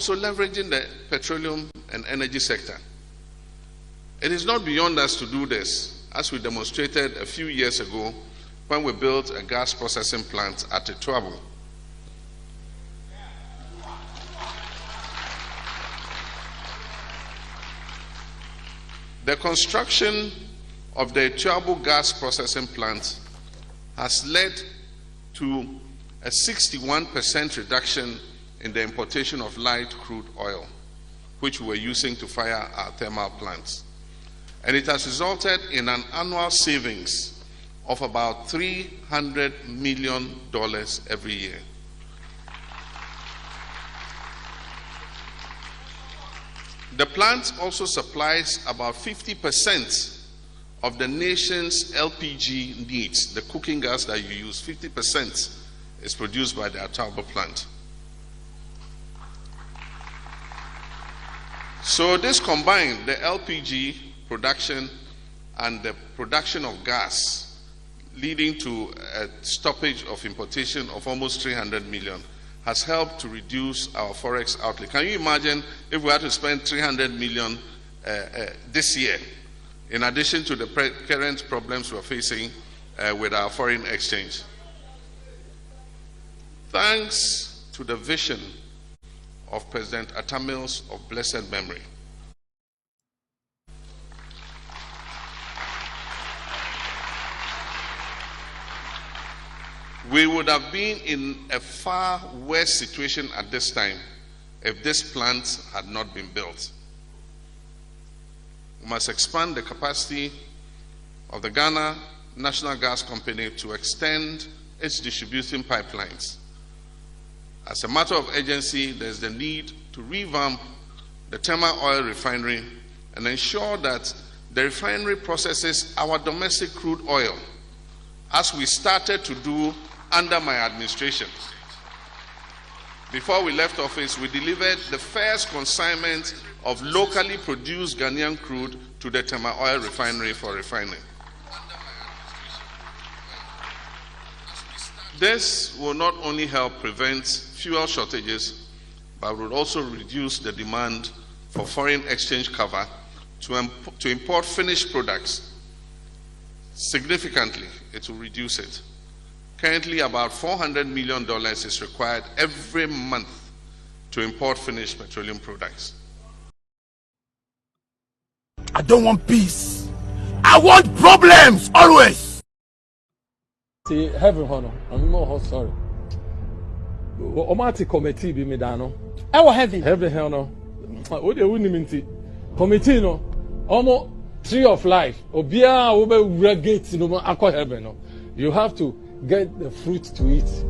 also leveraging the petroleum and energy sector. It is not beyond us to do this, as we demonstrated a few years ago when we built a gas processing plant at Ituabo. The construction of the Ituabo gas processing plant has led to a 61% reduction in the importation of light crude oil, which we were using to fire our thermal plants. And it has resulted in an annual savings of about $300 million every year. The plant also supplies about 50% of the nation's LPG needs. The cooking gas that you use, 50% is produced by the Ituabo plant. So this combined, the LPG production and the production of gas, leading to a stoppage of importation of almost 300 million, has helped to reduce our forex outlay. Can you imagine if we had to spend 300 million this year, in addition to the current problems we're facing with our foreign exchange? Thanks to the vision of President Atta Mills of blessed memory, we would have been in a far worse situation at this time if this plant had not been built. We must expand the capacity of the Ghana National Gas Company to extend its distribution pipelines. As a matter of urgency, there's the need to revamp the thermal oil refinery and ensure that the refinery processes our domestic crude oil, as we started to do under my administration. Before we left office, we delivered the first consignment of locally produced Ghanaian crude to the thermal oil refinery for refining. This will not only help prevent fuel shortages, but will also reduce the demand for foreign exchange cover to import finished products. Significantly, it will reduce it. Currently, about $400 million is required every month to import finished petroleum products. I don't want peace. I want problems, always. See, heaven, honor. I'm more sorry. Omati committee be me dano. I heaven. Heaven, honor. What do you mean? Committee no. Almost tree of life. Obia over gate no aqua heaven no. You have to get the fruit to eat.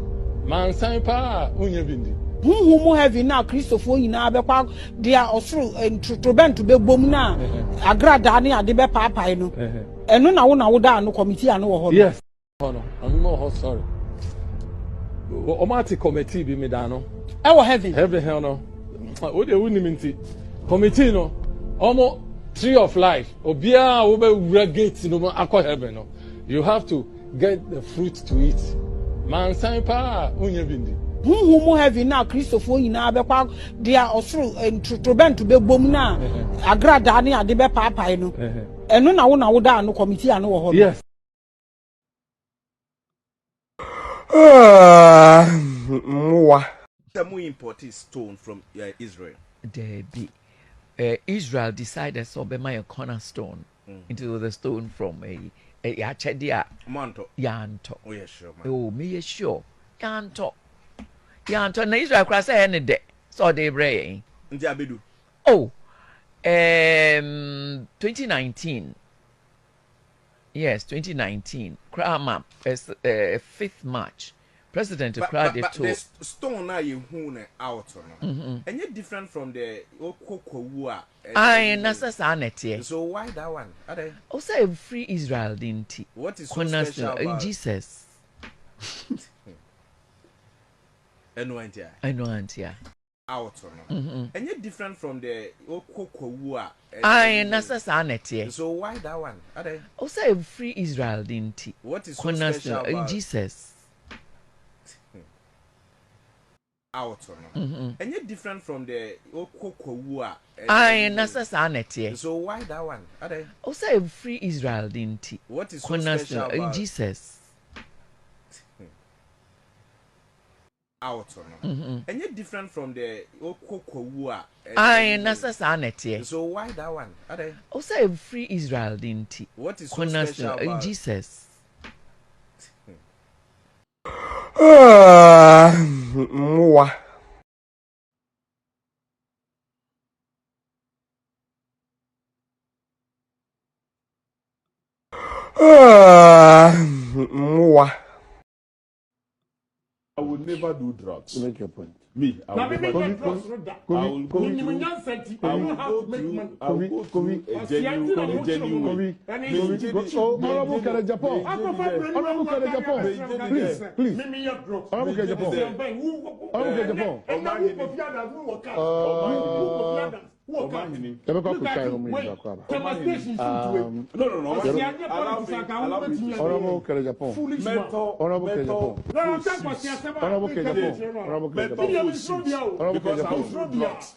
Man pa unye bindi. Who heaven now Christopher ina abekwa dia osuru entrobent be bom na agrada ne ade be papa no. Eno na wo da no committee ano wo ho. Yes. Honor. I'm more sorry. Omati committee be me dano. I heaven. Heaven, honor. What do you mean? Committee no. Almost tree of life. Obia over gate no aqua heaven no. You have to get the fruit to eat. Man pa unye bindi. Who heaven now Christopher ina abekwa dia osuru entrobent be bom na agrada ne ade be papa no. Eno na wo da no committee ano wo ho. Yes. Mwa. Some imported stone from Israel. Israel decided to be my cornerstone into the stone from a Yachedia Manto. Yanto. Oh, yeah, sure. Oh, me sure. Yanto. Yanto, na Israel cross any day. So they bray. Ndiabedu. Oh, 2019. Yes, 2019. Krama, 5th March. President Ukraine but the stone now you out and you're different from the Okokowua. I nasa so why that one? Are they? Also free Israel didn't he? What is so special about Jesus? I know, auntie. Out and you're different from the Okokowua. I nasa so why that one? Are they? Also free Israel didn't he? What is so special about Jesus? out and yet different from the Okokowua. So why that one? Also free Israel didn't he? What is so special about Jesus? Out and yet different from the Okokowua. So why that one? Also free Israel didn't he? What is so special about Jesus? Mwa. Mwa. I would never do drugs. Make your point. Me, I will never do drugs. I will go to a genuine Honorable Japan. Honorable Japan. Please. Honorable Japan. Honorable Japan. No.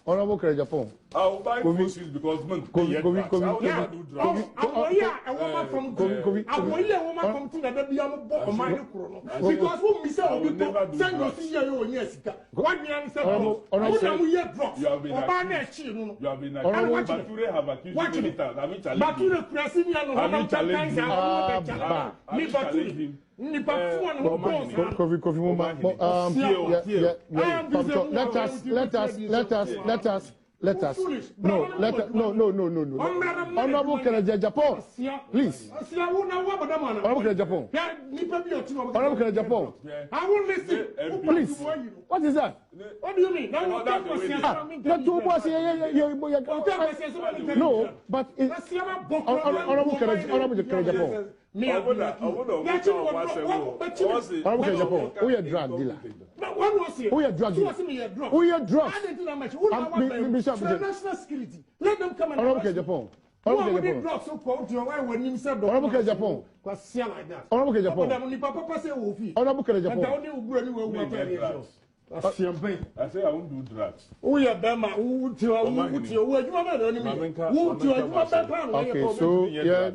Honorable Japan. I'll buy groceries because men pay drugs. I'll never do drugs. You have been accused. Bature have accused you many times. Have you challenged him? Have you challenged him? Let us. No. Honorable Japan. Please. Honorable Japan. Honorable Japan. I won't listen. Please. What is that? What do you mean? No, but Honorable Japan. Honorable Japan. Who are drug dealer? Who are drug dealer? Who are drugs? National security. Let them come and Honorable Japan. Honorable Japan. Honorable Japan. Honorable Japan. Honorable Japan. I say I won't do drugs. Okay, so yeah.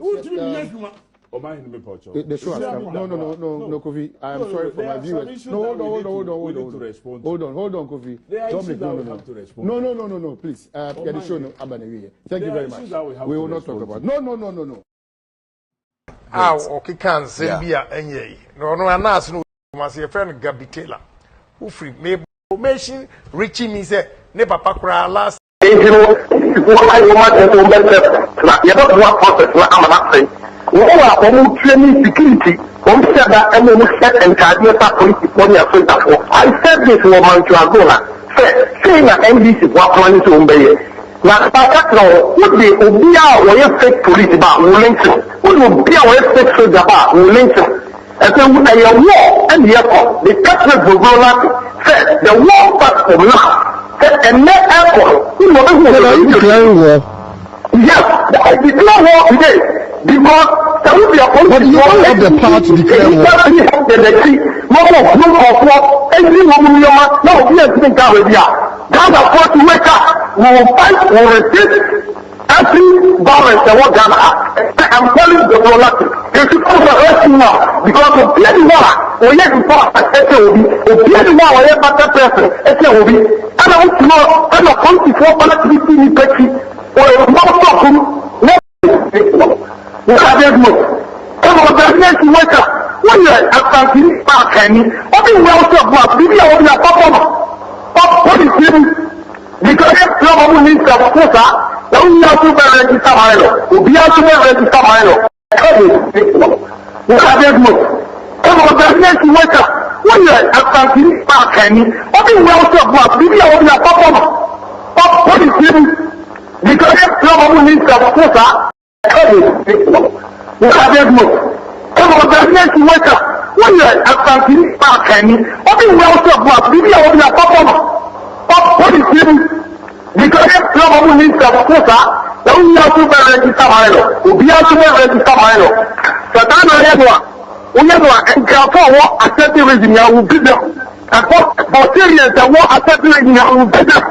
The show has come. No, Kofi. I am sorry for my viewers. No, hold on, Kofi. No, please. Get the show. Thank you very much. We will not talk about. No. Okay, can Zambia enye. No, anas no must your friend Gabi Taylor. Who free me information reaching me say ne papa kura last. Training security, I said this woman to Angola. Saying that NBC was planning to obey. Now, would be Obia or your fake police about Wellington? Would be our fake soldier about Wellington? And so, when they are war and the airport, the captain will go like said the war starts from now. And net airport, yes, I declare war today. Because there will be a point but you don't have the power to declare war. Every woman, no, we are sitting down with you. Ghana for to wake up. We will fight, we will resist every violence that what Ghana has. I'm telling the world, they should also arrest you now. Because of the water, or yet before I said to you, or the water, or yet better person, I said, and I want to know, and I want to know, and I want to know, or a mouth of we have a group. Come on, the next worker. When you are at the park, what is well to blood? Maybe I will be a papa. What is him? Because if someone needs a quota, then we have to register Milo. We have to register Milo. We have a group. Come on, the next worker. When you are at the park, what is well to blood? Maybe I will be a papa. What is him? Because if someone needs a quota, we have a group. Come on, the next worker. When you are at the park, what is well to blood? Maybe I will be a papa. What is him? Because if someone needs a quota, then we have to register Milo. We have to register Milo. So that's accepting regime ya will be them. And for Syrians that want accepting regime ya will be them.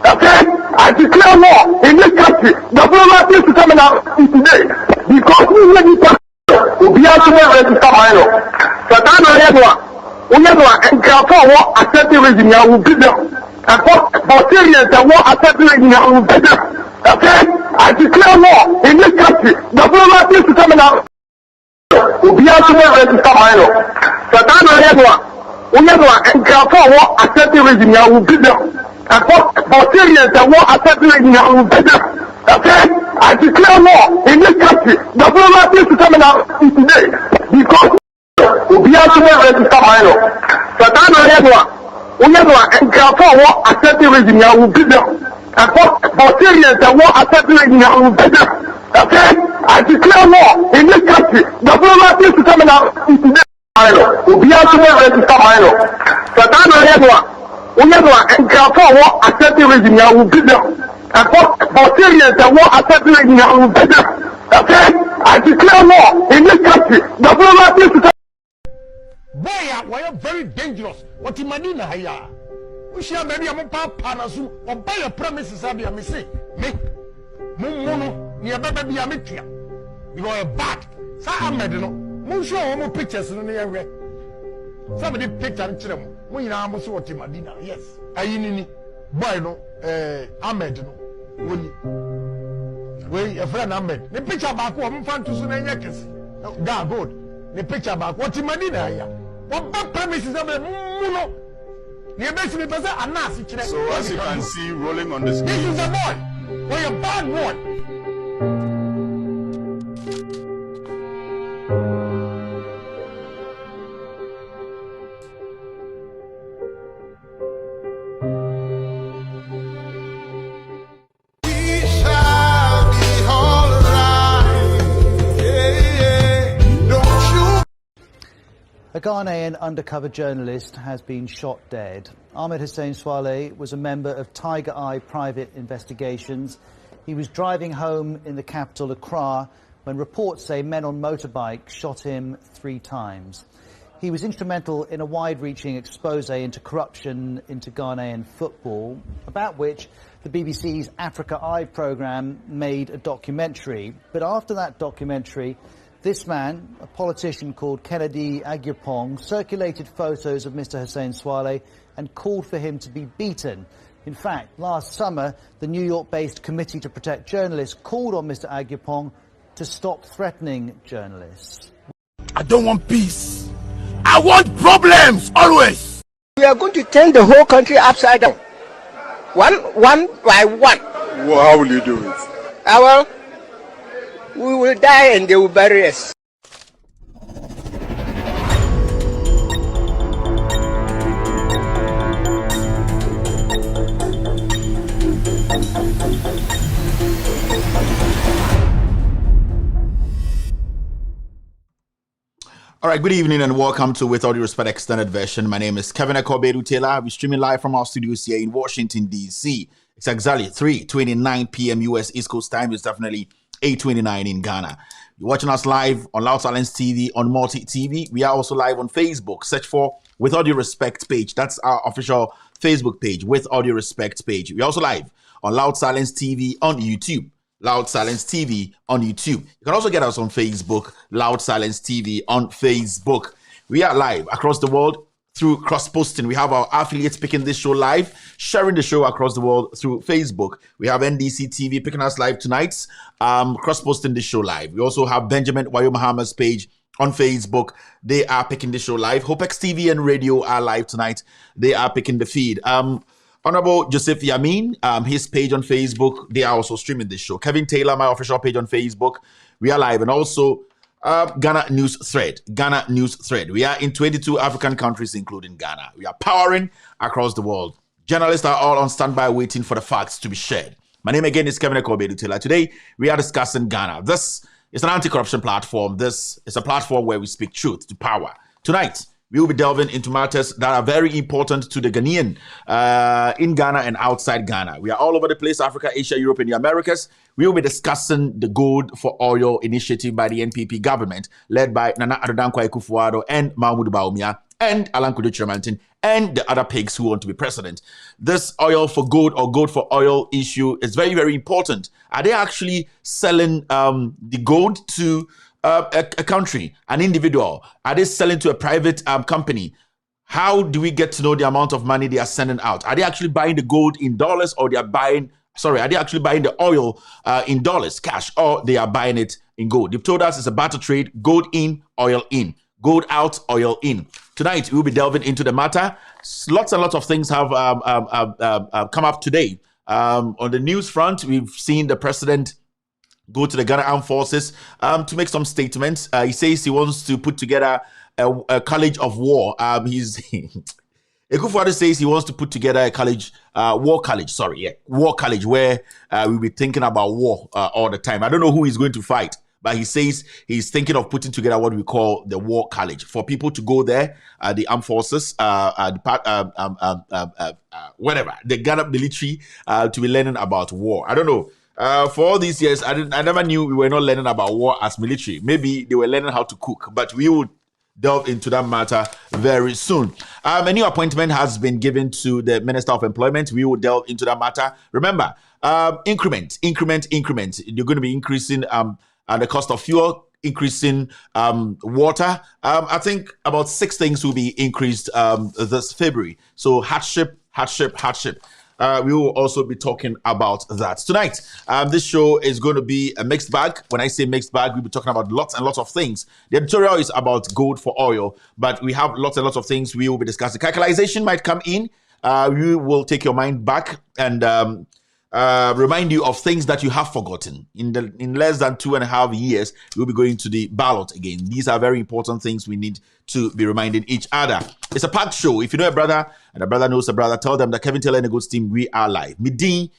Okay? I declare war in this country. The government is coming out today because we need to be able to register my law. So that's accepting regime ya will be them. And for Syrians that want accepting regime ya will be them. Okay? I declare war in this country. The government is coming out. Be able to register my law. So that's accepting regime ya will be them. And for Syrians that want accepting regime ya will be them. Okay? I declare war in this country. The government is coming out today because be able to register my law. So that's accepting regime ya will be them. And for Syrians that want accepting regime ya will be them. Okay? I declare war in this country. The government is coming out today. Be able to register my law. So that's accepting regime ya will be them. And for Syrians that want accepting regime ya will be them. Okay? I declare war in this country. The government is coming. Boy, why are very dangerous. What in Madina haya? We share maybe a panasu or buy a premises I be say. Me. Mumuno, near baby amitia. You are a bat. Sa Medino. Mun show home pictures in the area. Somebody picked and tell them. When you are what in Madina, yes. Ayini. Boy, no, Ahmed, no. We a friend Ahmed. The picture back one fan to soon and yakis. God, good. The picture back what in Madina here. What bad premises of the Muno? So as you can see, rolling on the screen. This is a boy. We're a bad boy. A Ghanaian undercover journalist has been shot dead. Ahmed Hussein Swaleh was a member of Tiger Eye Private Investigations. He was driving home in the capital, Accra, when reports say men on motorbikes shot him 3 times. He was instrumental in a wide-reaching expose into corruption into Ghanaian football, about which the BBC's Africa Eye programme made a documentary. But after that documentary, this man, a politician called Kennedy Agyapong, circulated photos of Mr. Hussein Swaleh and called for him to be beaten. In fact, last summer, the New York-based Committee to Protect Journalists called on Mr. Agyapong to stop threatening journalists. I don't want peace. I want problems, always. We are going to turn the whole country upside down. One by one. Well, how will you do it? Well, we will die and they will bury us. All right, good evening and welcome to With All Due Respect Extended Version. My name is Kevin Ekobedu Taylor. We're streaming live from our studios here in Washington, D.C. It's exactly 3:29 p.m. U.S. East Coast time. It's definitely 8:29 in Ghana. You're watching us live on Loud Silence TV, on Multi TV. We are also live on Facebook. Search for With All Due Respect page. That's our official Facebook page, With All Due Respect page. We're also live on Loud Silence TV on YouTube. Loud Silence TV on YouTube. You can also get us on Facebook, Loud Silence TV on Facebook. We are live across the world through cross-posting. We have our affiliates picking this show live, sharing the show across the world through Facebook. We have NDC TV picking us live tonight, cross-posting the show live. We also have Benjamin John Mahama's page on Facebook. They are picking the show live. HopeX TV and radio are live tonight. They are picking the feed. Honorable Joseph Yamin, his page on Facebook, they are also streaming this show. Kevin Taylor, my official page on Facebook, we are live. And also Ghana News Thread. We are in 22 African countries, including Ghana. We are powering across the world. Journalists are all on standby waiting for the facts to be shared. My name again is Kevin Ekobedu Taylor. Today, we are discussing Ghana. This is an anti-corruption platform. This is a platform where we speak truth to power. Tonight, We will be delving into matters that are very important to the Ghanaian in Ghana and outside Ghana. We are all over the place, Africa, Asia, Europe, and the Americas. We will be discussing the Gold for Oil initiative by the NPP government, led by Nana Addo Dankwa Akufo-Addo and Mahmoud Bawumia and Alan Kojo Chiramantin and the other pigs who want to be president. This oil for gold or gold for oil issue is very, very important. Are they actually selling the gold to a country, an individual? Are they selling to a private company? How do we get to know the amount of money they are sending out? Are they actually buying the gold in dollars, or are they actually buying the oil in dollars, cash, or they are buying it in gold? They've told us it's a barter trade, gold in, oil in, gold out, oil in. Tonight, we'll be delving into the matter. Lots and lots of things have come up today. On the news front, we've seen the president go to the Ghana Armed Forces to make some statements. He says he wants to put together a college of war. Akufo-Addo says he wants to put together a college, war college, where we'll be thinking about war all the time. I don't know who he's going to fight, but he says he's thinking of putting together what we call the war college for people to go there, the armed forces, whatever, the Ghana military, to be learning about war. I don't know. For all these years, I never knew we were not learning about war as military. Maybe they were learning how to cook, but we will delve into that matter very soon. A new appointment has been given to the Minister of Employment. We will delve into that matter. Remember, increment. You're going to be increasing the cost of fuel, increasing water. I think about 6 things will be increased this February. So hardship. We will also be talking about that tonight. This show is going to be a mixed bag. When I say mixed bag, we'll be talking about lots and lots of things. The editorial is about gold for oil, but we have lots and lots of things we will be discussing. Calculation might come in. We will take your mind back and remind you of things that you have forgotten. In less than 2.5 years, we'll be going to the ballot again. These are very important things we need to be reminding each other. It's a packed show. If you know a brother and a brother knows a brother, tell them that Kevin Taylor and the Goods team, we are live. Midin,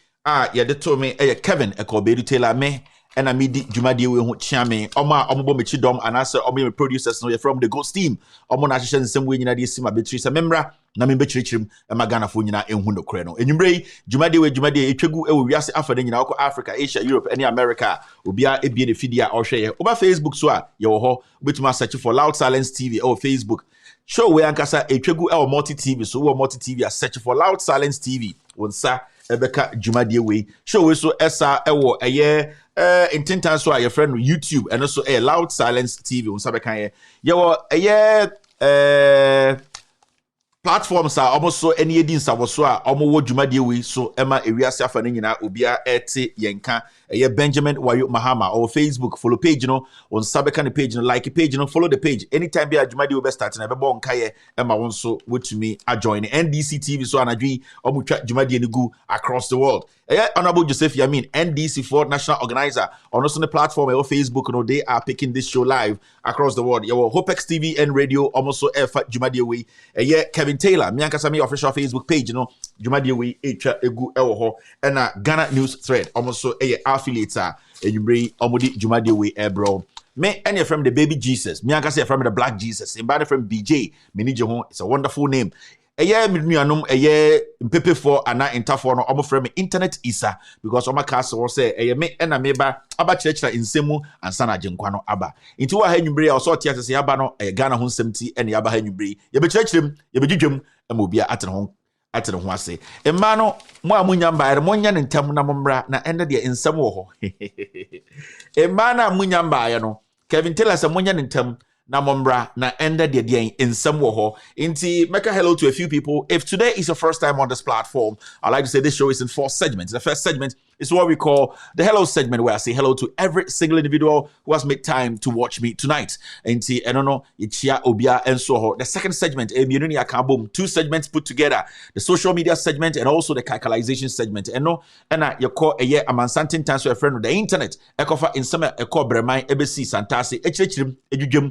they told me, Kevin, Bedu Taylor, me, and I made Jumadi with Chame, Oma, Chidom, and answer Omi producers from the Goods team. Omon Ashen, some way in the Sima Beatrice, a member. Na me betchim e magana fo nyina ehun no kre no enwumrei Jumade etwegu e wo wiase afa de nyina Africa, Asia, Europe, any America obia ebie de fidia ohwe ye oba Facebook so a ye wo ho betuma search for Loud Silence TV or Facebook show we ankasa etwegu e multi TV so wo multi TV a search for Loud Silence TV wonsa ebeka Jumade we show we so esa e wo eye intentan so a your friend YouTube and also Loud Silence TV wonsa beka ye wo eye platforms are almost so any edins was so almost Jumadi we so Emma Ewiase afa ne nyina obia ete yenka Benjamin John Mahama or Facebook follow page on Sabeka page like page follow the page anytime be a Jumadi we be starting e be bon kaye Emma won so with me join NDC TV so anadwi omutwa Jumadi enigu across the world. Honorable Joseph Yamin, NDC4 national organizer on also the platform or Facebook, they are picking this show live across the world. Your Hopex TV and radio almost so Jumadi we. Kevin Taylor, Miankasami official Facebook page, Jumadi we egu ewo and Ghana news thread almost so affiliates and you bring Omodi Jumadi we bro. Me any from the baby Jesus, Miankasa from the black Jesus, and from BJ, Minijo, it's a wonderful name. Minuanum mpepe for ana interfor no omo frame internet isa because omo cast will say me na meba aba church insemu ansa na agenkwa no aba nti wa ha nwumbre ya so tia se aba no Ghana ho nsɛmti ene aba ha nwumbre ye be churchrem ye be dwudwum ama obi atene ho ase emma no mo amunya mbaare mo nya ne ntam na momra na ende de nsɛm wo ho emma na amunya mbaare no Kevin Taylor se mo nya ne ntam na mombra na enda de in some wo inti make a hello to a few people. If today is your first time on this platform, I like to say this show is in 4 segments. The first segment is what we call the hello segment, where I say hello to every single individual who has made time to watch me tonight. Inti enono ichia obia and so. The second segment, 2 segments put together, the social media segment and also the calculation segment. Eno ena you call a year amansantin times to a friend of the internet. Ekofa in summer a call bremai ebesi santasi echechrim ejujum.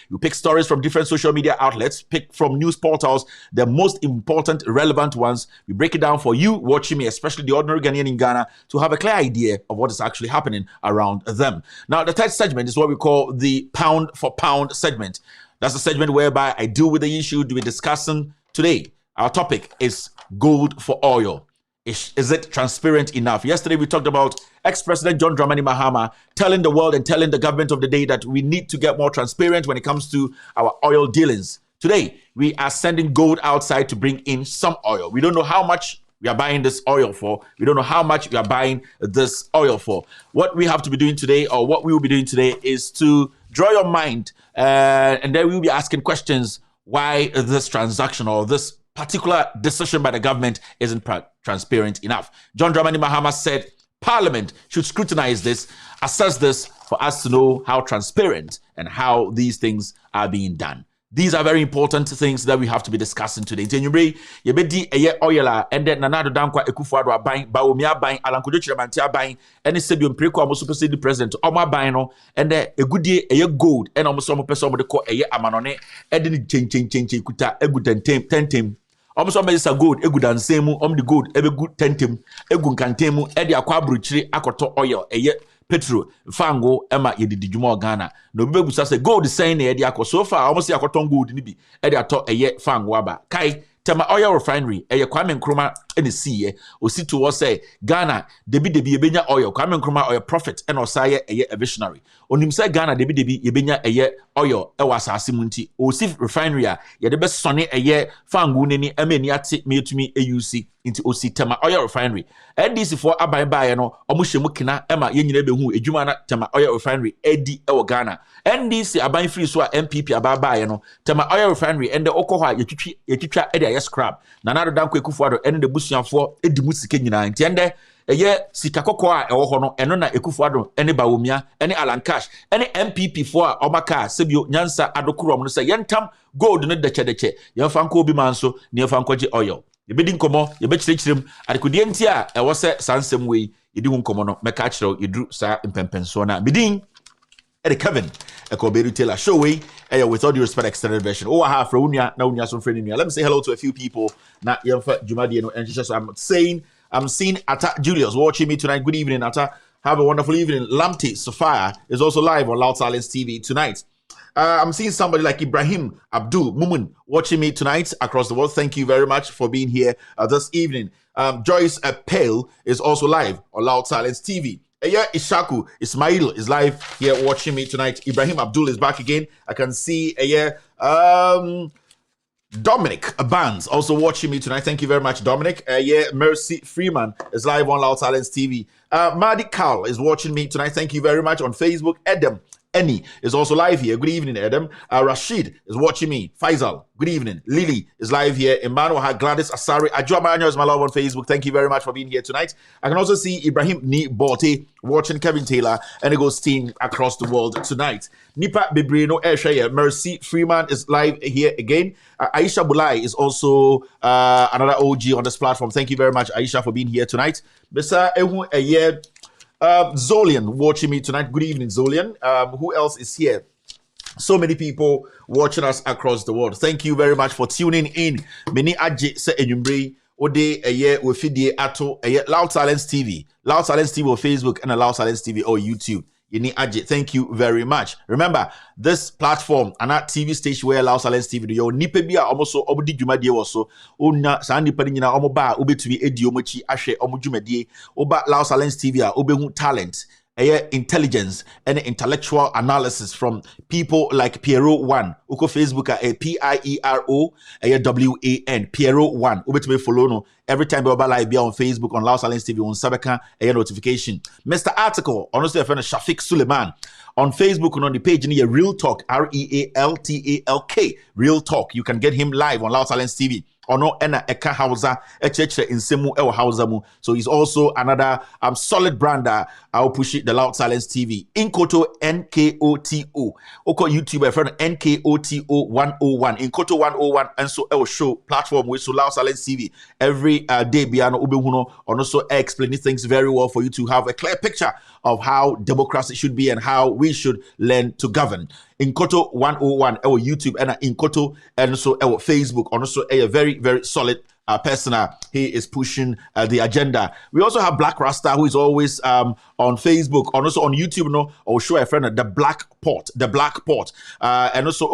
You pick stories from different social media outlets, pick from news portals, the most important, relevant ones. We break it down for you watching me, especially the ordinary Ghanaian in Ghana, to have a clear idea of what is actually happening around them. Now, the third segment is what we call the pound for pound segment. That's a segment whereby I deal with the issue we're discussing today. Our topic is gold for oil. Is it transparent enough? Yesterday we talked about ex-President John Mahama telling the world and telling the government of the day that we need to get more transparent when it comes to our oil dealings. Today, we are sending gold outside to bring in some oil. We don't know how much we are buying this oil for. We don't know how much we are buying this oil for. What we have to be doing today, or what we will be doing today, is to draw your mind, and then we will be asking questions why this transaction or this particular decision by the government isn't transparent enough. John Mahama said Parliament should scrutinize this, assess this, for us to know how transparent and how these things are being done. These are very important things that we have to be discussing today. Tenyumre, yebedi eye oila, and then nanado dankwa ekufuado abain, baomia bain, alankojo chiramanti abain, and sebium preko almost super the president, oma baino, and then a good day eye gold, and almost some person with the co eye amanone, and then change kuta, a good tentim. Almost some is a good, a good and same, the good, every good tentim, a good cantemu, edi aquabruchri, akoto oil, eye. Petro fango ema yedidi juma Ghana no bebu say gold saying na yedi akọ so far almost yakoton gold ni bi e de ato eye fango aba kai tema oil refinery eye Kwame Nkrumah ene siye osi to wo say Ghana debi yebenya oil Kwame Nkrumah oil profit ene osaye eye a visionary onim say Ghana debi yebenya eye oil e wasase munti osi refinery a yede be sone eye fango neni emeni ate metumi euc into osi tema oil refinery NDC for abai no omo hwemu kina ema yenyina behu edwuma na tema oil refinery edi e wo Ghana NDC aban free so a MPP abai no tema oil refinery ende okohwa yetwitwa ede aye scrap na nado danko ekufuado ene de busuafo edi musike nyina entiende eye sika kokko a ewo ho no eno na ekufuado ene bawomia ene alancash ene MPP for a omaka sebio nyansa adokurom no se yentam gold no deche yemfa nko obi manso ne yemfa nkoje oil yebedi nkomo yebechirechirem adekodie ntia ewo se sansem wei yedi hu nkomo no meka kireo yedru sa impempenso na bidin Kevin Ekoberu Taylor show way with all due respect extended version. Oh, I have Unia na Unia some friend in. Let me say hello to a few people. Na Yemfa Jumadi no and just I'm seeing Atta Julius watching me tonight. Good evening, Atta. Have a wonderful evening. Lamti Sophia is also live on Loud Silence TV tonight. I'm seeing somebody like Ibrahim Abdul Mumun watching me tonight across the world. Thank you very much for being here this evening. Joyce Pale is also live on Loud Silence TV. Ishaku Ismail is live here watching me tonight. Ibrahim Abdul is back again. I can see Dominic Barnes also watching me tonight. Thank you very much, Dominic. Mercy Freeman is live on Loud Silence TV. Madi Carl is watching me tonight. Thank you very much on Facebook. Adam Eni is also live here. Good evening, Adam. Rashid is watching me. Faisal, good evening. Lily is live here. Emmanuel Gladys Asari. Ajua Maranyo is my love on Facebook. Thank you very much for being here tonight. I can also see Ibrahim Ni Bote watching Kevin Taylor and Ego's team across the world tonight. Nipa Bebrino Eshaya. Mercy Freeman is live here again. Aisha Bulai is also another OG on this platform. Thank you very much, Aisha, for being here tonight. Besa Ehu Eye. Zolian watching me tonight. Good evening, Zolian. Who else is here? So many people watching us across the world. Thank you very much for tuning in. Many aje se enyumbre ode eye wefidie ato eye Loud Silence TV. Loud Silence TV on Facebook and Loud Silence TV on YouTube. Yini aje. Thank you very much. Remember, this platform and that TV station where Loud Silence TV do yo nipe bia almost so obudi dwumadie wo so onna sa nipa nyina omo ba obetumi edi omochi ahwe omo dwumadie oba Loud Silence TV a obehu talent intelligence and intellectual analysis from people like Piero One. Uko Facebook a Piero WAN Piero One. Ubetime follow no every time we live on Facebook on Loud Silence TV on Sabeka a notification. Mr. Article, honestly, a friend Shafiq Suleiman on Facebook and on the page near Real Talk REALTALK Real Talk. You can get him live on Loud Silence TV. Ono ena eka hausa echeche insemu ewa hausa mu. So he's also another solid brander. I'll push it the Loud Silence TV. Inkoto NKOTO. Oko YouTube a friend NKOTO 101. Inkoto 101 and so ewa show platform with so Loud Silence TV every day biano ubehuno and also explaining things very well for you to have a clear picture of how democracy should be and how we should learn to govern. In Koto 101, our YouTube and in Koto and also our Facebook, and also a very, very solid person. He is pushing the agenda. We also have Black Rasta, who is always on Facebook, and also on YouTube. No, I'll show a friend the Black Pot, and also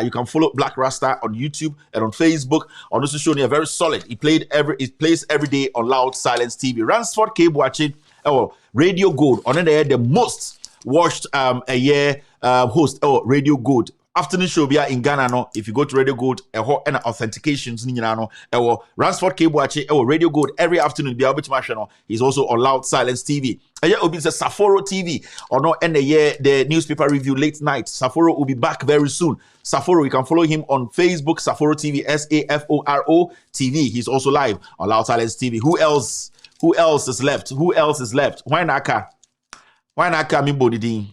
you can follow Black Rasta on YouTube and on Facebook. And also showing you very solid. He plays every day on Loud Silence TV. Ransford Cable watching. Oh, Radio Gold on the most watched a year host. Oh, Radio Gold. Afternoon show be in Ghana. No, if you go to Radio Gold, and authentications, Ransford Cable watching. Oh, Radio Gold every afternoon be able to match. He's also on Loud Silence TV. Yeah, will be the Saforo TV or no end the year the newspaper review late night. Saforo will be back very soon. Saforo, you can follow him on Facebook. Saforo TV, SAFORO TV. He's also live on Loud Silence TV. Who else is left? Why Naka Mibodidin?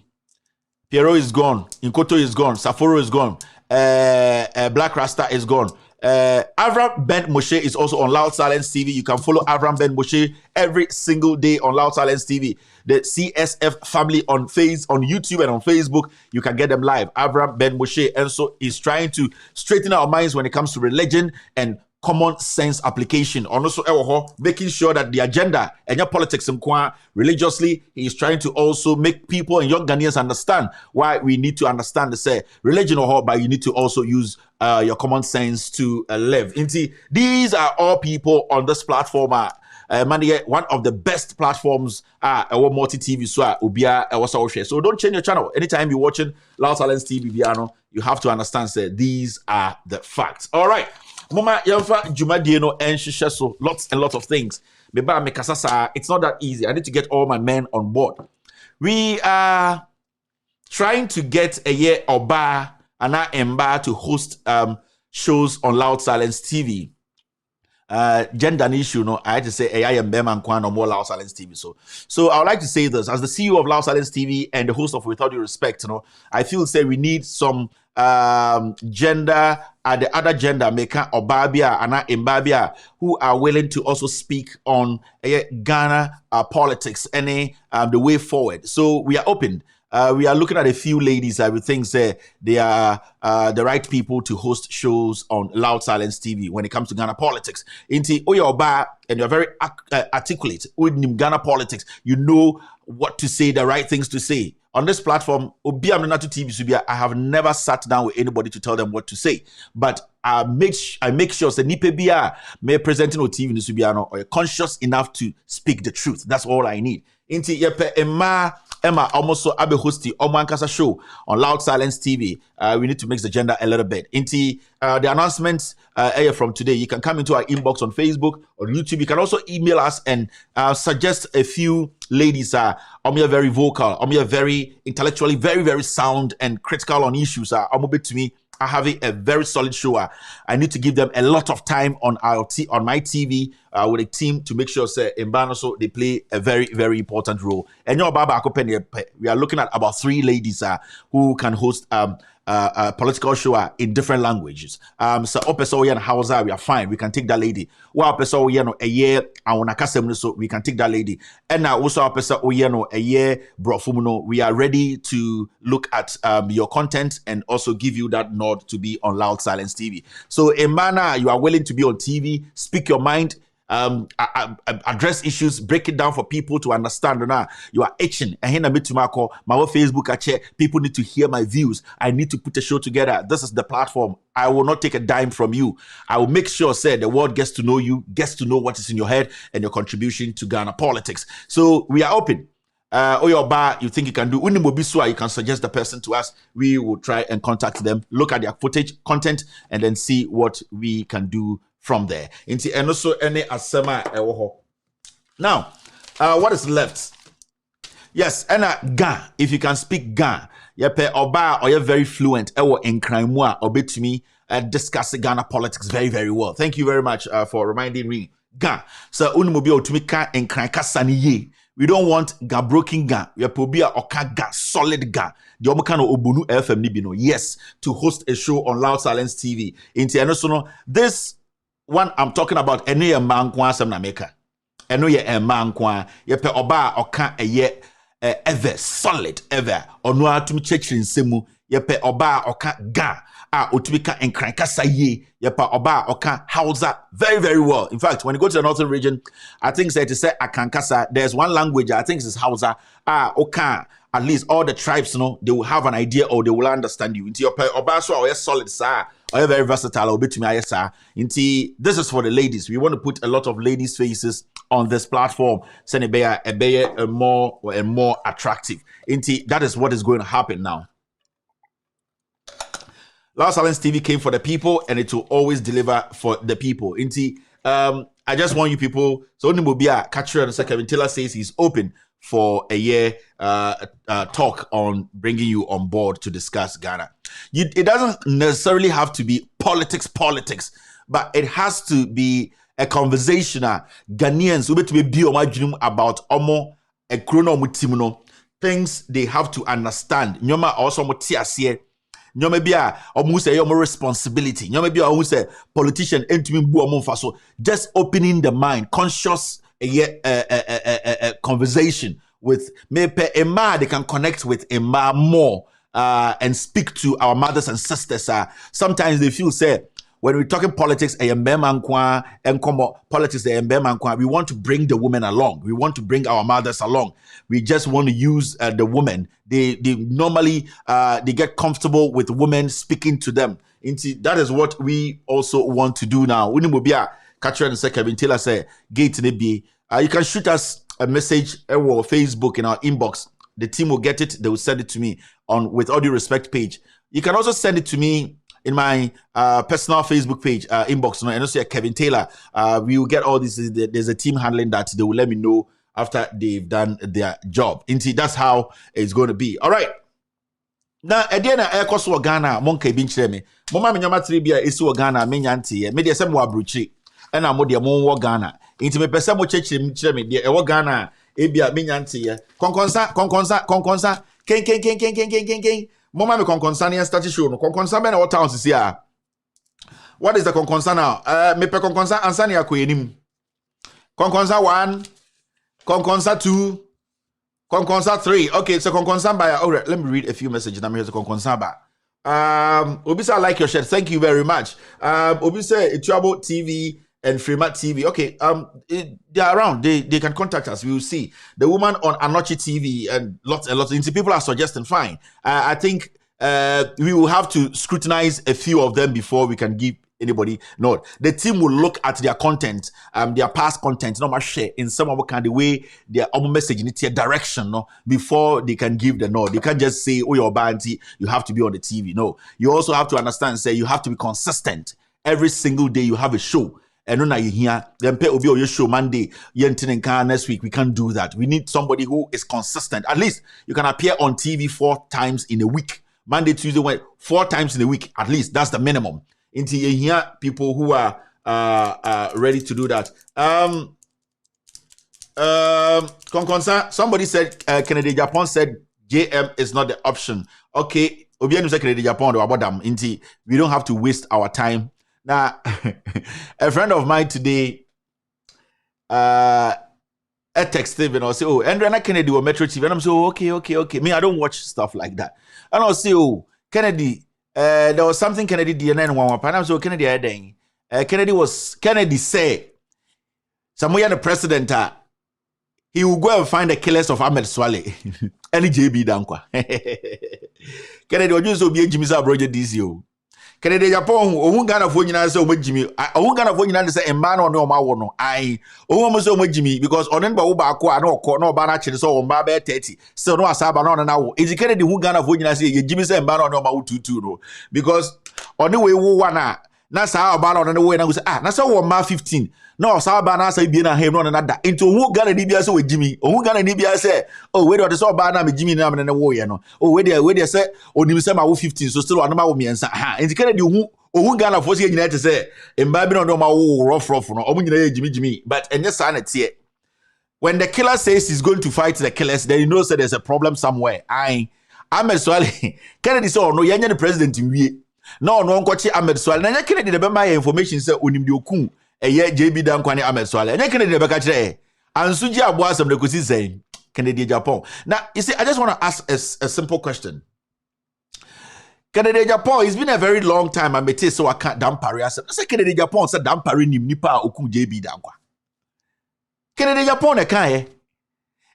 Piero is gone. Inkoto is gone. Saforo is gone. Black Rasta is gone. Avram Ben Moshe is also on Loud Silence TV. You can follow Avram Ben Moshe every single day on Loud Silence TV. The CSF family on YouTube and on Facebook, you can get them live. Avram Ben Moshe, and so he's trying to straighten our minds when it comes to religion and common sense application. And also making sure that the agenda and your politics religiously, he is trying to also make people and young Ghanaians understand why we need to understand the religion but you need to also use your common sense to live. These are all people on this platform. One of the best platforms our multi-TV so don't change your channel. Anytime you're watching Loud Silence TV, you have to understand these are the facts. All right. Mama Yamfa Jumadieno and Shishaso, lots and lots of things. It's not that easy. I need to get all my men on board. We are trying to get a year Oba and Emba to host shows on Loud Silence TV. Gender issue, I had to say I am Beman Kwan or more Loud Silence TV. So I would like to say this as the CEO of Loud Silence TV and the host of With All Due Respect, I feel we need some gender the other gender maker Obabia and Mbabia who are willing to also speak on Ghana politics and the way forward. So we are open. We are looking at a few ladies. I would think they are the right people to host shows on Loud Silence TV when it comes to Ghana politics. Inti Oyoba, and you're very articulate with Ghana politics. You know what to say, the right things to say. On this platform, I have never sat down with anybody to tell them what to say. But I make sure that Nipebia may presenting on TV or conscious enough to speak the truth. That's all I need. Inti yepe Emma almost so abe hosti Omankasa show on Loud Silence TV. We need to mix the gender a little bit. Inti the announcements from today. You can come into our inbox on Facebook or YouTube. You can also email us and suggest a few ladies. Omia very vocal. Omia very intellectually, very very sound and critical on issues. Bit to me. I have a very solid show. I need to give them a lot of time on my TV with a team to make sure so they play a very, very important role. And we are looking at about 3 ladies who can host a political show in different languages. So and Hausa, we are fine. We can take that lady. A year so we can take that lady. And now also a year brofumuno. We are ready to look at your content and also give you that nod to be on Loud Silence TV. So Emana, you are willing to be on TV, speak your mind, address issues, break it down for people to understand. You are itching. My Facebook, people need to hear my views. I need to put a show together. This is the platform. I will not take a dime from you. I will make sure, the world gets to know you, gets to know what is in your head and your contribution to Ghana politics. So we are open. You think you can do Unimobisua, you can suggest the person to us. We will try and contact them, look at their footage, content, and then see what we can do from there. And also any asema ewoho. Now, what is left? Yes, and Ga, if you can speak Ga, yepe oba or you're very fluent ewo in crime or bit to me discuss Ghana politics very, very well. Thank you very much for reminding me. Ga. So unimobi otumika in crime kasaniye. We don't want Ga broken Ga. We are probably oka Ga, solid Ga. The omukano obunu FM nibino. Yes, to host a show on Loud Silence TV. This one I'm talking about ene man kwa asem na meka. Eno ye man kwa yepe oba oka eye ever solid ever. Ono atumi chechiri nsemu yepe oba oka ga otubika enkran kasa ye yepa oba oka Hausa very very well. In fact, when you go to the northern region, I think say to say akankasa, there's one language I think it's Hausa oka. At least all the tribes, they will have an idea or they will understand you. Into your oba so or solid sir, or very versatile or bit to me sir. Into this is for the ladies. We want to put a lot of ladies' faces on this platform. Send a more attractive. Into that is what is going to happen now. Last Silence TV came for the people, and it will always deliver for the people. Into I just want you people. So Onimobia Catcher and Kevin Taylor says he's open for a year talk on bringing you on board to discuss Ghana. It doesn't necessarily have to be politics, but it has to be a conversation. Ghanaians who to be about omo a chrono things they have to understand. Nyoma also motiasie. Nyoma bia omo say your responsibility. Nyoma bia omo say politician entumi bu omo faso. Just opening the mind, conscious conversation with Mepe Emma. They can connect with Emma more and speak to our mothers and sisters. Sometimes they feel say when we're talking politics, politics, we want to bring the women along. We want to bring our mothers along. We just want to use the women. They normally they get comfortable with women speaking to them. That is what we also want to do now. Catcher and Kevin Taylor say gate be. You can shoot us a message or Facebook in our inbox. The team will get it. They will send it to me on With All Due Respect page. You can also send it to me in my personal Facebook page inbox. And also Kevin Taylor. We will get all this. There's a team handling that. They will let me know after they've done their job. That's how it's going to be. All right. Now, again, I cost Ghana. Monkey binch me. Mama nyama tribia isu Ghana. Menyanti. Media sem wabruchi. And I'm modia mo Ghana. Into me pesa mo chechi me de ewo Ghana ebia menyanti ye konkonsa ken mama me konkonsa ne start show no konkonsa be na what town sisi a. What is the konkonsa now? Me pe konkonsa ansa ne akoyenim. Konkonsa 1, konkonsa 2, konkonsa 3. Okay, so konkonsa by. All right, let me read a few messages. I'm here to konkonsa ba. Obisa, I like your shirt. Thank you very much. Obisa Ituabo TV and Freemat TV. Okay, they are around. They can contact us. We will see the woman on Anochi TV and lots and lots. People are suggesting. Fine. I think we will have to scrutinize a few of them before we can give anybody nod. The team will look at their content, their past content, not much share in some of kind of way their message in their direction, no, before they can give the nod. You can't just say, oh, you're banty, you have to be on the TV. No, you also have to understand, say you have to be consistent. Every single day you have a show. And now you hear then pay obi your show Monday, next week. We can't do that. We need somebody who is consistent. At least you can appear on TV 4 times in a week. Monday, Tuesday, Wednesday, 4 times in a week. At least that's the minimum. Into you hear people who are ready to do that. Somebody said Kennedy Japan said JM is not the option. Okay, Obianu said Kennedy Japan or about them. We don't have to waste our time. Now, a friend of mine today texted me and I'll say, oh, Andrea Kennedy or Metro TV. And I'm so okay. Me, I don't watch stuff like that. And I'll say, oh, Kennedy, there was something Kennedy did and I'm so Kennedy Kennedy said, somewhere the president, he will go and find the killers of Ahmed Swale. Any JB Dankwa. Kennedy will just be a Jimmy Zabroja DCO. Kennedy Japan, Ghana for you say Jimmy. Ghana for you say Emmanuel no Mawono. I so Jimmy because on Uba no Bana so on Babe 30. So no Asaba no now. Is Kennedy who Ghana for you say Jimmy say Emmanuel no Mawu 22 no. Because on the way who wana na sa Bana on the way na say na so 1 15. No, Sabana say be na him no na da. Into who Ghana Dibia say with Jimmy. Who Ghana Dibia say, oh, where do so Bana me Jimmy na me na wo ye no. Oh, where they say onim say ma wo 15 so still anoma wo me ensa. Ha, into Kennedy who Ghana for say nyina te say emba no ma wo rough no. Omo nyina Jimmy. But enye sa na tie. When the killer says he's going to fight the killers, then he knows that there's a problem somewhere. I'm Swale. Kennedy say oh no yenye the president wie. No nkochi Ahmed Swale. Na Kennedy the be my information say onim de okun. JB Dankwane Ahmed Swale. And Kennedy Bekache. And Suji Abuasam the Kusi saying Kennedy Japan. Now, you see, I just want to ask a simple question. Kennedy Japan, it's been a very long time. I may say so I can't dampari. I said Kennedy Japan said dampari nipa oku JB dankwa. Kennedy Japan e kan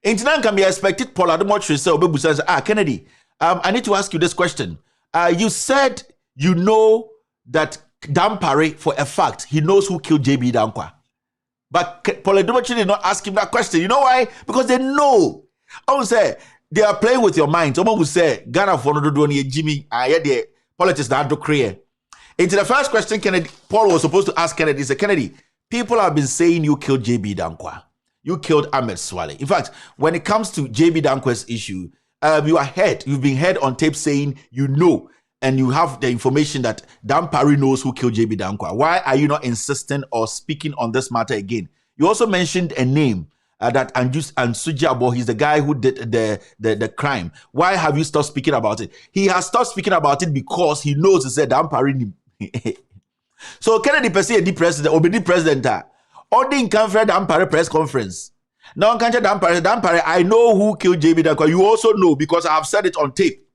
Intinan can be expected Paul Ademotre say Obebu says, Kennedy, I need to ask you this question. You said you know that Dampare for a fact he knows who killed JB Dankwa. But Paul Ademotre did not ask him that question. You know why? Because they know. I would say they are playing with your mind. Someone would say, Ghana for no do Jimmy, the politics that do create. Into the first question, Kennedy, Paul was supposed to ask Kennedy, said, Kennedy, people have been saying you killed JB Dankwa. You killed Ahmed Swale. In fact, when it comes to JB Dankwa's issue, you are heard. You've been heard on tape saying you know, and you have the information that Dampari knows who killed JB Dankwa. Why are you not insisting or speaking on this matter again? You also mentioned a name that Ansujabo. He's the guy who did the crime. Why have you stopped speaking about it? He has stopped speaking about it because he knows it's a Dampari. So Kennedy per se, the president, or the president. Odin can for Dampare press conference. Now can't Dampare, I know who killed JB Dankwa. You also know because I have said it on tape.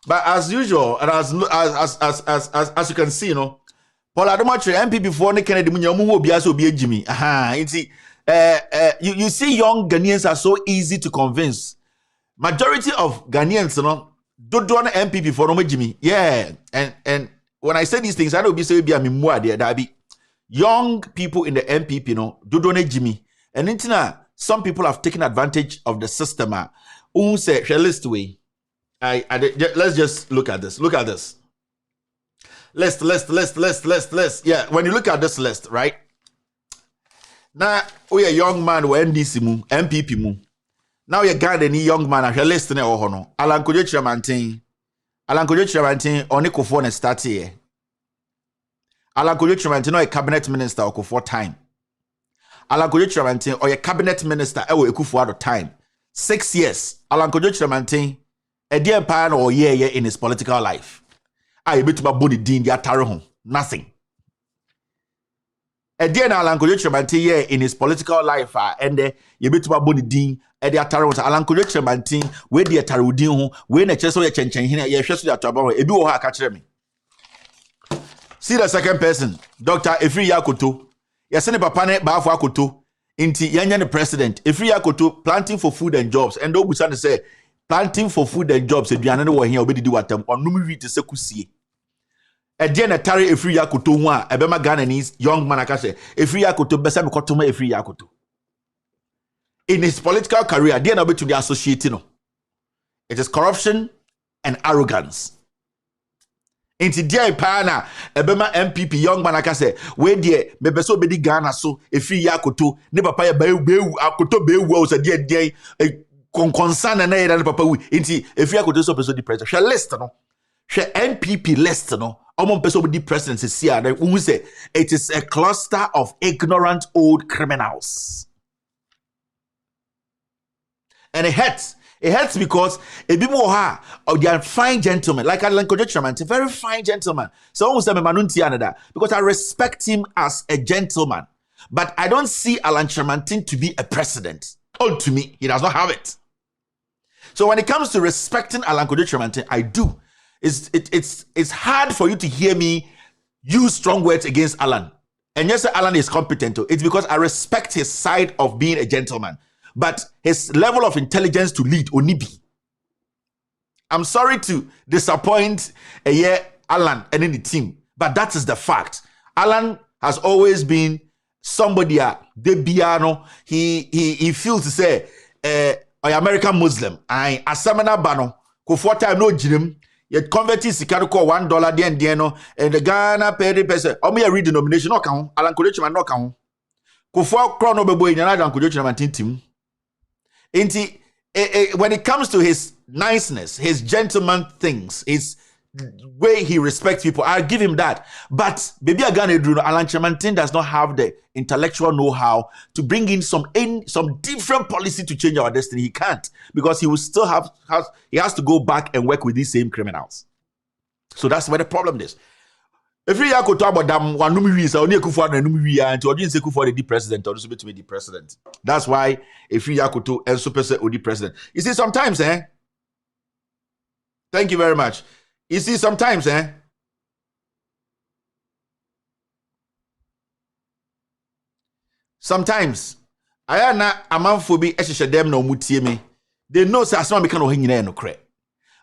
But as usual, and as you can see, you know, Paul Ademotre MP before Kennedy Munyamu Biaso be Jimmy. You see young Ghanaians are so easy to convince. Majority of Ghanaians, you know, don't want MP before no Jimmy. Yeah. And when I say these things, I don't be saying be a memoir there, that be young people in the MPP, you know, don't Jimmy. And intina, some people have taken advantage of the system. Say, list way. Let's just look at this. Look at this. List. Yeah, when you look at this list, right? Now, we a young man we NDC mu, MPP mu. Now you got any young man a list ne ohono. Alan Kojo Chiramantin oni kofo ne start here. Alan Kojo Chiramantin a cabinet minister okofo time. Alan Kojo Chiramantin or a cabinet minister ewo Ekufuado time. 6 years. Alan Kojo Chiramantin a dear pan or year in his political life. I bet to body din dia tarehon. Nothing. A dear Alan Kojo Chiramantin year in his political life and you bet to body din e dia tarehon. Alan Kojo Chiramantin we dia tarudin ho we na cheso ye chenchen hina ye hweso dia toba ebi wo ha ka kire me. See the second person, Dr. Efri Yakoto. Yasene papa ne baafo akoto. Inti yanya the president. Efri Yakoto planting for food and jobs. And Obusan say planting for food and jobs. Eduane no wo hia obedi watam. Onum wi te sekusie. Edie na tare Efri Yakoto ho a ebema Ghana ni young man aka say Efri Yakoto besa me kotoma Efri Yakoto. In his political career, they are not to be associated. No. It is corruption and arrogance. Inti dia pana ebema MPP young man aka say we die me beso bedi Ghana so Efri Yakoto ne papa ya bewu akoto bewu o say dia concern na ya papa wi inti Efri Yakoto so beso di president she list no she MPP list no omo beso bedi president se na we say it is a cluster of ignorant old criminals. And it hurts. It hurts because a bit more they are fine gentlemen, like Alan Kojo Chiramantin, very fine gentleman. So almost because I respect him as a gentleman. But I don't see Alan Chiramantin to be a president. Oh, to me, he does not have it. So when it comes to respecting Alan Kojo Chiramantin, I do. It's hard for you to hear me use strong words against Alan. And yes, Alan is competent. It's because I respect his side of being a gentleman. But his level of intelligence to lead Onibi. I'm sorry to disappoint Alan and in the team, but that is the fact. Alan has always been somebody de biano. He feels to say American Muslim. I asamana bano ko 4 time no jirim. Yet converted sikaro ko $1 den and the Ghana pay person. Omo ya read denomination no kan. Alan Kojo Chiramantin no kan. Ko 4 crown no bebo ina Alan Kojo Chiramantin team. When it comes to his niceness, his gentleman things, his way he respects people, I give him that. But baby Alan Chiramantin does not have the intellectual know-how to bring in some different policy to change our destiny. He can't, because he will still he has to go back and work with these same criminals. So that's where the problem is. If you talk about them, one number only Ekufuado and Numia and to audience Ekufuado the president or to be the president. That's why if you to and super say the president. You see, sometimes, Thank you very much. You see, sometimes, sometimes, I am not a man for be a them no mutie me. They know say asma me can no cre.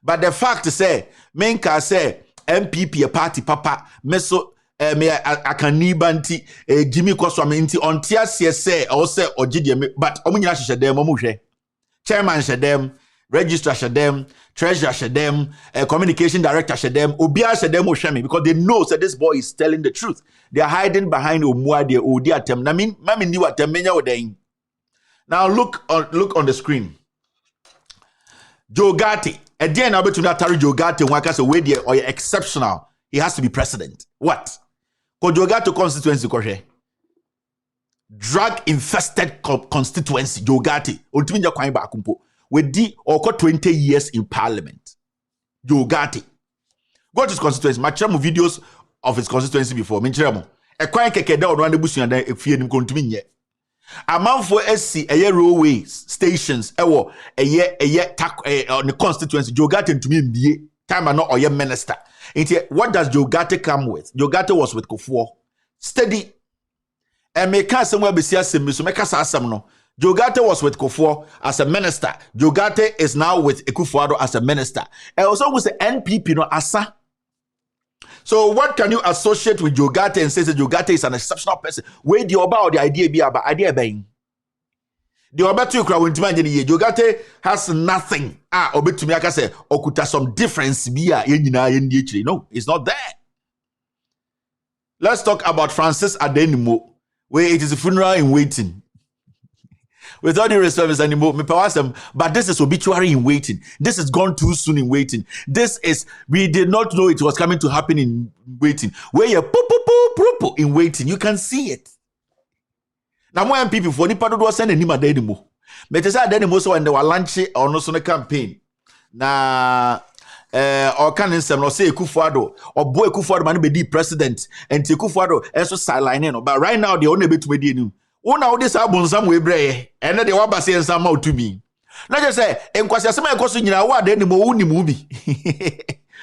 But the fact say, men can say MPP a party papa, meso me I can nibanti Jimmy Kwaswame inti on tia say or say or GDM, but omunyina hye dem omuhwe. Chairman hye dem, registrar hye dem, treasurer hye dem, communication director hye dem, obia hye dem ohwe me because they know that this boy is telling the truth. They are hiding behind omua de odi atem. Na min mami ni watem menya oden. Now look on the screen. Joe Gatti. Again, I'll bet you that Joe Gatti waka say way or exceptional. He has to be president. What? Because Joe Gatti constituency kohe. Drug infested constituency. Joe Gatti. Ultimately, kwani ba kumpo. We di oko 20 years in parliament. Joe Gatti. Go to his constituency. Machiramu videos of his constituency before. Minchiramu. E kwani keke da odwan de busu na efie nim kontumi nye. Amanfo SC railway stations ewo on the constituency Joe Gatti to me mbie time no oye minister. What does Joe Gatti come with? Joe Gatti was with Kufuor. Steady. And me can somewhere be see so me ka asem no. Joe Gatti was with Kufuor as a minister. Joe Gatti is now with Kufuor as a minister. And also with the NPP no asa. So what can you associate with Joe Gatti and say that Joe Gatti is an exceptional person? Where the oba or the idea be about idea being? The oba to crowd when Joe Gatti has nothing. Obe to me I say okuta some difference be no, it's not there. Let's talk about Francis Adenimo, where it is a funeral in waiting. With all the respect, anymore, but this is obituary in waiting. This is gone too soon in waiting. This is, we did not know it was coming to happen in waiting. Where you're in waiting, you can see it. Now, more people for the part of sending him a day anymore. But it's anymore so when they were launching or no so campaign. Na or can or say Kufuor or boy Kufuor man be the president and take Kufuor and so sideline. But right now, they only bit with you. Una this album some way bre and they wa base and some out to me. Na just say enkwasi asema ekoso nyina wa de ni mo uni mu bi.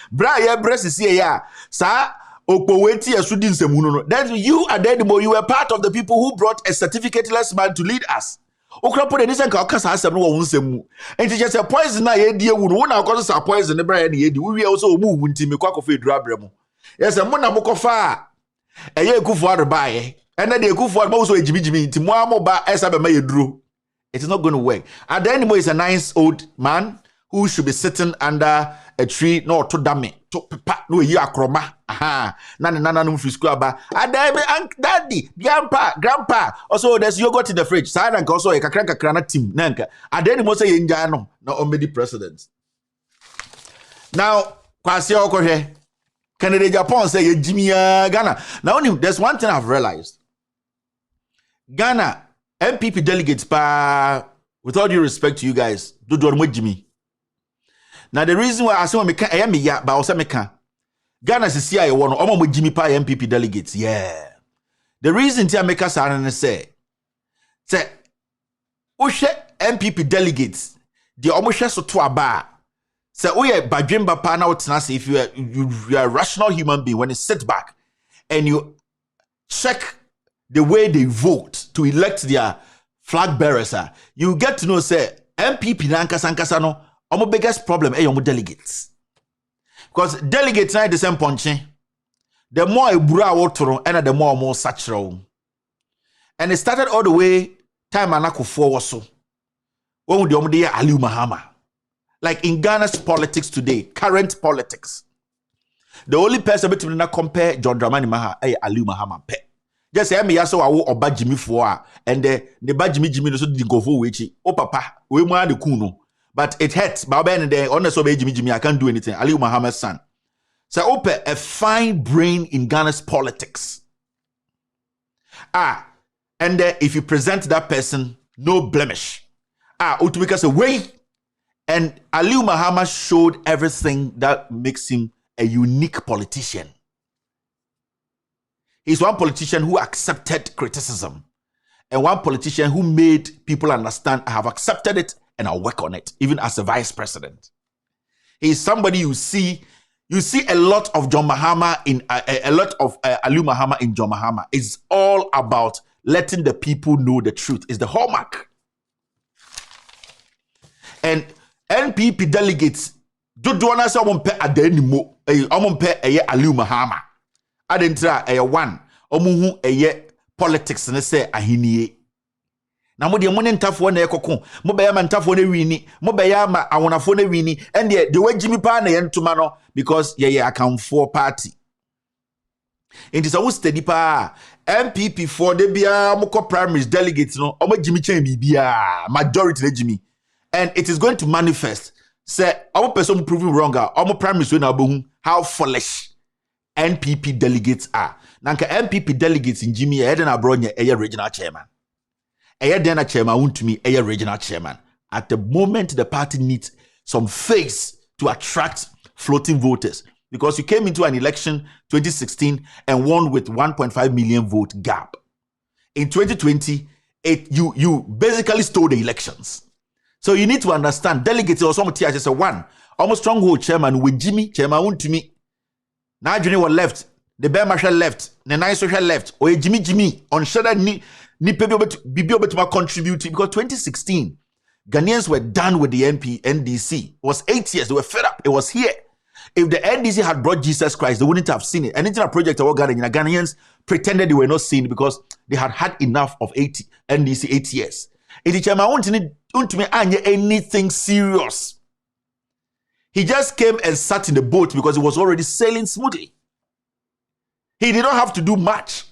Bra ye breast see ya. Sa okpoweti asudi nsemu no. Then you are there mo you were part of the people who brought a certificateless man to lead us. Okra put this nka okasa asem no wo nsemu. Enti just a poison na ye die wu no na akoso sa poison ne bra ye ne ye di. We also omu wu ntimi kwa kofa edura bremu. Yes mo na mo kofa eye Kufuor bae. And then they go for also a Jimmy. It is not going to work. And the animal is a nice old man who should be sitting under a tree, no to dame, to papa, no ya croma. Aha, nana no frisquaba. And then daddy, grandpa. Also, there's yogurt in the fridge. Side and also a crank team. Nanka. And then most say Indiano, no only presidents. Now, Kwasi Okohe, Canada, Japan say Jimmy Ghana. Now, there's one thing I've realized. Ghana MPP delegates with all due respect to you guys, do Jimmy. Now the reason why I say me can me ya but also me can Ghana is see I want omo Jimmy pa MPP delegates. Yeah. The reason tia make us say Ushe MPP delegates the omo hwe so to aba say oye badwemba pa na wotena say if you are a rational human being when you sit back and you check the way they vote to elect their flag bearers, you get to know, say, MPP Nankasa no, our biggest problem is your delegates. Because delegates are the same punching. The more a bra water and the more satchel. And it started all the way time anako for so. When would you Ali Mahama? Like in Ghana's politics today, current politics. The only person between not compare John Mahama Ali Mahama. Just say me yaso awo oba Jimmy for and the ba Jimmy no so di go for wechi. Oh papa, we mo ade kun no. But it hurts. Ba be and the honest be Jimmy I can't do anything. Ali Muhammad's son. So open a fine brain in Ghana's politics. And if you present that person, no blemish. Utumika say way. And Ali Muhammad showed everything that makes him a unique politician. He's one politician who accepted criticism and one politician who made people understand I have accepted it and I'll work on it, even as a vice president. He's somebody you see You see a lot of John Mahama in a lot of Ali Mahama in John Mahama. It's all about letting the people know the truth. It's the hallmark. And NPP delegates do wanna say ompe adenimo ompe Ali Mahama. Adentra one omuhu politics ne say ahinie. Na mo de mo ne ntafo na ekoko mo be ya ma ntafo na wini mo be ya ma awonafo na wini and the way Jimmy pa na yentuma no because ye account for party it is a steady pa MPP for the bia mo ko primaries delegates no omo Jimmy chen bibia majority na Jimmy and it is going to manifest say our person proving wronger omo primaries we na bohu how foolish NPP delegates are nanka MPP delegates in Jimmy e na bronya regional chairman Ayadena chairman want to me a regional chairman. At the moment, the party needs some face to attract floating voters because you came into an election 2016 and won with 1.5 million vote gap. In 2020, you basically stole the elections. So you need to understand delegates or some THS one almost stronghold chairman with Jimmy chairman want to me. Now Junior left, the Bear Marshal left, the Nice Social left, or Jimmy on Shada ni to contribute because 2016 Ghanaians were done with the NDC. It was 8 years. They were fed up. It was here. If the NDC had brought Jesus Christ, they wouldn't have seen it. Anything a project or Ghanaians pretended they were not seeing it because they had had enough of NDC 8 years. It want me anything serious. He just came and sat in the boat because it was already sailing smoothly. He did not have to do much.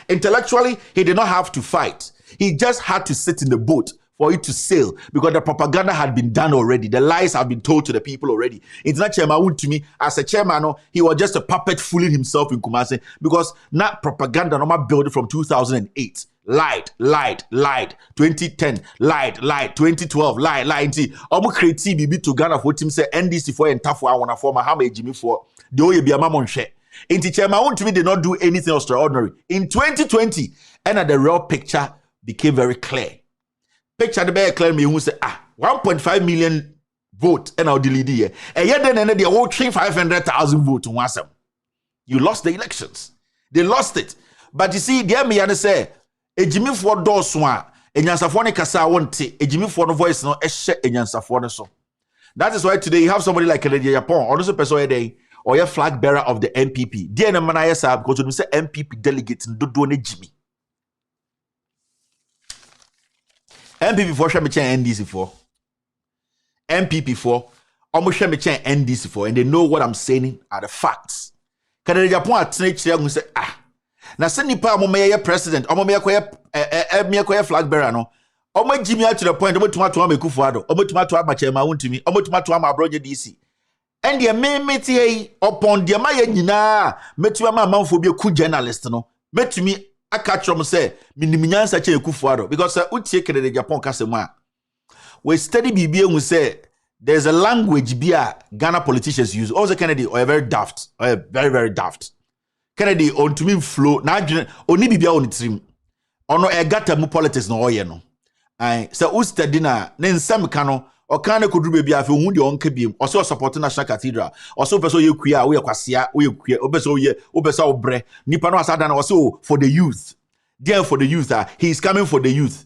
Intellectually, he did not have to fight. He just had to sit in the boat for it to sail because the propaganda had been done already. The lies have been told to the people already. It's not chairman to me. As a chairman, he was just a puppet fooling himself in Kumasi because not propaganda normal built from 2008. Lied. 2010, lied. 2012, lied. Omo create BB to Ghana for team say NDC for and tough I wanna form Mahama Jimmy for the oye be a mamon share. In the chairman to me did not do anything extraordinary. In 2020, and the real picture became very clear. Picture the very clear me who say 1.5 million vote and I'll delete here. And yet then they all 500,000 votes on WhatsApp. You lost the elections. They lost it. But you see, dear me and say a Jimmy for Doswa, a Yansafone Kasa won't a Jimmy for the voice no a share a Yansafone so. That is why today you have somebody like a Japan or also person a day. Or your flag bearer of the MPP. Dear Manaya Sab, because we say MPP delegates do Jimmy. MPP for Shamicha NDC for. MPP for almost Shamicha NDC for, and they know what I'm saying are the facts. Can the Japan at who say, now send nipa Momeya president, or Momeya flag bearer no. Omo Jimmy to the point, Omo to me Kufuado, Omo to Abachema won't to me, Omo to my brother DC. And the meti upon the maya nina metu ama manfobia ku journalist no metu me aka trom say miniminya sache ekufuado because utie kede the Japan kasema we study bibia hu say there's a language bia Ghana politicians use also Kennedy or very daft or very daft Kennedy on to me flow na oni bibia on trim ono e gata mu politics no oye no ai say u study na nsem ka no o kan ko duru bia afi hu de on ka biem o so support National Cathedral o so person ye kua we kwasea we kua o beso ye o beso obre nipa no asada na o so for the youth there for the youth he is coming for the youth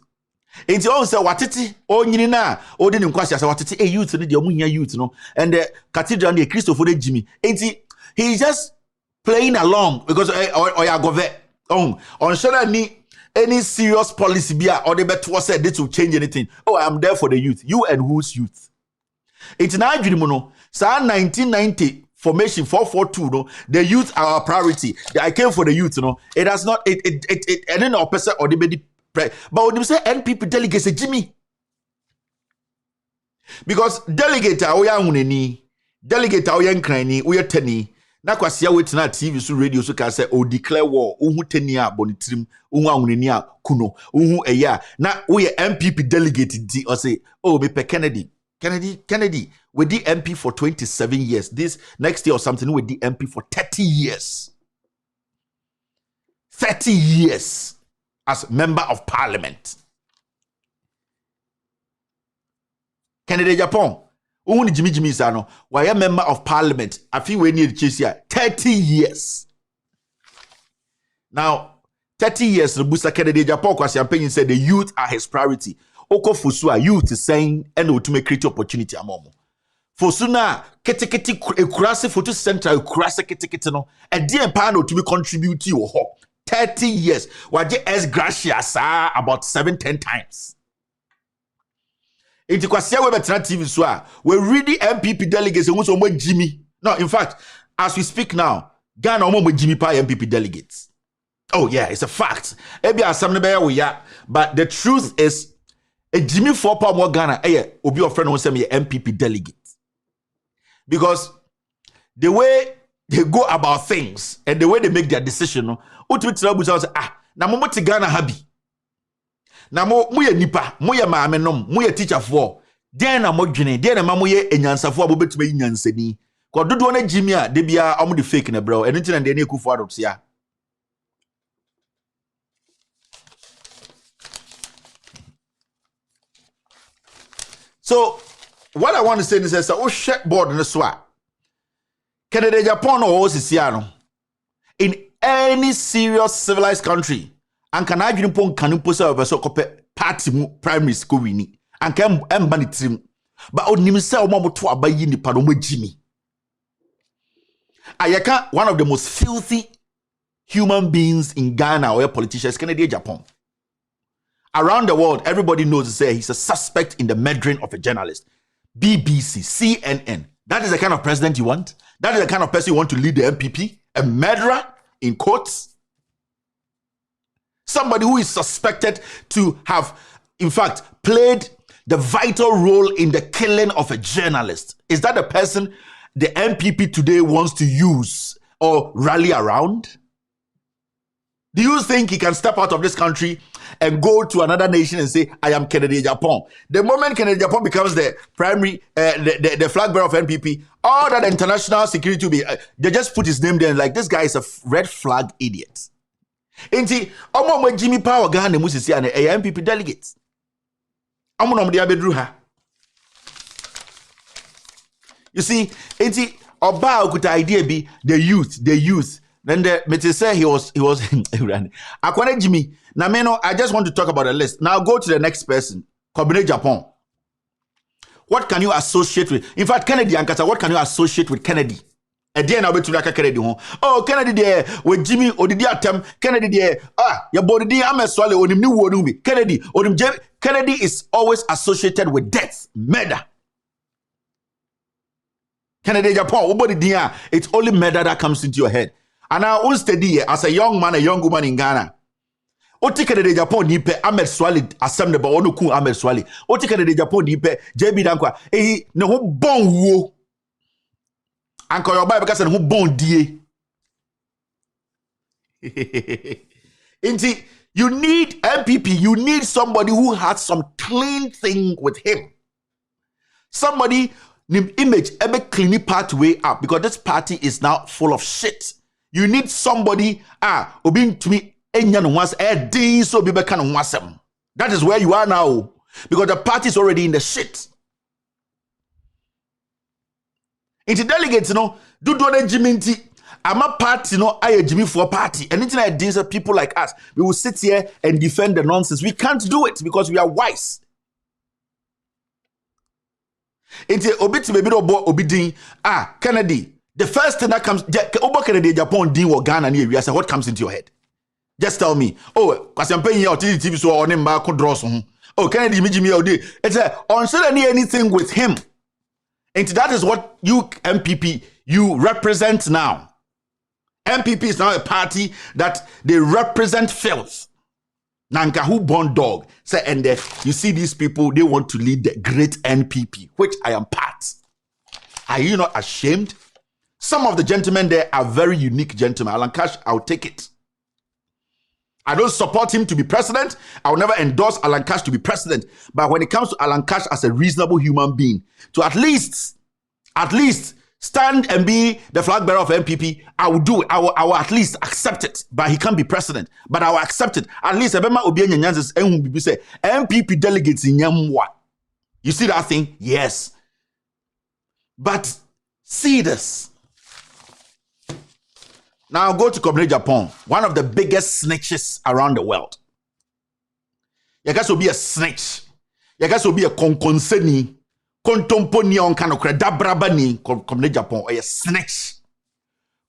enti on say watete o nyini na o de ne kwasea say watete youth ne de o muhia youth no and the cathedral ne Christopher de Jimmy enti he is just playing along because or ya gove on sure ni any serious policy bia or the better said this will change anything. Oh, I'm there for the youth. You and whose youth? It's now no. So 1990 formation 442 no. The youth are our priority. I came for the youth, no. It has not and then our person or the baby but when you say NPP delegates Jimmy. Because delegate are oya huneni, delegate are oya nkrani, oya teni. Na kwasia wetina TV so radio so ka say o declare war uhu tenia bonitrim uhu ahunenia kuno uhu eya na we MPP delegate di or say oh me pe Kennedy with the MP for 27 years this next year or something with the MP for 30 years as member of parliament Kennedy Japan Only Jimmy Sano, why a member of parliament, I feel we need Chisia 30 years. Now, 30 years, the Busa Kennedy Japan campaign said the youth are his priority. Oko Fusua, youth is saying, and to make create opportunity amomo. Fosuna, keteketi ekurase photo central ekurase keteketi no, a dear pano to be contribute to your 30 years. Waje as gracias about 7-10 times. Inti kwasia we betra TV so we ready MPP delegates who so Jimmy. No, in fact, as we speak now, Ghana omo Jimmy pa MPP delegates. Oh yeah, it's a fact. Ebi asam be we ya, but the truth is a Jimmy for pa mo Ghana obi of friend who say me MPP delegate. Because the way they go about things and the way they make their decision, no, na mo ti Ghana habi. Na mo ye nipa, mo ye maame nom, mo ye teacher for. Den na mo dwene, den na ma mo ye enyansafo abobetuma nyansani. Ko dodo na Jimmy a de bia omo de fake na bro. Eno ntina de na ekufu adot ya. So what I want to say is that oh shit board in the swat. Canada, Japan, or Siciano. In any serious civilized country, and can I give you can put a so party primary school winning and can ban it trim. But on himself, Mamma to abay in the Padome Jimmy. Ayaka, one of the most filthy human beings in Ghana or politicians, Canada, Japan. Around the world, everybody knows say he's a suspect in the murdering of a journalist. BBC, CNN. That is the kind of president you want? That is the kind of person you want to lead the MPP? A murderer in quotes? Somebody who is suspected to have, in fact, played the vital role in the killing of a journalist. Is that the person the MPP today wants to use or rally around? Do you think he can step out of this country and go to another nation and say, I am Kennedy Japan? The moment Kennedy Japan becomes the primary, the flag bearer of NPP, all that international security will be, they just put his name there and like, this guy is a red flag idiot. Inti, omo Jimmy Power Ghana musisi and MPP delegates. Omo no mde abedruha. You see, inti oba okuta idea be the youth. Then the Mete say he was Akwane Jimmy. Now, Meno, I just want to talk about the list. Now go to the next person. Kobine Japan. What can you associate with? In fact, Kennedy Ankata, what can you associate with Kennedy? Again, I'll be to like Kennedy home. Oh, Kennedy there with Jimmy or the atem. Kennedy there. Your body I'm a swallow on him new word. Kennedy or him Kennedy is always associated with death, murder. Kennedy Japan, it's only murder that comes into your head. And I always steady as a young man, a young woman in Ghana. Otika de Japan nipe Ahmed Swali assembly ba onu ku Ahmed Swali. Otika de Japan nipe JB Dankwa. Ne ho bon wo. Anko your Bible because ne ho bon die. Inti, you need MPP, you need somebody who has some clean thing with him. Somebody named image ebe clean pathway up because this party is now full of shit. You need somebody obin to me that is where you are now because the party is already in the shit. Into delegates, do Jimmy. I'm a party, I Jimmy for a party. And anything like this, people like us, we will sit here and defend the nonsense. We can't do it because we are wise. Into Obit Kennedy. The first thing that comes, Kennedy Japan deal or Ghana near you. I said, what comes into your head? Just tell me. Oh, because I'm paying your TV so on him back draws. Oh, Kennedy Jimmy Odi. It's anything with him. And that is what you MPP you represent now. MPP is now a party that they represent filth. Nanka who born dog. Say and you see these people, they want to lead the great NPP, which I am part. Are you not ashamed? Some of the gentlemen there are very unique gentlemen. Alan Cash, I'll take it. I don't support him to be president. I will never endorse Alan Cash to be president. But when it comes to Alan Cash as a reasonable human being, to at least stand and be the flag bearer of MPP, I will do it. I will at least accept it. But he can't be president. But I will accept it. At least MPP delegates in Yamwa. You see that thing? Yes. But see this. Now go to Community Japan, one of the biggest snitches around the world. You guys will be a snitch. You guys will be a konkonseni, kontomponi on kind of credibrabani, Community Japan, or a snitch.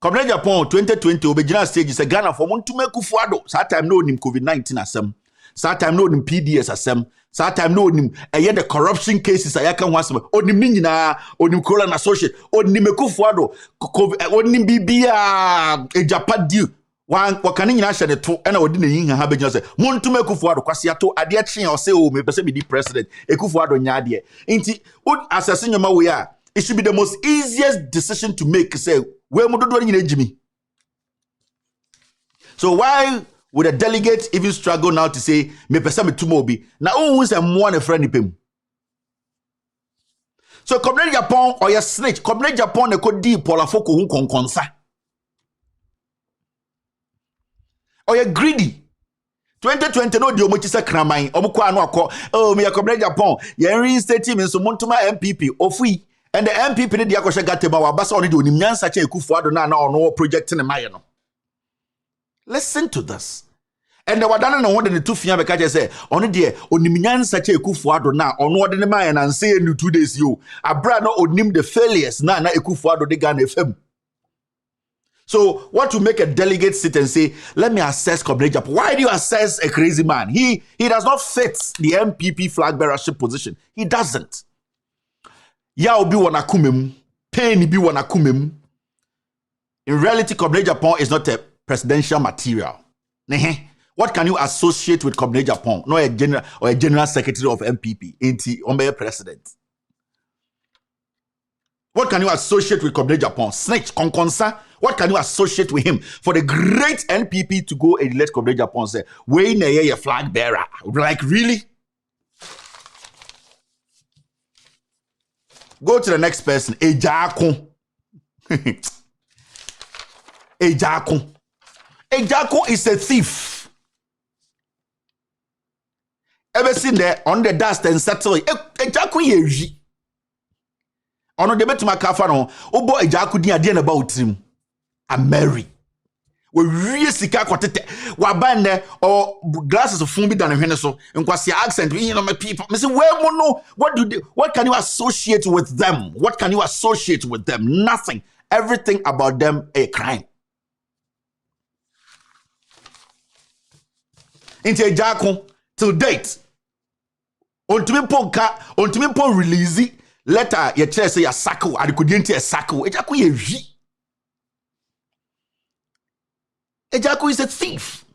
Community Japan 2020, Obejina stage is a Ghana for Montume Kufuado. That time no him COVID-19 asem. That time no him PDS asem. That time no him the corruption cases ayakan wasem. Onim ninina, onim Kolan associate, onim Kufuado, onim bibia e Japan deal. Wakani nyina hye de to na odi na yin ha benya se Montume Kufuado kwase ato ade kyen o se o me pese me di president e Kufuado nya ade. Nti assess nyoma we a it should be the most easiest decision to make say so why would a delegate even struggle now to say me pesa me tumobi na who is a more a friend him? So Community Japan or your snitch Community Japan e ko di pola foko hu konkonsa or you greedy 2020 no di omochi se kraman omukwa anu akọ oh me Community Japan ye reinstate him so montuma MPP ofui. And the MPP need the akosha gateba wa basa oni do ni nyansa che Ekufuado na ono project ne maye no. Listen to this. And the wadana na wonde ne tufia be ka je say oni de oni nyansa che Ekufuado na ono de ne maye na say in 2 days yo. Abra no onim the failures na Ekufuado de Ghana FM. So what to make a delegate sit and say, let me assess Community Japan. Why do you assess a crazy man? He does not fit the MPP flag bearership position. He doesn't. Ya obi wana kumem, pain bi wana kumem. In reality, Community Japan is not a presidential material. What can you associate with Community Japan? No a general or a general secretary of MPP, inti ombe president. What can you associate with Community Japan? Snitch, konkonsa. What can you associate with him? For the great NPP to go and let Community Japan say, we na ye flag bearer. Like really? Go to the next person. Ejako. Ejako. Ejako is a thief. Ever seen there on the dust and settle? Ejako yeji. Ono de betu makafa no. Obo Ejako din ade na ba otrim. A Mary. We really sika kwatete. Wa ban or glasses of fun bi dan hwene so. Nkwasi accent you know my people. Me say where mo no what can you associate with them? What can you associate with them? Nothing. Everything about them a crime. Into Ejako till date. Ontumi pon release letter ye chere say ya sako adikudinti e sako. Ejako ye wi. Ejako is a thief.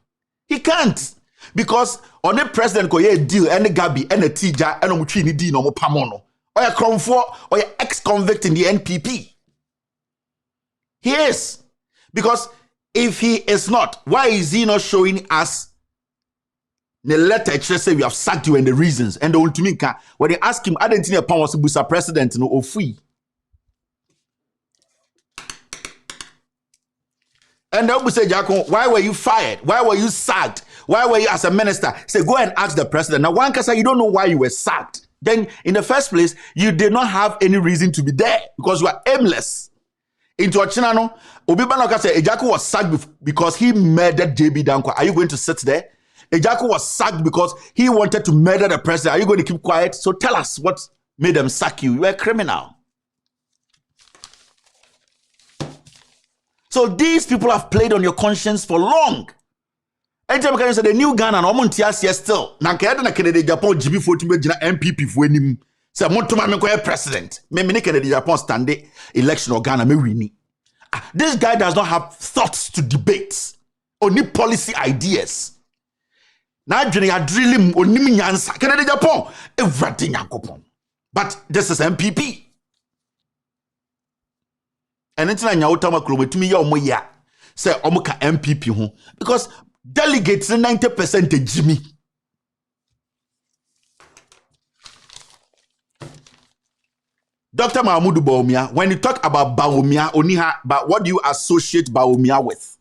He can't. Because on the president ko ye deal any Gabi any Tija and omutwi ni di no mo pamono. Or ya kromfo or ya ex-convict in the NPP. He is. Because if he is not, why is he not showing us the letter just say we have sacked you and the reasons? And the ultimate when they ask him, I didn't think upon was Busa president no or free. And they will say, Jacko, why were you fired? Why were you sacked? Why were you as a minister? Say, go and ask the president. Now, one can say you don't know why you were sacked. Then, in the first place, you did not have any reason to be there because you are aimless. Into a chinano, Obibanoka said, Ejako was sacked because he murdered JB Danko. Are you going to sit there? Ejako was sacked because he wanted to murder the president. Are you going to keep quiet? So tell us what made them sack you. You are a criminal. So these people have played on your conscience for long. Anytime you say the new Ghana and Omontias still. Nankayada na Kennedy Japan GB 40 MPP for him. Say Montuma me president. Me Kennedy Japan stand election or Ghana me win. This guy does not have thoughts to debate. Only policy ideas. Na dwene ya drilling onim nyansa. Kennedy Japan everything yankopon. But this is MPP. And it's not your time to me your moya. Say omuka MPP ho because delegates 90% Jimmy. Dr. Mahmoud Bawumia, when you talk about Bawumia, but what do you associate Bawumia with?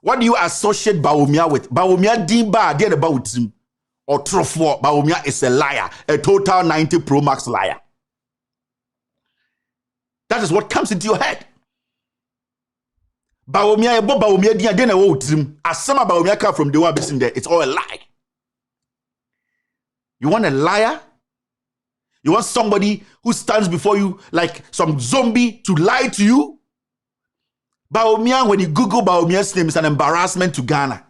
What do you associate Bawumia with? Bawumia dimba dey about him or trofo. Bawumia is a liar, a total 90 Pro Max liar. That is what comes into your head. Baomia ebo baomia dia den na wo trim. Asama baomia come from the one besin there. It's all a lie. You want a liar? You want somebody who stands before you like some zombie to lie to you? Baomia, when you Google Baomia's name, is an embarrassment to Ghana.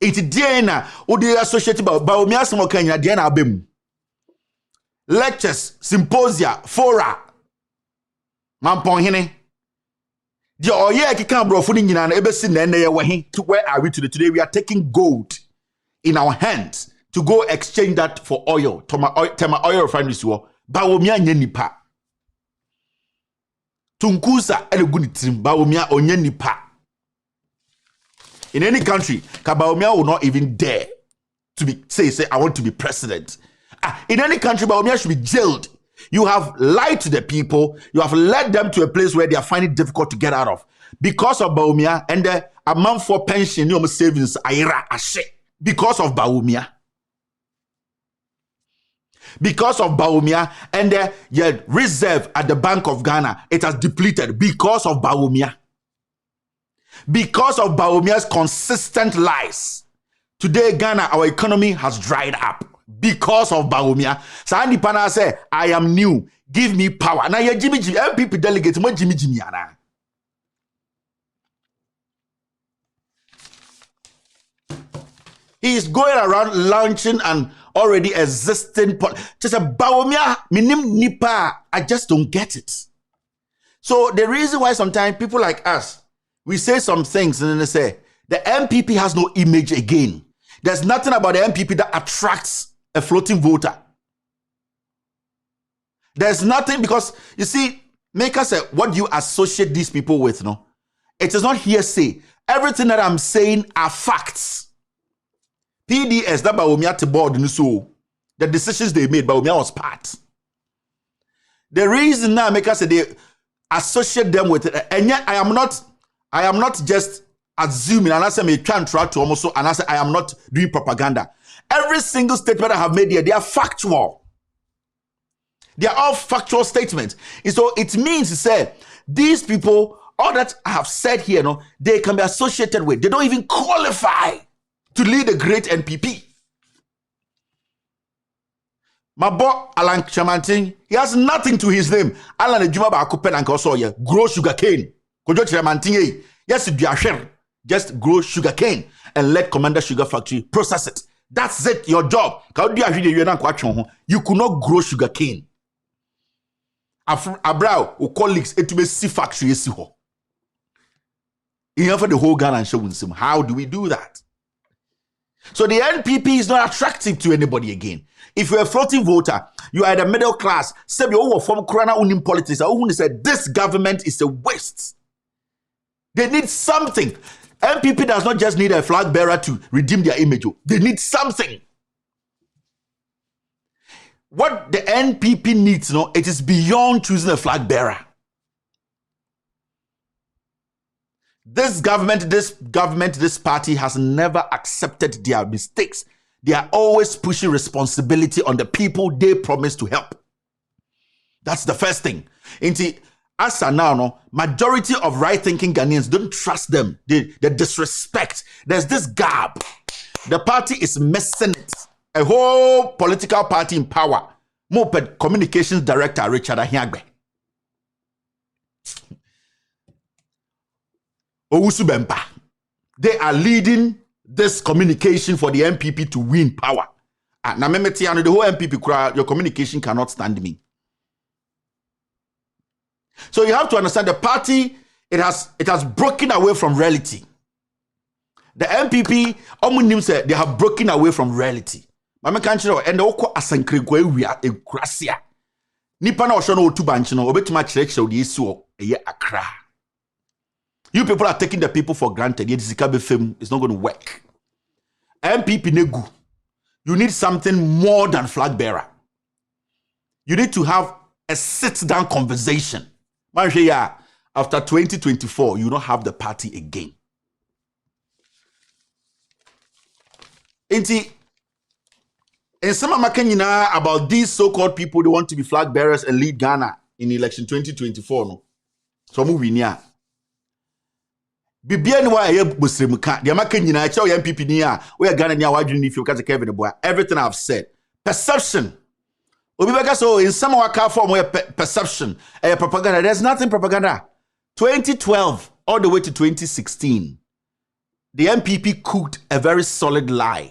It's Diana, or they associated about Baomia Smokanya, Diana Abim. Lectures, symposia, fora. Mampon hine. The oye ki kan bro funi nyina na ebesin na ene ye to where are we today? Today we are taking gold in our hands to go exchange that for oil. Tema oil refineries wo. Baomia nye nipa. Tunkusa ele guni trim Baomia onye nipa. In any country, Baomia will not even dare to be say I want to be president. In any country, Baomia should be jailed. You have lied to the people. You have led them to a place where they are finding it difficult to get out of. Because of Baomia and the amount for pension, your savings, because of Baomia. Because of Baomia and the reserve at the Bank of Ghana, it has depleted because of Baomia. Because of Baomia's consistent lies. Today, Ghana, our economy has dried up. Because of Baomia. Sandi Pana say, I am new. Give me power. Now, you Jimmy MPP delegate, more Jimmy. He is going around launching an already existing just a Baomia minim nipa. I just don't get it. So the reason why sometimes people like us, we say some things and then they say the MPP has no image again. There's nothing about the MPP that attracts a floating voter. There's nothing, because you see, make us say what you associate these people with, no? It is not hearsay. Everything that I'm saying are facts. PDS that Baomia to board so the decisions they made, Baomia was part. The reason now make us say they associate them with it, and yet I am not just assuming, and I say me try to almost so, and I say I am not doing propaganda. Every single statement I have made here, they are factual. They are all factual statements. And so it means to say, these people, all that I have said here, no, they can be associated with. They don't even qualify to lead a great NPP. My boy, Alan Chamantin, he has nothing to his name. Alan Ejuma Bakupen and Kosoye, grow sugar cane. Kojo Chamantin, yes, just grow sugar cane and let Commander Sugar Factory process it. That's it, your job. You could not grow sugar cane. Abrao, or colleagues, it will see factory. You for the whole Ghana and showing some. How do we do that? So the NPP is not attractive to anybody again. If you're a floating voter, you are the middle class, say you from Corona Unim politics, I said this government is a waste. They need something. MPP does not just need a flag bearer to redeem their image. They need something. What the NPP needs, no, it is beyond choosing a flag bearer. This government, this party has never accepted their mistakes. They are always pushing responsibility on the people they promise to help. That's the first thing. As of now, no, majority of right-thinking Ghanaians don't trust them. They disrespect. There's this gap. The party is messing it. A whole political party in power. Moped Communications Director Richard Ahiagbe. Owusu Bempa. They are leading this communication for the MPP to win power. Now, the whole MPP crowd, your communication cannot stand me. So you have to understand the party, it has broken away from reality. The MPP, said they have broken away from reality. Mama can't you know, and the oko asankregwe we are a gracia. Nipa na osho no otu banchi no obetuma chirek the issue eye akra. You people are taking the people for granted. It's not going to work. MPP negu. You need something more than flag bearer. You need to have a sit-down conversation. After 2024, you don't have the party again. And some are making about these so-called people, they want to be flag bearers and lead Ghana in election 2024 no. So mu win ya. Bibia ni wa ye busremuka. The amaka nyina che o MPP ni a we Ghana ni a wadwini if you catch Kevin boy. Everything I've said. Perception. Obi beka so in some waka form where perception propaganda. There's nothing propaganda. 2012 all the way to 2016. The MPP cooked a very solid lie.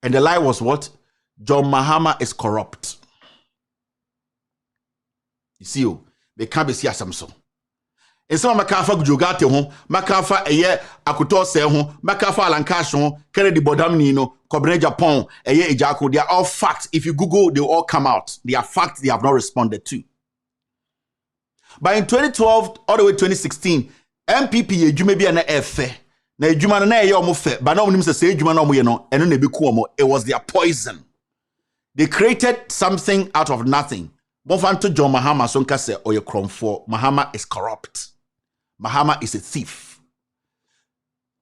And the lie was what? John Mahama is corrupt. You see, they can't be see some so. In some makafa gujogate ho, makafa eye akoto se ho, makafa alankash ho, Kennedy Bodamni no, Kobne Japan, eye ejako. They are all facts. If you Google, they will all come out. They are facts they have not responded to. But in 2012 all the way 2016, MPP ejuma bi na efe. Na ejuma na eye omo fe, but na onim se ejuma na omo ye no, eno na be ku omo. It was their poison. They created something out of nothing. Bonfanto John Mahama so nka se oye kromfo. Mahama is corrupt. Mahama is a thief.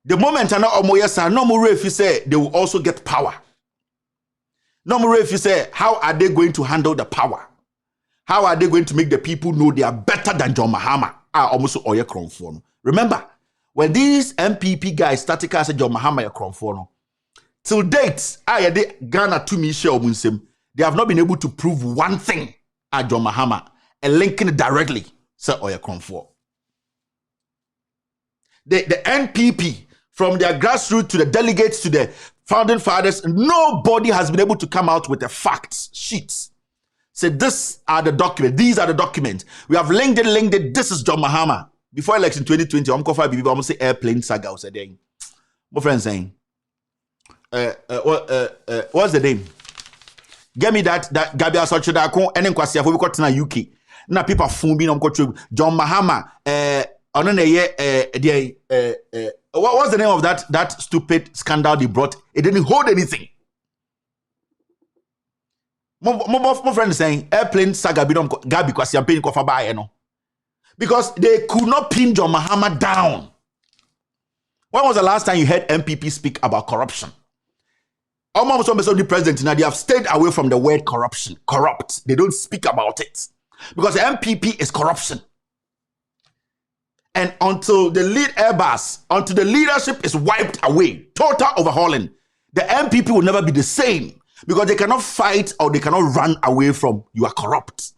The moment I know Omoyesa, no more if you say they will also get power. No more if you say, how are they going to handle the power? How are they going to make the people know they are better than John Mahama? Almost Oye Kronfono. Remember, when these MPP guys started to say John Mahama Kronfono, till date, Ghana to me share they have not been able to prove one thing at John Mahama and linking it directly say Oye Kronfono. The NPP, from their grassroots to the delegates to the founding fathers, nobody has been able to come out with the facts sheets. Say, these are the documents. These are the documents. We have linked it. This is John Mahama. Before election 2020, I'm going to say airplane saga. My friend saying, what's the name? Get me that Gabi Asochidako and then Kwasia we got to UK. Now people phone me on John Mahama. What was the name of that stupid scandal they brought? It didn't hold anything. My friend is saying airplane saga Gabi Kwasi paying kofa buy no. Because they could not pin John Mahama down. When was the last time you heard MPP speak about corruption? Almost the president now they have stayed away from the word corruption. Corrupt. They don't speak about it. Because the MPP is corruption. And until the leadership is wiped away, total overhauling, the MPP will never be the same because they cannot fight or they cannot run away from you are corrupt.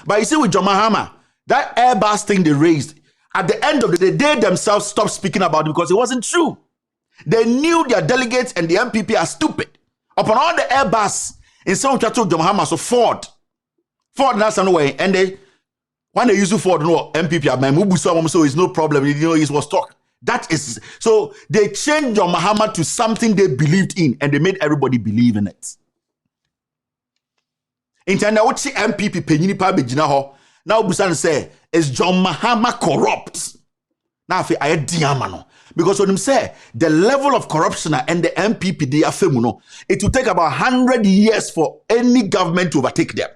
But you see with John Mahama, that Airbus thing they raised, at the end of the day, they themselves stopped speaking about it because it wasn't true. They knew their delegates and the MPP are stupid. Upon all the Airbus, in some John Mahama, so Ford that's anyway, and when they use Ford, no MPP, so it's no problem. You know, it was talk. That is so they changed John Mahama to something they believed in, and they made everybody believe in it. In China, what MPP penyini pa bejina ho now Busan say is John Mahama corrupt? Now I diamano because when him say the level of corruption and the MPP they are no, it will take about 100 years for any government to overtake them.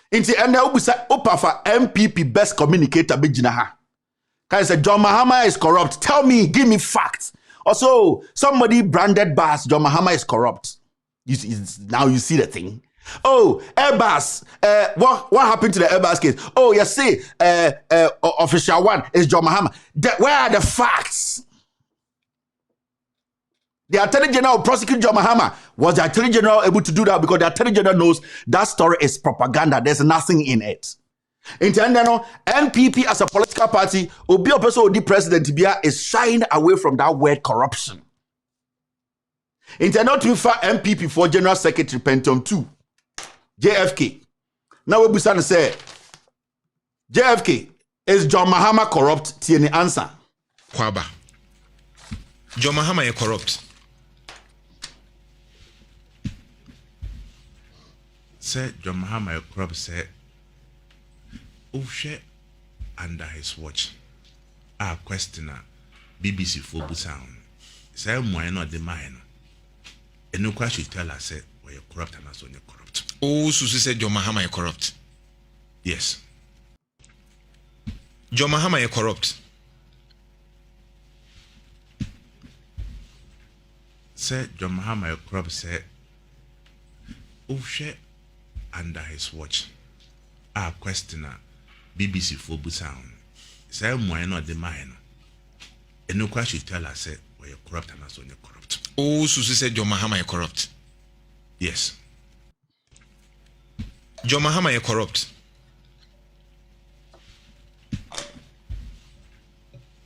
In the end, Opa MPP best communicator bejina ha. Can say John Mahama is corrupt? Tell me, give me facts. Also, somebody branded Bass John Mahama is corrupt. Now you see the thing. Oh, Airbus. What happened to the Airbus case? Oh, you see, official one is John Mahama. Where are the facts? The Attorney General prosecuted John Mahama. Was the Attorney General able to do that? Because the Attorney General knows that story is propaganda. There's nothing in it. In the NPP as a political party, Obi Opeso Odi President Bia is shying away from that word corruption. In the MPP for General Secretary Penton 2, JFK. Now we Busan say, JFK, is John Mahama corrupt? Tieni answer. Kwaba. John Mahama is corrupt. Say John Mahama is corrupt. Say, Ushe under his watch. Our questioner, BBC for Busan. Say, why not the mine? And no question tell us, say, well, you're corrupt and that's when you're corrupt. Oh, Susie said John Mahama is corrupt. Yes. John Mahama is corrupt. Say John Mahama is corrupt. Say Ushe under his watch. Our questioner BBC for Busound. Say why not the mine. And no question tell us say why you're corrupt and as on you're corrupt. Oh, Susie said John Mahama is corrupt. Yes. John Mahama is corrupt.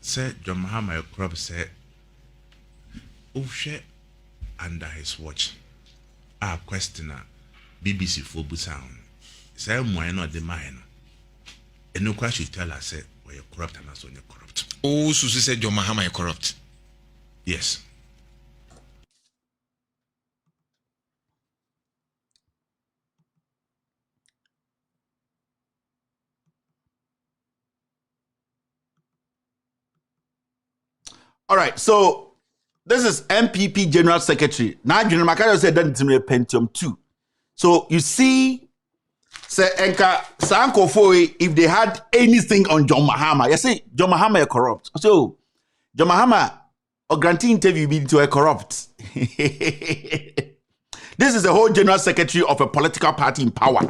Say John Mahama is corrupt. Say Ushe under his watch. Our questioner BBC for Busound. Say why not the mine. And no question tell us say why you're corrupt and as on you're corrupt. Oh, Susie said John Mahama is corrupt. Yes. All right, so this is MPP General Secretary. Now, General Makaro said that it's a Pentium 2. So you see, say Enka Sanko Foy, if they had anything on John Mahama, you see, John Mahama is corrupt. So John Mahama or granting interview be to a corrupt. This is the whole General Secretary of a political party in power.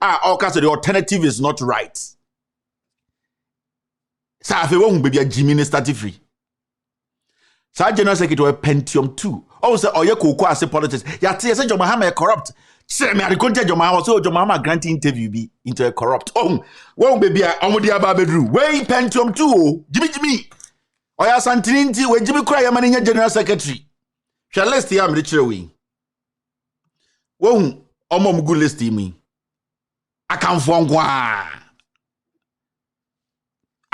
Okay, so the alternative is not right. So if you want baby a Jimmy started free. So General Secretary Pentium 2. Oh, say oh, you could as a politics. Yeah, say John Mahama is corrupt. Say me, I contact John Mahama. So John Mahama granting interview be into a corrupt. Oh, one baby, I'm with the bedroom. Way Pentium 2. Jimmy. Oh, yeah, Santinti, when Jimmy cry, I'm in General Secretary. Shall let's see, I'm rich away. Well, I'm good list me. I can't find one.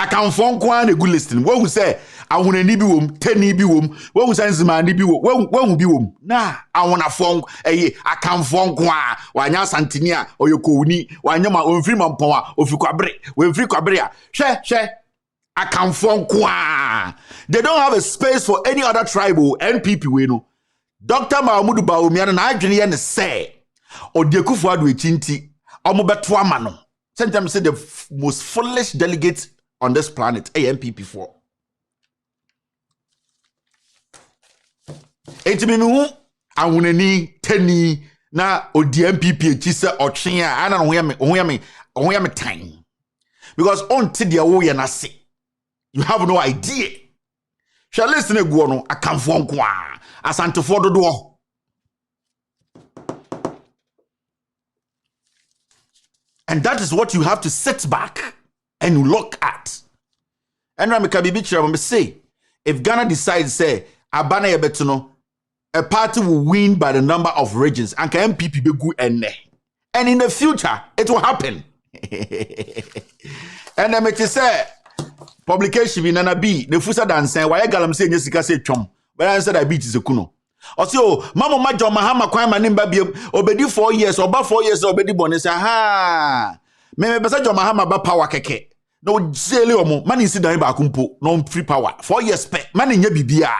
I can't find one a good listing. What we say? I want a nibi wom, 10 nibi wom. What we say is my nibi wom. What will be wom? Nah, I want a phone. I can't find one. Why not Santinia or your Kuni? Why not my own free man power of Fuquabre? When free Quabria. Share. I can't find one. They don't have a space for any other tribal NPP. We know. Dr. Mahmoud Bawumia and I Junior say, or the Kufuadu Chinti, Omobetwamano. Sometimes say the most foolish delegates on this planet, AMPP4. Etimimu, awuneni, teni, na odi MPP chisa ochia, ana oyame time. Because on ti dia wo ye na se. You have no idea. Shall listen to Guano, I can't phone kwa. Asante for the door. And that is what you have to sit back and look at. And Ramikabibichi, say, if Ghana decides, say, Abana Yebetuno, a party will win by the number of regions, and can MPP be good and in the future, it will happen. And then it say, publication in Nana B, the Fusa dance, why I galam say Jessica say chum, but I said I beat is a kuno. Also, Mama John Mahama crime and Nimba obedi 4 years, or about 4 years, obedi bonus. Aha, me Basa John Mahama ba power keke. No jelly or mo, man is in the Bakumpo, no free power. 4 years pay, man in your bibia.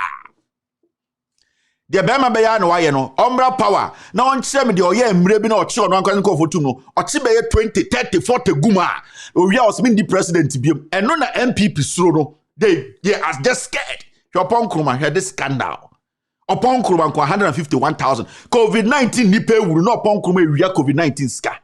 The Bama Bayano, why no, Umbra power. Now on 70 or yeah, maybe not sure, one can go for 2 no, or Tibet 20, 30, 40 Guma. We are also the president to be, and none of MPP solo. They are just scared. Your Ponkruma had this scandal. Upon Kuruma 151,000. COVID-19 nipe will not Ponkruma area COVID-19 ska.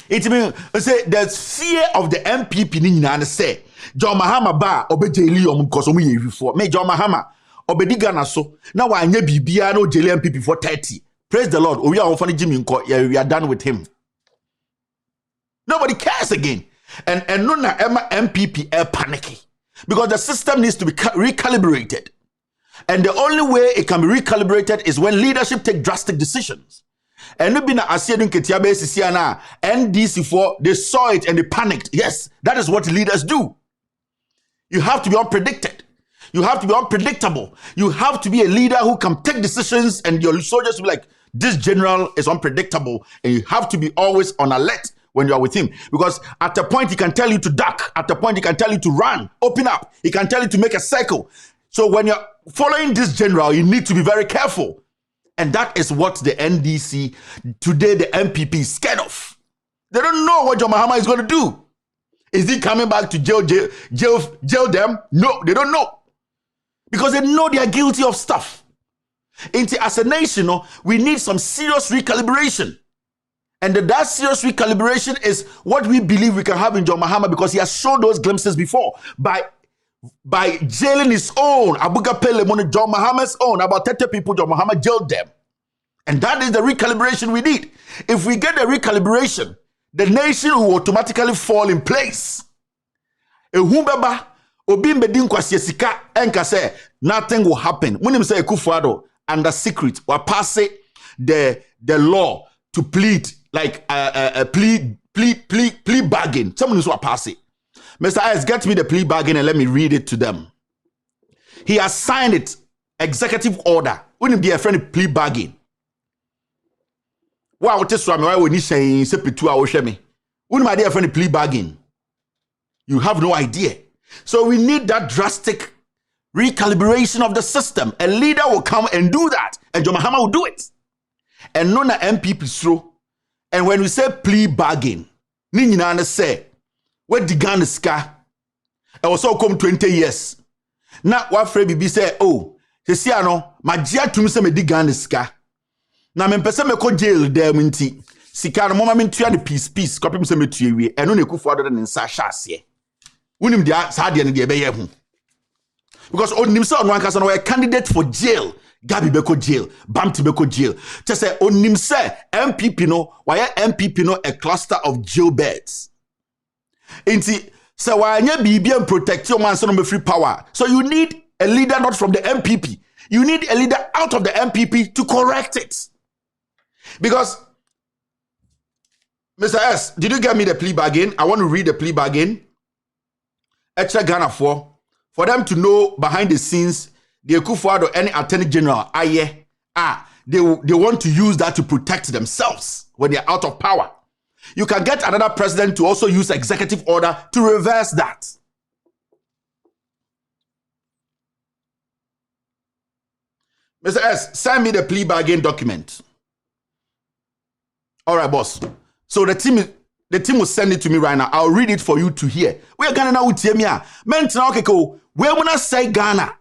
It means say there's fear of the MPP and say John Mahama ba obejeli because we before. Me John Mahama obedi Ghana so. Now I nye bibia no jeli MPP for 30. Praise the Lord. We are funny Jimmy Nko. Yeah, we are done with him. Nobody cares again. And no na Emma MPP are panicky. Because the system needs to be recalibrated. And the only way it can be recalibrated is when leadership take drastic decisions. And no bina asiedun ketiabe sisiana NDC4, they saw it and they panicked. Yes, that is what leaders do. You have to be unpredicted. You have to be unpredictable. You have to be a leader who can take decisions and your soldiers will be like, this general is unpredictable. And you have to be always on alert when you are with him. Because at a point he can tell you to duck. At a point he can tell you to run, open up. He can tell you to make a circle. So when you're following this general, you need to be very careful. And that is what the NDC, today the MPP is scared of. They don't know what John Mahama is going to do. Is he coming back to jail them? No, they don't know. Because they know they are guilty of stuff. As a nation, we need some serious recalibration. And that serious recalibration is what we believe we can have in John Mahama, because he has shown those glimpses before by jailing his own. Abuga Pele money, John Mahama's own. About 30 people, John Mahama jailed them. And that is the recalibration we need. If we get the recalibration, the nation will automatically fall in place. Ehumbeba obimbedin kwasi sika enka say nothing will happen. When him say Akufo-Addo under secret will pass the law to plead like a plea bargain. Someone who's what pass it. Mr. Ayes, get me the plea bargain and let me read it to them. He has signed it, executive order. Wouldn't be a friend plea bargain. Wow, what is wrong? Why would you say sepitu awoshemi? Wouldn't my dear friend plea bargain? You have no idea. So we need that drastic recalibration of the system. A leader will come and do that, and John Mahama will do it. And none of MPP through. And when we say plea bargain, Ninina say, what the gun is ska? I was so come 20 years. Now what Fred say, oh, see ano, my dear to me say me the gun is ska. Now me pese me ko jail there minti. Sika no mama me tua the peace copy me say me tua wie. Eno na Akufo-Addo den nsa hase. Unim dia sa de ne de be ye hu. Because onim say ono anka so no a candidate for jail. Gabi beko jail, Bamti beko jail. Just say onim say MPP no, why MPP no a cluster of jailbirds. Inti say why nya bibi and protect your man so no free power. So you need a leader not from the MPP. You need a leader out of the MPP to correct it. Because Mr. S, did you get me the plea bargain? I want to read the plea bargain. Extra Ghana for them to know behind the scenes. The Akufo-Addo any attorney general, they want to use that to protect themselves when they're out of power. You can get another president to also use executive order to reverse that. Mr. S, send me the plea bargain document. All right, boss. So the team will send it to me right now. I'll read it for you to hear. We are Ghana now with Yemia. Where when I say Ghana.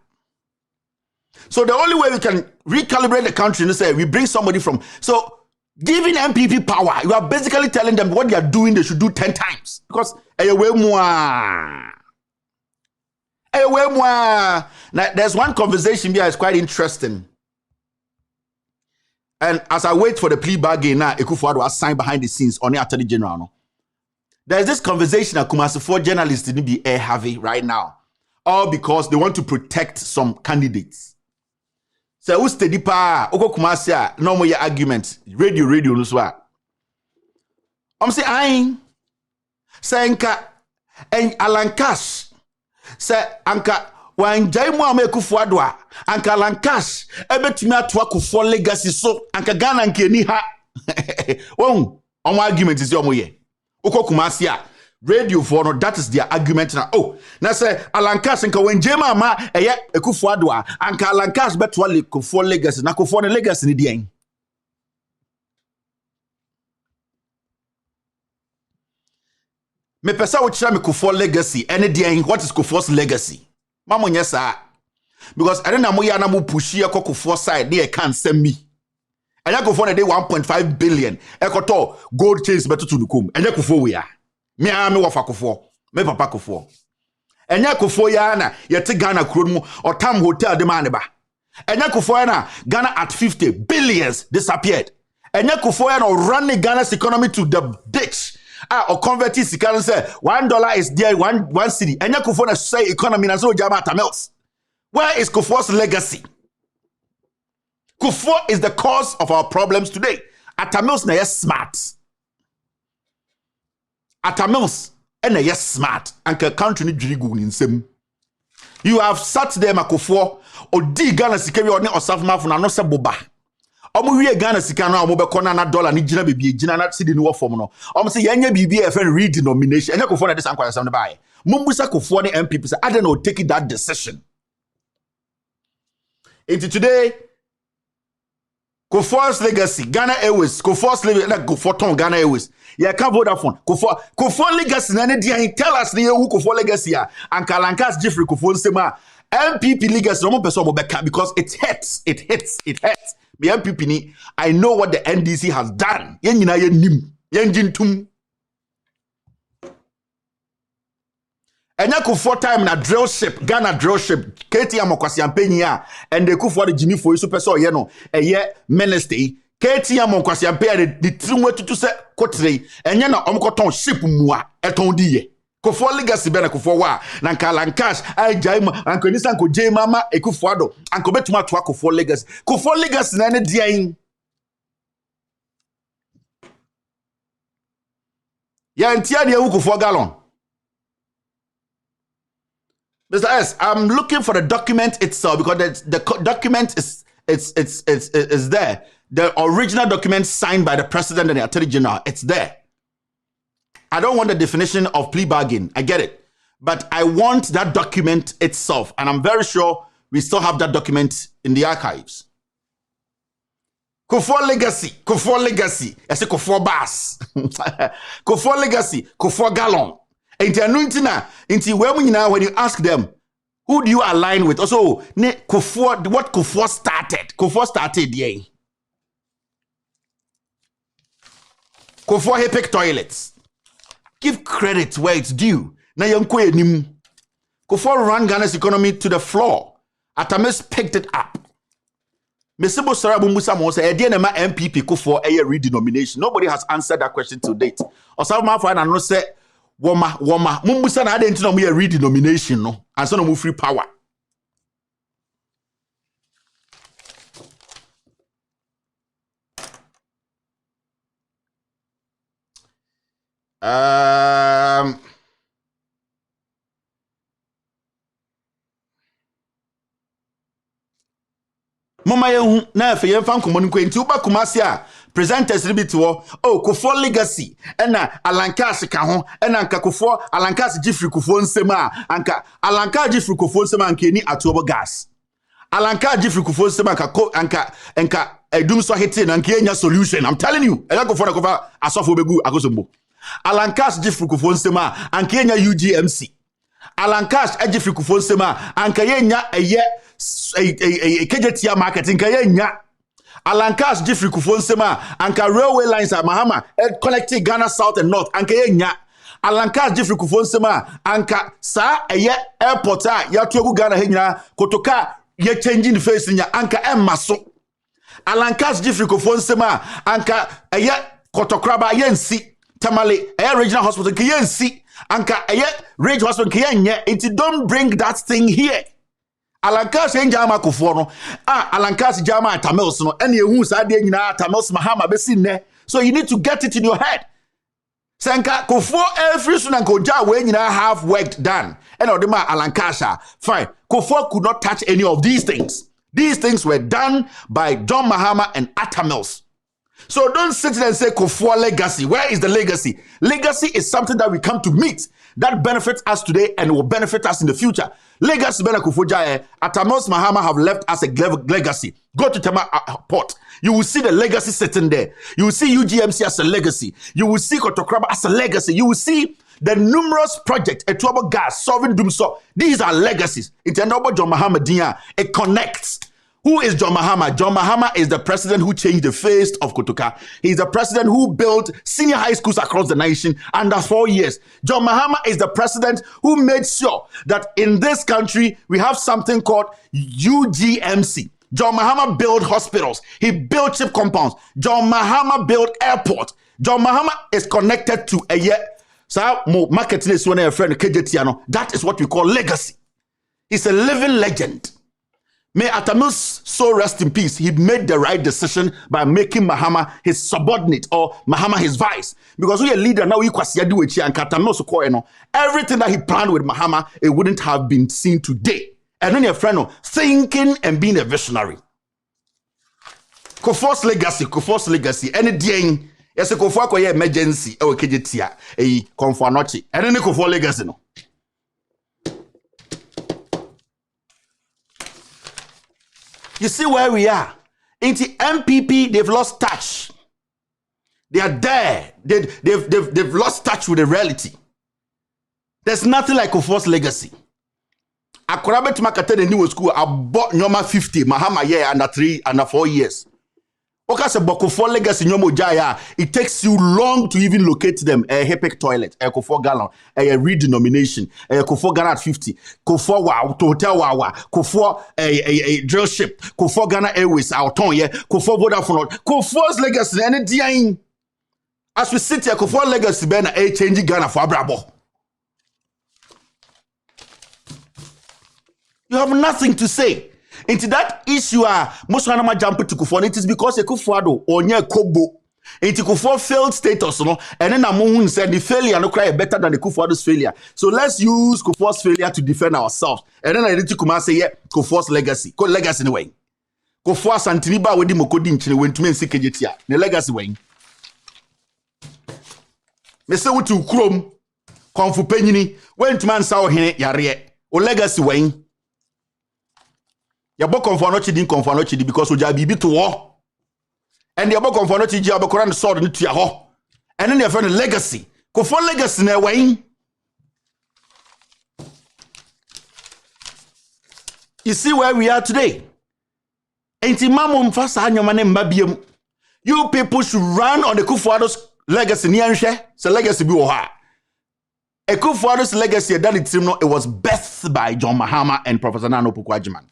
So the only way we can recalibrate the country is say we bring somebody from. So giving MPP power, you are basically telling them what they are doing, they should do 10 times. Because now, there's one conversation here that's quite interesting. And as I wait for the plea bargain now, Akufo-Addo was signed behind the scenes on the Attorney General. No? There's this conversation that Kumasi 4 journalists didn't be air heavy right now. All because they want to protect some candidates. So who's the deeper? Oko Kumasi no more argument. Radio no so. Say I say nka en Alankas say anka wan jai mu Akufo-Addo anka Alankas ebetumi ato Akufo legacy so anka Ghana nke ni ha. Won argument is your moye. Oko Kumasi radio for no, that is their argument now. Oh, now say Alankas nka when jema ma eye Akufo-Addo anka Alankas beto Akufo legacy na Akufo ne legacy ni dia. Me pesa wo kira me Akufo legacy any dia. What is Akufo's legacy? Mama nyesa because I don't know ya na mo pushi Akufo side dey can send me. Anya Akufo na dey 1.5 billion ekoto gold chains beto to nukum. Anya Akufo we ya. Me wafa Akufo, me papa Akufo. Enya Akufo ya na yete Ghana kuro mu Otam hotel de man ba. Enya Akufo ya na Ghana at 50 billions disappeared. Enya Akufo ya na running Ghana's economy to the ditch. Or convert it can say $1 is there, one city. Enya Akufo na say economy na so jama Atamils. Where is Akufo's legacy? Akufo is the cause of our problems today. Atamils na yes smart. Atamils and a yes smart and country ni jirigu in sim. You have sat there Akufo or di Ghana sikari or South Mafuna no se boba. Omo wie Ghana sika no omo be kona na dollar ni gina bebie gina na cedi ni wo form no. Omo se yenya bibie e friend redenomination. Enya Akufo na this ankwara sam ne bae. Mumbusa Akufo ni MPP say I don't know take that decision. Into today Akufo's legacy, Ghana Airways, Akufo's legacy, like Akufoton Ghana Airways. Yeah, can't Vodafone. Akufo legacy, nane dia tell us the who Akufo legacy and Kalankas Jeffrey Akufo sema MPP legacy no person will back because it hurts. Me MPP ni, I know what the NDC has done. Yen nyina yen nim, yen jintum. Enya Kufuor time na drill ship, Ghana drill ship, KT Amokwasi Ampenyi a, and the Kufuor the Jimmy for super so ye no, ministry, KT Amokwasi Ampenyi the trimwe tutu se kotre, enya na omkoton ship mua, eton diye. Kufuor legacy be na Kufuor wa, na nkalankash, ay jaima, anko nisa anko jay mama, Kufuor do, anko betuma tuwa Kufuor legacy. Kufuor legacy na ene diya yin. Ya ntia diya u Kufuor galon. Mr. S, I'm looking for the document itself because the document is there. The original document signed by the president and the attorney general, it's there. I don't want the definition of plea bargain. I get it. But I want that document itself. And I'm very sure we still have that document in the archives. Kufuor legacy. I say Kufuor bass. Kufuor legacy. Kufuor gallon. When you ask them, who do you align with? Also, Kufuor, what Kufuor started? Kufuor started, yeah. Kufuor Hepec toilets. Give credit where it's due. Kufuor ran Ghana's economy to the floor. Atamis picked it up. Mesibo Sarabumbusa Mosa, Edianema MPP Kufuor a redenomination. Nobody has answered that question to date. Osama Fana no say. Woma mumbusa na ade ntino mo ye redenomination no anso no mo free power mama ye na afa ye fan komo nko enti uba kumase a presenters libitiwo Kufuor legacy ena Alankas ka ho ena nka Kufuor Alankas Jeffrey Kufuor nsem a anka Alankas Jeffrey Kufuor nsem anka ni atobo gas Alankas Jeffrey Kufuor nsem anka edum so hete na anka enya solution. I'm telling you ela Kufuor na kofa asofo begu agosombo Alankas Jeffrey Kufuor nsem a anka enya UGMC Alankas Jeffrey Kufuor nsem a anka enya eye kejetia marketing ka enya Alankas Jeffrey Kufuor nsema anka railway lines at Mahama connecting Ghana South and North anka yenya Alankas Jeffrey Kufuor nsema anka sa eye airport a ya tuegu Ghana henyina kotoka ye changing the face nya anka emmaso Alankas Jeffrey Kufuor nsema anka eye kotokraba yensi tamale eye regional hospital ke yensi anka eye regional hospital ke yenye it don't bring that thing here. Alankas enjama Kufuor no Alankas jama Tamils no ene ehu sa de nyina Tamils Mahama besi ne, so you need to get it in your head. Senka Kufuor every so na koja we nyina have worked done and odema Alankas fine. Kufuor could not touch any of these things. These things were done by John Mahama and Atamils. So don't sit there and say Kufuor legacy. Where is the legacy? Legacy is something that we come to meet that benefits us today and will benefit us in the future. Legacy Bena Kufuor Atamils Mahama have left us a legacy. Go to Tema Port. You will see the legacy sitting there. You will see UGMC as a legacy. You will see Kotokraba as a legacy. You will see the numerous projects, a trouble gas, solving doom so. These are legacies. It's an about John Mahama Dinya. It connects. Who is John Mahama? John Mahama is the president who changed the face of Kotoka. He's the president who built senior high schools across the nation under 4 years. John Mahama is the president who made sure that in this country we have something called UGMC. John Mahama built hospitals. He built chip compounds. John Mahama built airport. John Mahama is connected to a year. So marketing is when a friend KJTiano. That is what we call legacy. He's a living legend. May Atamils so rest in peace. He made the right decision by making Mahama his subordinate or Mahama his vice. Because we are leader now, and everything that he planned with Mahama, it wouldn't have been seen today. And then your friend, thinking and being a visionary. Kufuor's legacy. Any day, yes, Kufuor koye emergency. Oh, kejetia. Konfo anochi. And then Kufuor legacy no. You see where we are. In the MPP, they've lost touch. They are there. They've lost touch with the reality. There's nothing like Kufuor's legacy. Akora betima kata ne new school abo nyoma 50 Mahama year under 4 years. Okay, se bokofo legacy nyomo jaya. It takes you long to even locate them. A HEPEC toilet, a kofo gallon, a redenomination, a kofo Ghana at 50, kofo wow to hotel wow, kofo a drill ship, kofo Ghana Airways, our ton yeah, kofo Vodafone, kofo's legacy and dying. As we sit here, kofo legacy ben a changing Ghana for Abrabo. You have nothing to say. Into that issue, most of them jump to Kufuor. It is because a Kufuor or near Kobo. Into Kufuor failed status, no, and then Amun said the failure no cry better than the Kufuor's failure. So let's use Kufuor's failure to defend ourselves. And then I need to come and say, yeah, Kufuor's legacy. Call legacy anyway. Kufuor Santiniba with the Mokodi in Chile went to me and Sikejetia. The legacy way. Mr. Wutu Chrome, Confu Penny, went to man saw him, Yare, or legacy way. Yabo konfanochi din konfanochi di because oja bibi to war. And yabo konfanochi ji abakora ne sword ne tua ho. And then your friend legacy. Kofo legacy na way. You see where we are today. Enti mamu mfasa anyoma ne mbabiem. You people should run on the Kufuor's legacy ni anhwe. So legacy bi wo ha. A Kufuor's legacy that it was birthed by John Mahama and Professor Nana Akufo-Addo.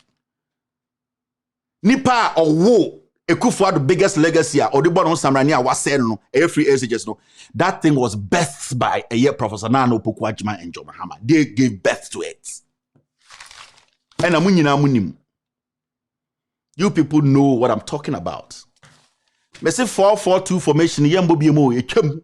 Nipa or wo Akufo the biggest legacy or the bottom Samrania was said no free SHS no. That thing was birthed by a year Professor Nana Akufo-Addo and John Mahama. They gave birth to it. And amunim. You people know what I'm talking about. Me say 4-4-2 formation yembo biemo ekem.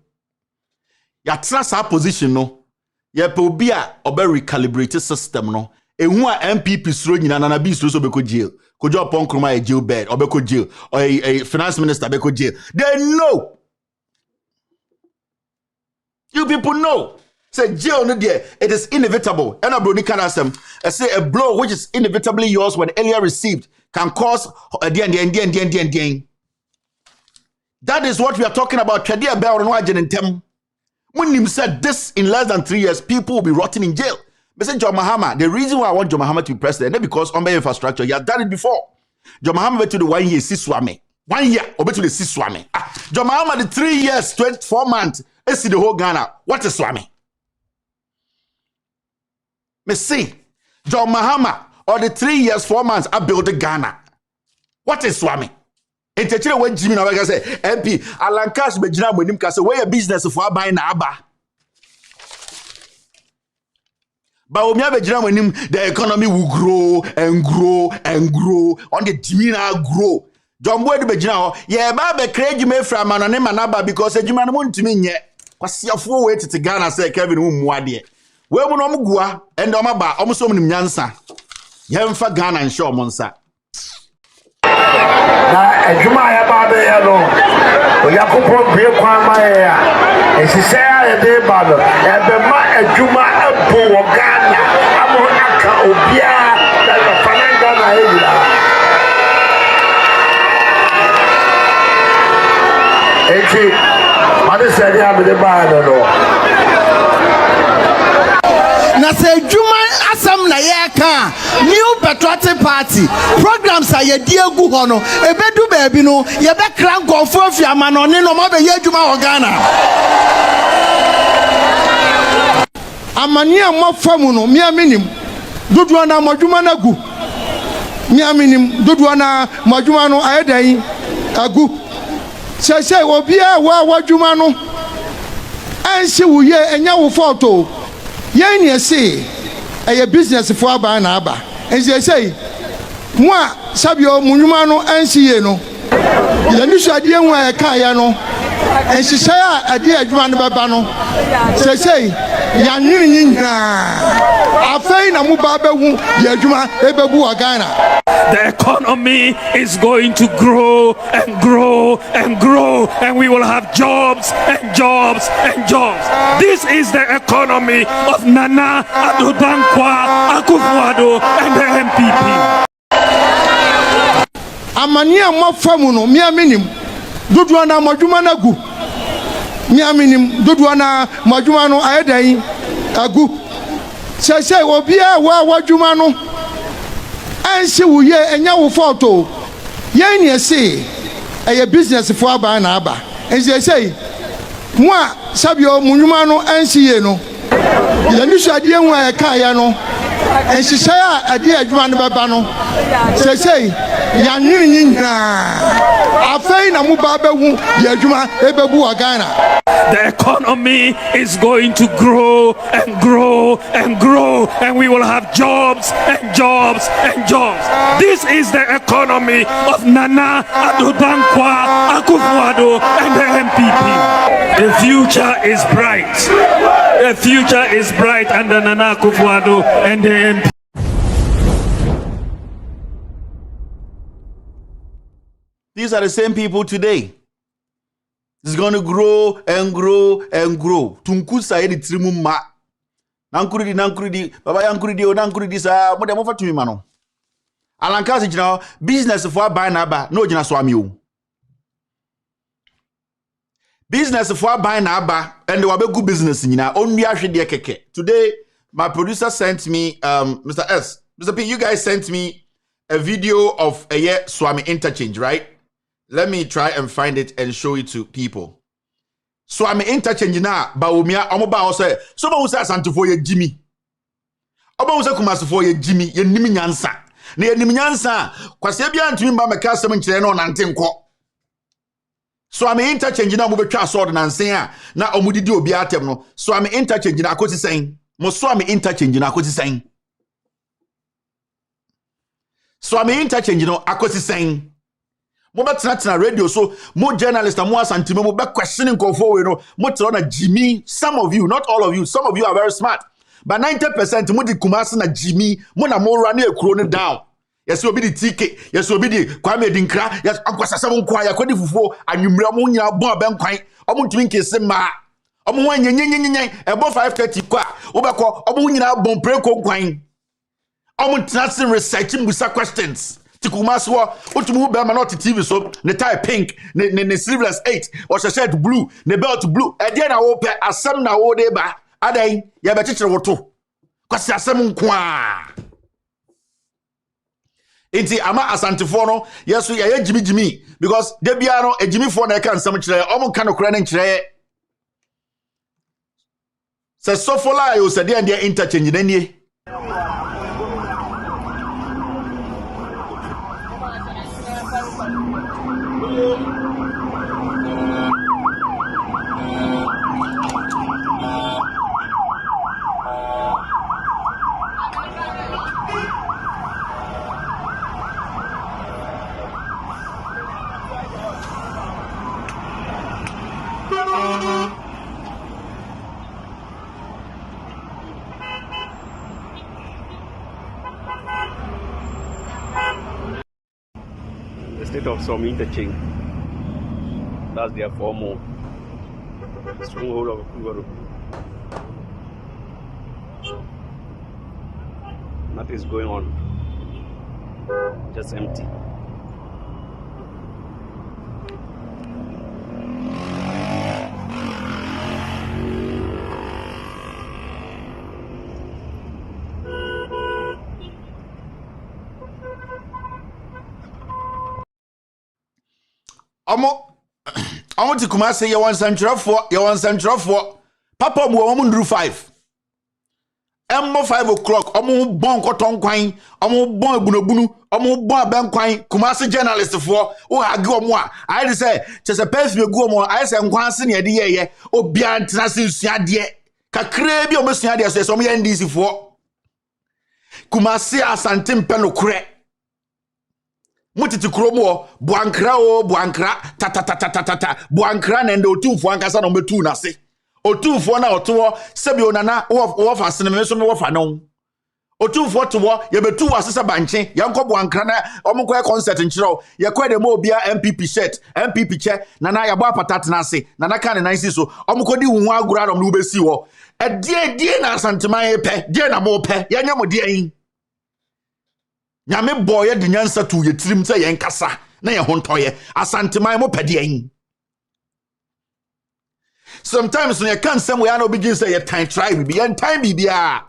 Ya trust our position no. Ya pe obi a obe recalibrated system no. Ehu a MPP suro nyina na bi suro so be ko jail. Kojo upon kroma a jail bed or be ko jail or a finance minister be ko jail. They know. You people know. Say jail no there. It is inevitable. And bro ni can asem. I say a blow which is inevitably yours when earlier received can cause the. That is what we are talking about. Chadia Bell and Wajen and Tem. Munim said this in less than 3 years, people will be rotting in jail. Mr. John Mahama, the reason why I want John Mahama to be president, not because on my infrastructure, he has done it before. John Mahama went to the 1 year, Siswame. 1 year, or to the Siswame. John Mahama, the 3 years, 24 months, I see the whole Ghana. What is Swami? Me see, John Mahama, or the 3 years, 4 months, I built Ghana. What is Swami? And Techina when Jimmy Nawaga say, MP, Alankas Bejina Winim Casa, where a business for buying Abba. But when the economy will grow and grow and grow on the Jimina grow. John Boyd Bejina, yeah, Baba crazy me from Mananema Naba because a Jiman won't to me yet. What's your 4 way to Ghana say Kevin Umwadi? Where will Omugua and Omaba almost so many Yansa? You haven't for Ghana and show Monsa. Jumaya Babe alone. Yakupo Biakwama, and she said a day battle, and the Juma Abu Ghana, Amonaka Obia, and the Fanangana area. What is the name of the battle? Na say Juma asam na yeka new patriotic party programs are ye die gu ho no ebedu baabi no ye be kran gofo afiama no ne no ma be ye Juma o Ghana amani amafamu no mi aminim dodo na modwuma na gu mi aminim dodo na modwuma no ayedan agu sese obi a wa Juma no ansi wo ye enya wo photo yen ye say a business for aba na aba and they say moi sabio munuma no ansi ye no ye ni so ade enwa e kan ya no and she say ade adwuma no baba no say ya nwini nyina afei na mu ba behu ye adwuma e bebu wa Ghana. The economy is going to grow and grow and grow, and we will have jobs and jobs and jobs. This is the economy of Nana Akufo-Addo and the MPP. Amani amafamu no mi aminim dodo na madwuma na gu mi aminim dodo na madwuma no ayedan agu Say obia wa dwuma no ansi wo ye enya wo photo ye ne say eye business for aba na aba ense say mo a sabio munwuma no ansi ye no ye ni so ade enwa e ka ya no ense say ade adwuma no baba no say ya nwini nyina afei na mo ba behu ye adwuma e bebu wa Ghana. The economy is going to grow and grow and grow, and we will have jobs and jobs and jobs. This is the economy of Nana Addo Dankwa Akufo-Addo and the MPP. The future is bright. The future is bright under Nana Akufo-Addo and the MPP. These are the same people today. It's going to grow and grow and grow. Tunku sayedi trimu ma. Nankuridi. Baba yankuridi sa. Mo de mo fa tumi ma no. Alanka se jina business for buy na ba. No jina swami o. Business for buy na ba. And wabe good business nyina. Only ahwede keke. Today, my producer sent me, Mr. S. Mr. P, you guys sent me a video of a year Swami interchange, right? Let me try and find it and show it to people. So I'm interchange na baumia omoba ose so ba usa asantofo ye Jimmy. Oba usa kumasofo ye Jimmy ye nimi nyansa. Na ye nimi nyansa kwase bia ntumi mba meka asem nkire na onante nko. So I'm interchange na mo betwa sword na nsen a na omudidi obi atem no. So I'm interchange na akoti sen. Mo so I'm interchange na akoti sen. So I'm interchange no akoti sen. Mo betina radio so mo journalist mo asantime mo be questioning confo we no mo tell na Jimmy. Some of you, not all of you, some of you are very smart, but 90% mo di Kumasi na Jimmy mo na mo run ekuro no down. Yes obi di TK, yes obi di Kwame Dinkra, yes akwasasa mo kwa ya kwadi fufuo anwumre mo nyina bon abenkwan omo ntumi nkese ma omo wan nyenyenyenyen ebo 5:30 kwa obekọ omo nyina bon preko nkwan omo tnasin research musa questions. Kumasi wo otumu be ma not TV so ne tie pink ne sleeveless 8 or shirt blue ne belt blue e dey na wo pe asem na wo dey ba adan ya be chichire woto kwasi asem nkoa enti ama asantefo no yeso ya jimi because de bia no ejimi fo na e kan nsem kire o mo kan okra na kire se sofola yo se dey interchange na nie. The state of some interchange. That's their formal stronghold of Kungoro. Nothing is going on. Just empty. Omo ti Kumasi ye wan santrofo papa mu omo nduru 5 emmo 5 o'clock omo bon koton kwan omo bon ebunobunu omo bon abenkwan Kumasi journalist for o age omo a I dey say chese perfume gu omo I say nkwan se ne de ye obi antena se suade kakra bi omo suade so omo ye NDC for Kumasi asante mpe no kure mutiti kromo buankra ta buankra na ndo otumfo ankasa na ometu na se otumfo na oto sebi onana wo fa sene me so me wo fa no otumfo to wo ye betu wasesa banche yanko buankra na omko concert nchiro ye kwede mo obia MPP shirt MPP che na ya bo apatata na se na ka ne nansi so omko di wunwa agura no ubesi wo die na santeman ye pe die na mo pe ye nyamo die yin Nyame boye de nyansa tu ye tirim se ye nkasa na ye hontoye asanteman mo pede yin. Sometimes when you can't say we are no begin say ye time try we be and time bibia.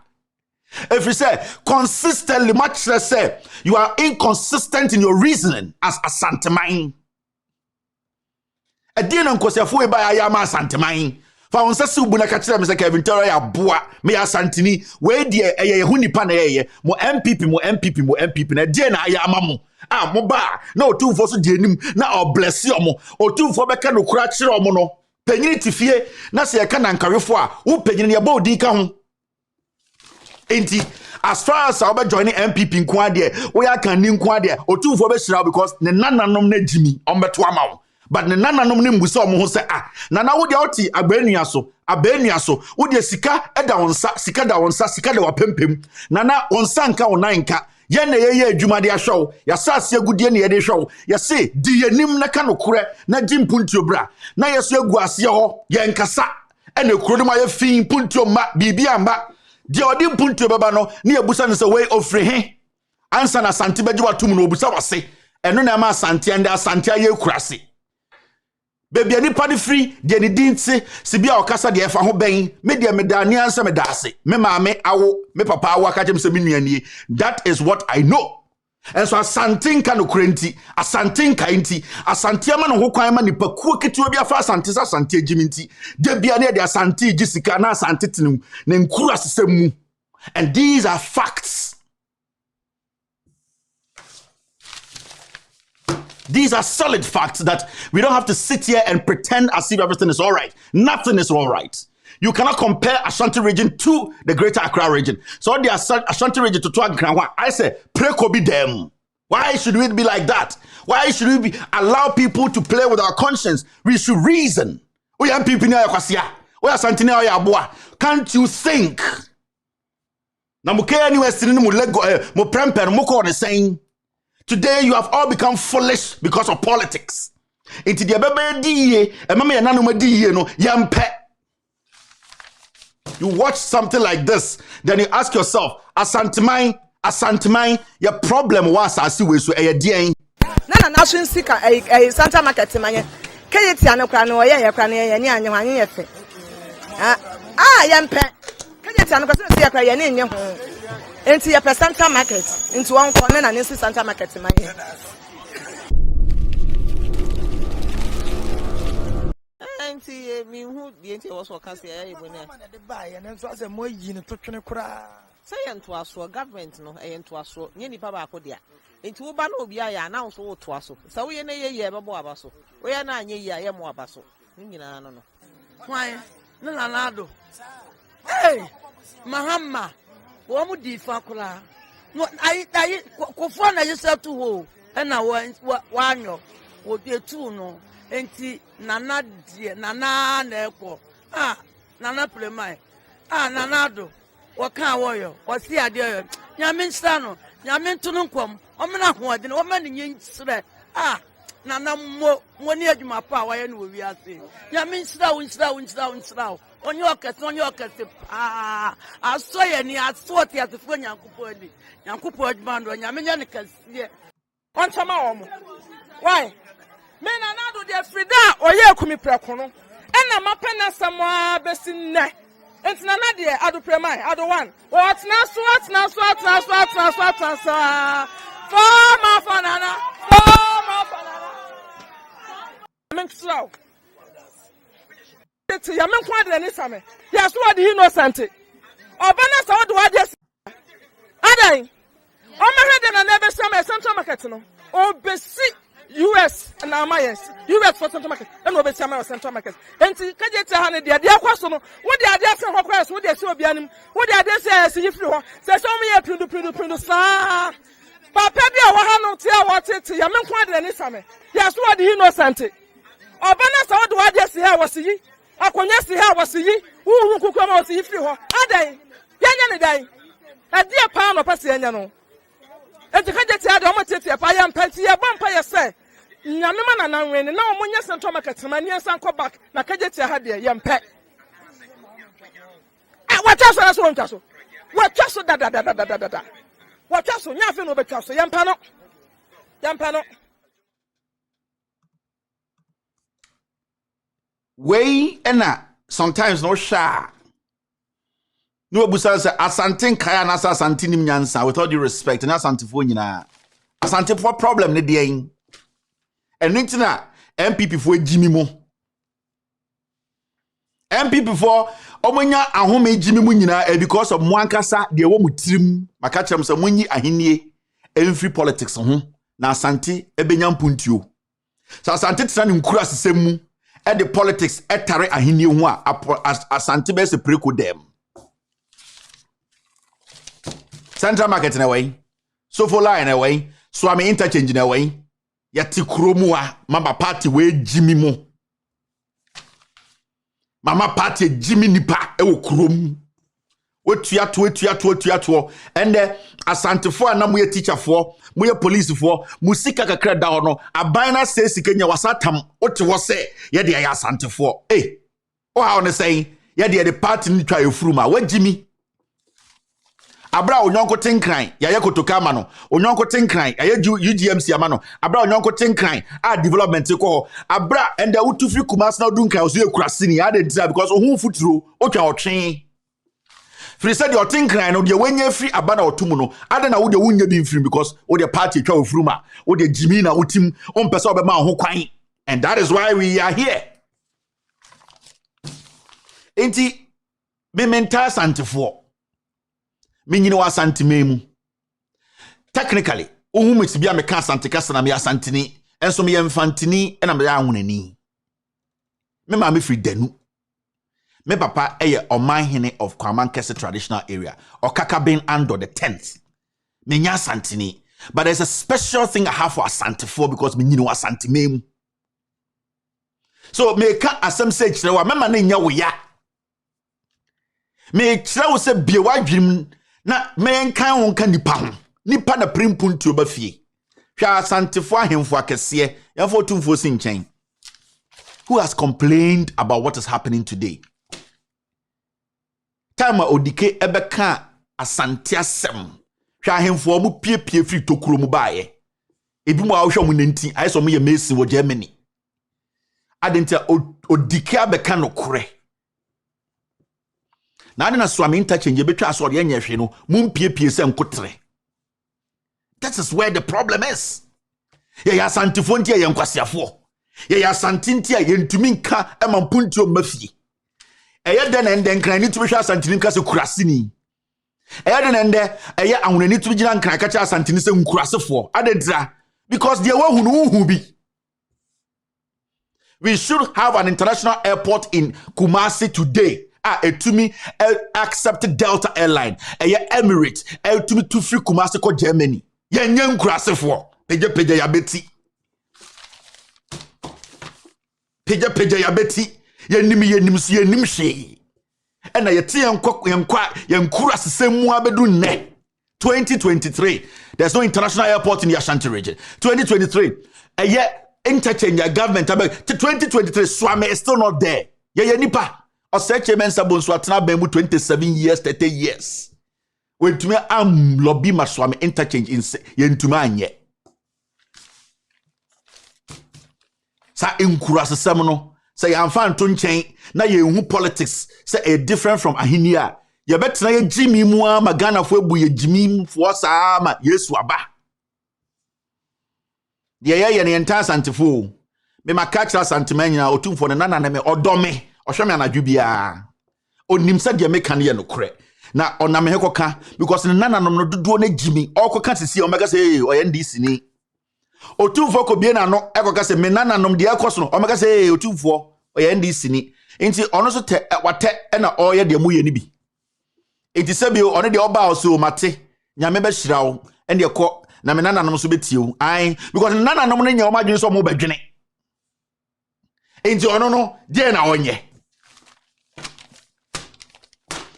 If you say consistently, much less say you are inconsistent in your reasoning as a santemine. A dean on Kosefue by Ayama santemine. Found Sasubuna Kacham is a Kevin Terra Boa, Mea Santini, where dear a Hunipane, more MPP, more MPP, more MPP, and Diana Ayamamu. Ah, Moba, no 2 for Denim, now bless you, or 2 for Becano Cratch or Mono. Penny fear, Nasi a canon carifua, who penny your body count. As far as I'll be joining MPP in Quadia, we are can in Quadia, or 2 for Beshra because the Nana nominate Jimmy on Betwamau. But the Nana nominate Musa Mohose, Nana would outi Abeniaso, would ye Sika, Edaonsa, Sika Daonsa, Sika de Wapimpim, Nana on Sanka or Nainka, Yene Jumadia show, Yasasia Gudiani show, Yase, Dia Nim Nakano Kure, Najim Puntubra, Nayasio Guasio, Yankasa, and the Krodumaya Fin Puntuma, Bibiamba. The Odim Punto Babano, near Busan is a way of free. Answer na Santibajua Tumuno Busawa say, and no Nama Santi and Santiago Crassi. Baby, any party free, Jenny didn't say, Sibia or Casa de Faho Bain, Media Medania Samedasi, me mame, me papa, Wakajem Seminiani. That is what I know. And so a Santin Kano Crenti, a Santin Kainti, a Santiaman who Kwama Nipa Kuakitubia Fast Santisa Santi Jiminti, Debiane de Santi Jessica na Santitinum, Nenkura Semu. And these are facts. These are solid facts that we don't have to sit here and pretend as if everything is all right. Nothing is all right. You cannot compare Ashanti region to the Greater Accra region. So the Ashanti region to Tuankranwa, I say, preko be them. Why should we be like that? Why should we allow people to play with our conscience? We should reason. We are people near Kwasia. We are Santini Oyabua. Can't you think? Namuke anywhere sitting mo lego mo premper mo ko saying. Today you have all become foolish because of politics. Into the bebe di e mama ya nanu di no yampe. You watch something like this, then you ask yourself, Asantimai, your problem was as you wish to a dear. Nana Nation Sika, a Santa Market, Kayetiano Crano, a crania, and your young pet. Kayetiano Crania, into your Santa Market, into one corner and into Santa Market, my Auntie, me who the auntie also can say, when they buy and then so as a more yin to cry. Say, and to us for government, no, and to us for Yenny Papa Codia. Into Ubano be I announce all to us. So we are a year of Abaso. We are not a year more Abaso. No. Why, no, hey, Mahama, what would you Fakula? What I Kofana yourself to hold, and I want one yo, would be two no. Enti nana neko nana plemai nanado waka woyo wasi ade nyame nsano nyame tununkom omena hoade no omani nyinsre nana moni adwuma pa waye no wi ase nyame nsra onye okese asoye ni asoti atefo nyankopɔ adwuma ndo nyame nya ne kase onchama omo why me na do de frida oye kumi prekono ena mapena samwa besinne entina na de ado premai ado one otna so forma fanana menksraw eti ya menkwa de ni same ya so de innocent obana sa wo de wa de adan o mahede na nebe same central market no obesi US and Amayes, US for Central Market, and over Central Market. And to Kajeta, the idea question, what the idea for Hawkers, what they saw behind him, what the idea says, if you want, says only a Prince, sir. Papa, I want to tell what it's Yaman Quad and Isame. Yes, what the innocent. Obana saw what I just hear was he. I can just hear was he, who could come out if you want. Are they? Yan day. A dear pound of Passiano. And to Kajeta, I want to tell you, I am Penty, a vampire, say. Nyamema na wene na omunya Central Market mani ensan ko back na kageti ha de yempe watwa so ntwa so watwa so da watwa so nya fe no betwa so yempa no way ena sometimes no sha No busa say asante kaya na asante nim nyansa with all due respect na asante fo nyina. Asante for problem ne de yin. Enu ntina MPP fo ejimi mo. MPP for omonya ahome ejimi mu nyina because of mwankasa de wo mutirim maka kyerem say munyi ahenie emfree politics ho na asante ebenya mpuntuo. So asante tena ne nkura sesem mu e the politics etare ahenie ho a asante be se preko dem. Central market na way, Sofo line na way, Swami interchange na way, yati kuromu a mama party we Jimmy mo. Mama party Jimmy nipa ewo kuromu. We tuya. And asante fo na mu ye teacher fo, mu ye police fo, musika kakra da no, abana say sikenya wasatam, ote wo say, ye de ya asante fo. Eh, o ha on say, ye de party ni twa efuruma, we Jimmy. Abra onyonko tenkran ya ye kotokama no onyonko tenkran ya ye UGMC amano abra onyonko tenkran a development ko abra enda utufi kumas na odunkan oso ye kurasini ya de because ohun futuro otwa otwen free said your tenkran no de wenye free abana otumu no ade na wo de wunya bi free because wo de party twa ofuruma wo de jimi na utim on pese obema ho kwan, and that is why we are here. Enti me mental santifo Minyini wa asante memu. Technically, uhumiti bia meka asante kasa na me asanteni, enso me yemfanteni ena me ahunani. Me ma me free denu. Me papa eye omanhene of Kwamankese traditional area, Okaka being under the 10th. Me nya asanteni, but there's a special thing I have for asante for because minyini wa asante memu. So me ka asem se kirewa me ma na nya wo ya. Me kirewa se bie wadwim na menkan wonka nipa na primpuntu obafie hwa asantefo ahemfo akese yafo tumfo sinchen who has complained about what is happening today. Time odike ebeka asante asem hwa ahemfo mu piepie free tokuro mu baaye ebi mu ahwo mu nanti ayeso mu ye mesi wo Germany adenta odike abeka no kore na ade na Swami interchange betwa aso de nyehwe no mumpiepie se nkotre. That is where the problem is. Ye ya santifo ntia ye nkwasiafo. Ye ya santintia ye ntumi nka emampuntuo mafie. Eye de na ende nkran ni tumi hwa santini nka se kurasini. Eye de na ende eye ahunani tumi gina nkran ka cha santini se nkurasefo. Adedra because the wa hunu bi. We should have an international airport in Kumasi today. Etumi accepted Delta airline Emirates etumi to free Kumasi ko Germany ye nyen kurasefo peje ya beti peje ya beti ye nim so ye nim hwe ena ye te yenkura sesemu abedu ne 2023 there's no international airport in the Ashanti region. 2023 interchange government 2023 Swami is still not there ye nipa Oseche mensa bonso atena bembu 27 years 30 years when to me am lobby maswami interchange in yentuma anye sa enkura sesem no say amfa nto nchen na ye hu politics say a different from ahinia ye betena ye jimi mu ma Ghana fo ebu ye jimi fo sa ma Yesu aba ye ne enta santifo me makachira santimanya otumfo ne nana me odome ohweme anadwu bia onim se de meka ne no kore na onam he koka because nananom no dodo na jimi okoka sisi omega say oye ndisi ni otumfo ko bie na no ekoka se me nananom de ekoso no omega say otumfo oye ndisi ni enti ono so te wate na oye de moye ni bi enti se bi ono de oba oso mate nyame be hyirawo ende ekọ na me nananom so betie ai because nananom no nya omadwene so mo badwene enti ono no de na onye.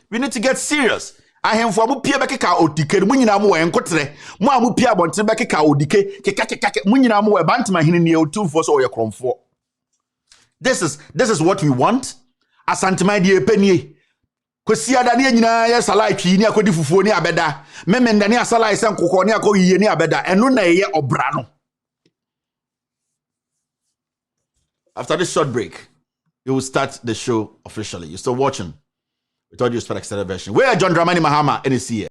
We need to get serious. Ahemfo amu pie bekeka odike mu nyina mu enkotre mu amu pie abontre bekeka odike kekakekake mu nyina mu bantima hene ne otumfo so oye kromfo. This is what we want. Asantima die penie kwesi adane nyina ye salai twi ni akodi fufuo ni abeda memenda ni asalai se nkokọ ni akoyiye ni abeda eno na ye obra no. After this short break, we will start the show officially. You're still watching with all due respect, extended version. Where John Mahama and his here.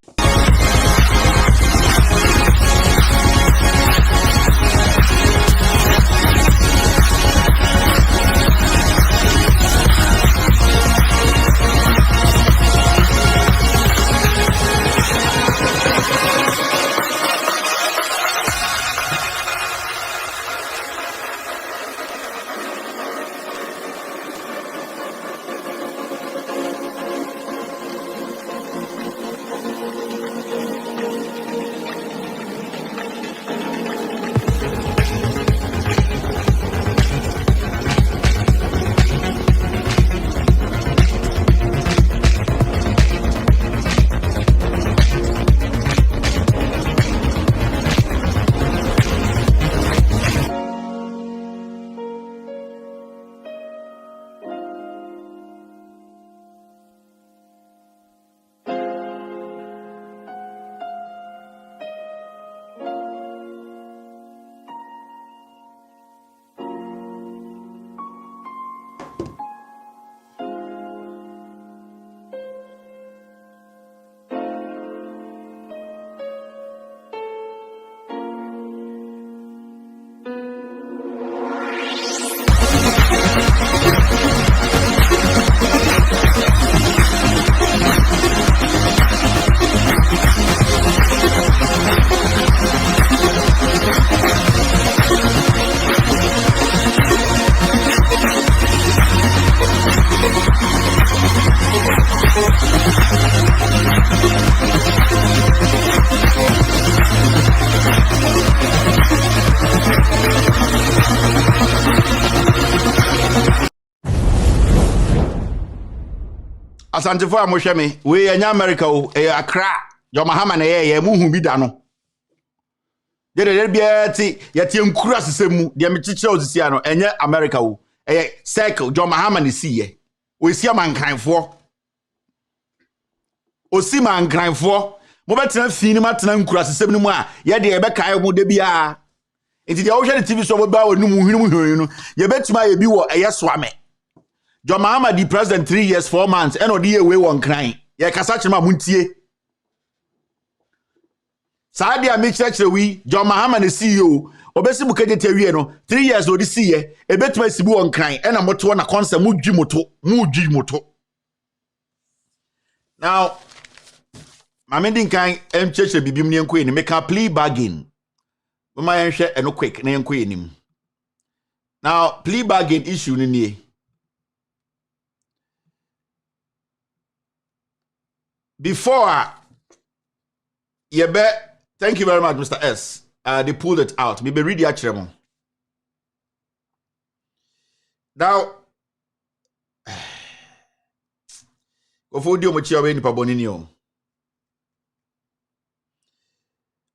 Asante for amohweme we anya America o Accra John Mahama na ye muhu bi da no de bia ti yete nkura sesemu de mechiche osisi ano enye America o circle John Mahama ne siye o sia mankranfo o si mankranfo mo betena fini matena nkura sesemu mu a ye de be kai mo de bia enti de wo hwe TV so bo ba onu mu hwinu no ye betuma ye bi wo swame John Mahama the president 3 years 4 months and odi away one crying. Ye kasa chema muntie. Saadi a mechire wi John Mahama the CEO obesi bukeje tewie no 3 years odi siye ebetuma sibu one crying and amoto na concept mudwi moto. Now mamendin kan emcheche bibim ne enko ni make a plea bargain. Mama yenhwe eno quick na enko enim. Now plea bargain issue ni before thank you very much, Mr. S. They pulled it out. Maybe read the actual. Now, go for the much away in Paboninio.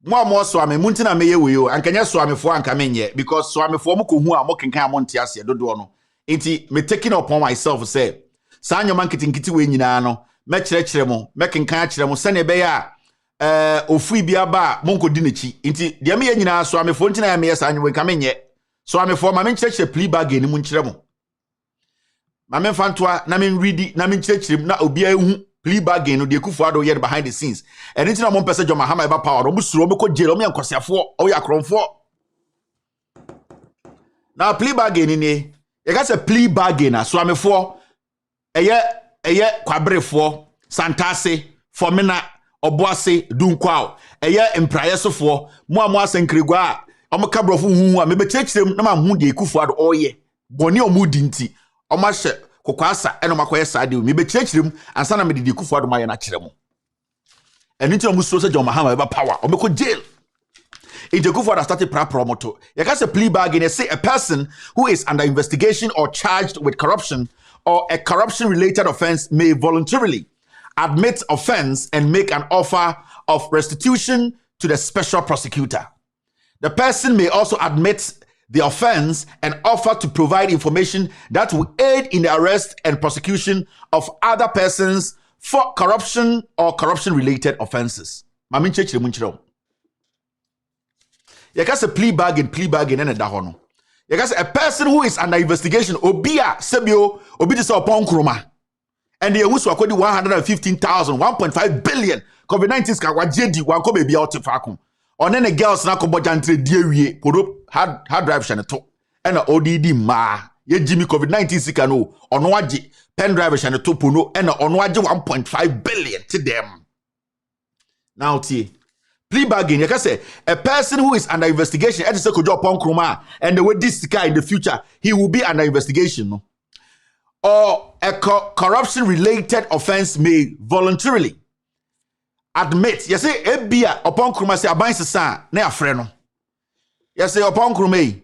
More swami, Muntina may you, and can you swami for and come in yet? Because swami for Muku who are mocking Camontiasia, do no. Inti me taking upon myself, say, San your monkey in Kitty Winano. Mechremo making catchremo sene beya ofui bia ba monko dinichi nti de me nyina so amefo ntina me yesa anwe kamenye so amefo ma me nkyerechre plea bargain mu nkyeremo ma me fantoa na me ready na me nkyerechre na obi ahu plea bargain no de kufu ado ye behind the scenes eni ntina mo pese John Mahama eba power o busuro be ko jail o me nkosiafo o ya kronfo na plea bargain ni ye ka se plea bargain so amefo eye kwabrefo santase fomina oboase dunkwao eye emprayesofo mo asenkrigwa omkabrofo huhu a mebechechirem na ma hu de ekufu ado oye boni omudi nti omahye kokwasa eno makoye sade o mebechechirem ansa na medede ekufu ado maye na kiremo eni nti omuso se John Mahama eba power omeko jail Ejekufu has started promoto. You can say plea bargain. Say a person who is under investigation or charged with corruption or a corruption-related offense may voluntarily admit offense and make an offer of restitution to the special prosecutor. The person may also admit the offense and offer to provide information that will aid in the arrest and prosecution of other persons for corruption or corruption-related offenses. You can say plea bargain and a dahono. You can say a person who is under investigation, obia sebio, obiti sa upon kroma. and the was according 115,000, 1.5 billion. COVID-19 ska wajedi wanko baby out fakum. On any girls na ko bojantre die kodo hard drive shane to. And ODD ma ye Jimmy COVID-19 sika no ono waje pen drive shane to puno and ono waje 1.5 billion to them. Now plea bargain, you can say a person who is under investigation, and the way this guy in the future, he will be under investigation. No? Or a corruption-related offense may voluntarily admit. You say, Ebia upon Kruma say aban sesa na afreno. You say upon Krume,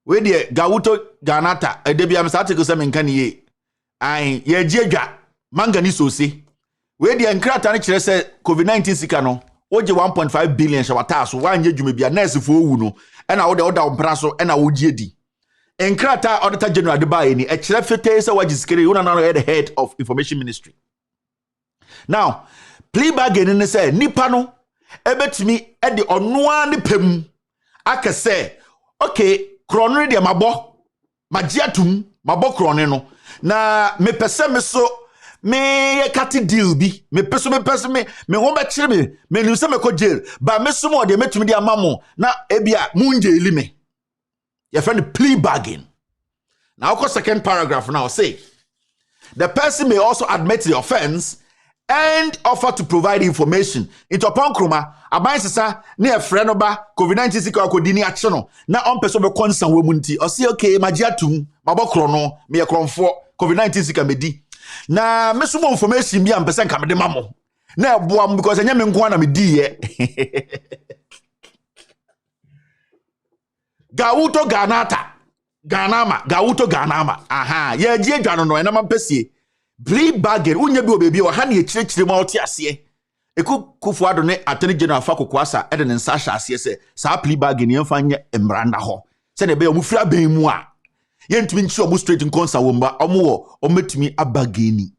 we de Gauto Ganata, a debia article some nkaniye. Ai ye jega mangani so say. We de enkrata ni say COVID-19 sikano. Oje 1.5 billion shawata so wanye dwuma bia nurse fo wu no e na wo de oda ompra so e na wo gie di enkrata auditor general de bae ni e kire fete se waji sikere una na the head of information ministry. Now plea bargain ni say nipa no ebetimi e de onoa ne pam akese okay kronre de mabo magiatum mabo krone no na me pese me so me kati deal bi me peso me ho be kire me nu se me ko jail ba me so mo de metumi de amamo na ebia munje eli me your friend plea bargain. Now go second paragraph now say the person may also admit the offense and offer to provide information into upon kroma aban sesa na e frɛ no ba COVID-19 sika akodi ni akye no na on person be concern we munti o say okay magiatum mabokro no me ye kronfo COVID-19 sika medi na mesumo information bi am pese nka mede mamo na eboam because enya me nko na me di ye Gauto Ganama aha ye gie dwano no enama pesie plea bargain unya bi obebi o ha na e kirikire ma oti ase ekufu ado ne attorney general fa kokoasa e de ne nsa hya ase se sa plea bargain ye mfa nye emranda ho se ne be o mufira ben mu a yentumi nchi omu straight nkonsa womba omu ometumi abageni.